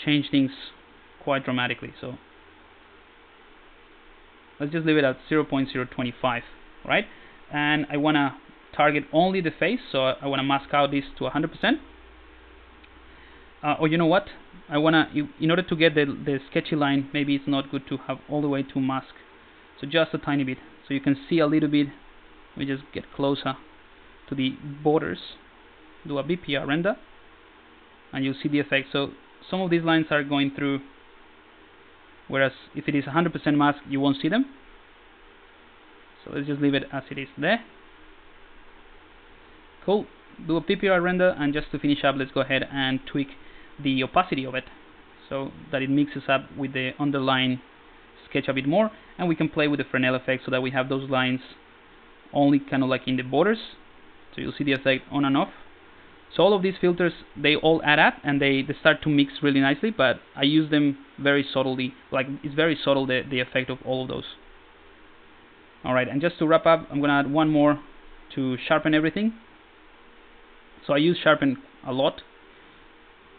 change things quite dramatically. So let's just leave it at 0.025, right? And I want to target only the face, so I want to mask out this to 100%. Or you know what? I want to, in order to get the sketchy line, maybe it's not good to have all the way to mask. So just a tiny bit, so you can see a little bit. Let me just get closer to the borders, do a BPR render, and you'll see the effect. So some of these lines are going through, whereas if it is 100% mask, you won't see them. So let's just leave it as it is there. Cool. Do a PPR render, and just to finish up, let's go ahead and tweak the opacity of it so that it mixes up with the underlying sketch a bit more, and we can play with the Fresnel effect so that we have those lines only kind of like in the borders. So you'll see the effect on and off. So all of these filters, they all add up and they start to mix really nicely, but I use them very subtly. Like, it's very subtle, the effect of all of those. Alright, and just to wrap up, I'm gonna add one more to sharpen everything. So I use sharpen a lot.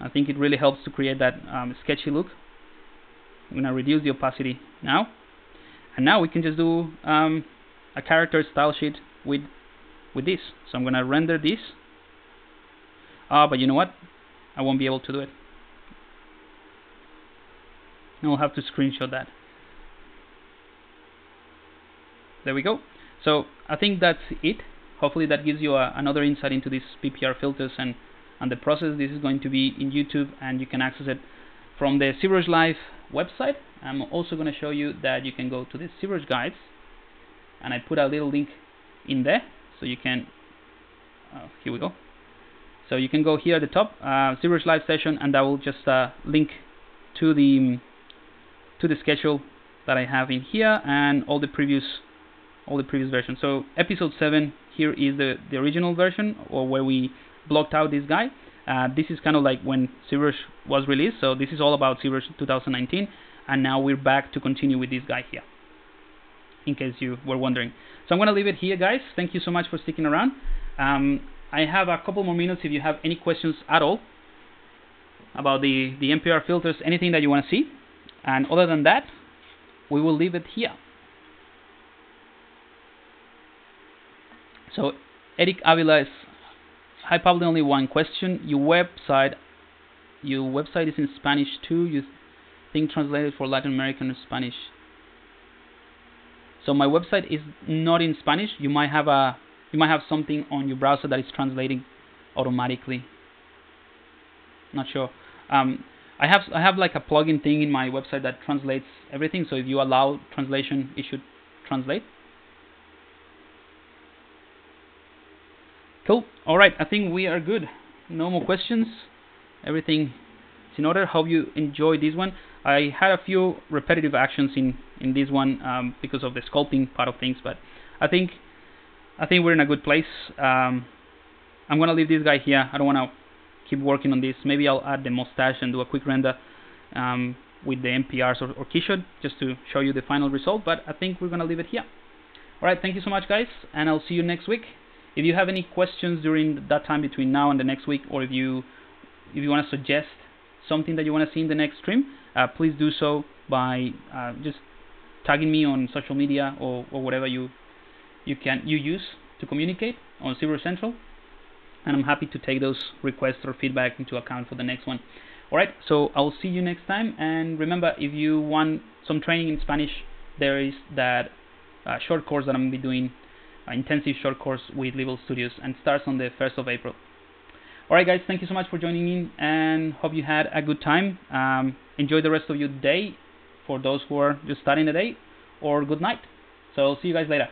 I think it really helps to create that sketchy look. I'm gonna reduce the opacity now, and now we can just do a character style sheet with this. So I'm gonna render this. But you know what? I won't be able to do it. I'll have to screenshot that. There we go. So I think that's it. Hopefully that gives you another insight into these PPR filters and the process. This is going to be in YouTube, and you can access it from the ZBrush Live website. I'm also going to show you that you can go to the ZBrush guides, and I put a little link in there, so you can. Here we go. So you can go here at the top, ZBrush Live session, and that will just link to the schedule that I have in here and all the previous versions. So episode 7 here is the original version, or where we blocked out this guy. This is kind of like when ZBrush was released, so this is all about ZBrush 2019, and now we're back to continue with this guy here, in case you were wondering. So I'm going to leave it here, guys. Thank you so much for sticking around. I have a couple more minutes if you have any questions at all about the NPR filters, anything that you want to see. And other than that, we will leave it here. So Eric Avila is, hi Pablo, only one question. Your website is in Spanish too. You think translated for Latin American or Spanish? So my website is not in Spanish. You might have something on your browser that is translating automatically. Not sure. I have like a plugin thing in my website that translates everything. So if you allow translation, it should translate. Cool. All right. I think we are good. No more questions. Everything is in order. Hope you enjoyed this one. I had a few repetitive actions in this one because of the sculpting part of things, but I think we're in a good place. I'm gonna leave this guy here. I don't want to keep working on this. Maybe I'll add the mustache and do a quick render with the NPRs or keyshot just to show you the final result, but I think we're gonna leave it here. Alright, thank you so much guys, and I'll see you next week. If you have any questions during that time between now and the next week, or if you want to suggest something that you want to see in the next stream, please do so by just tagging me on social media or whatever you use to communicate on ZBrush Central, and I'm happy to take those requests or feedback into account for the next one. Alright, so I'll see you next time, and remember, if you want some training in Spanish, there is that short course that I'm going to be doing, intensive short course with Level Studios, and starts on the 1st of April. Alright guys, thank you so much for joining in, and hope you had a good time. Enjoy the rest of your day for those who are just starting the day, or good night. So see you guys later.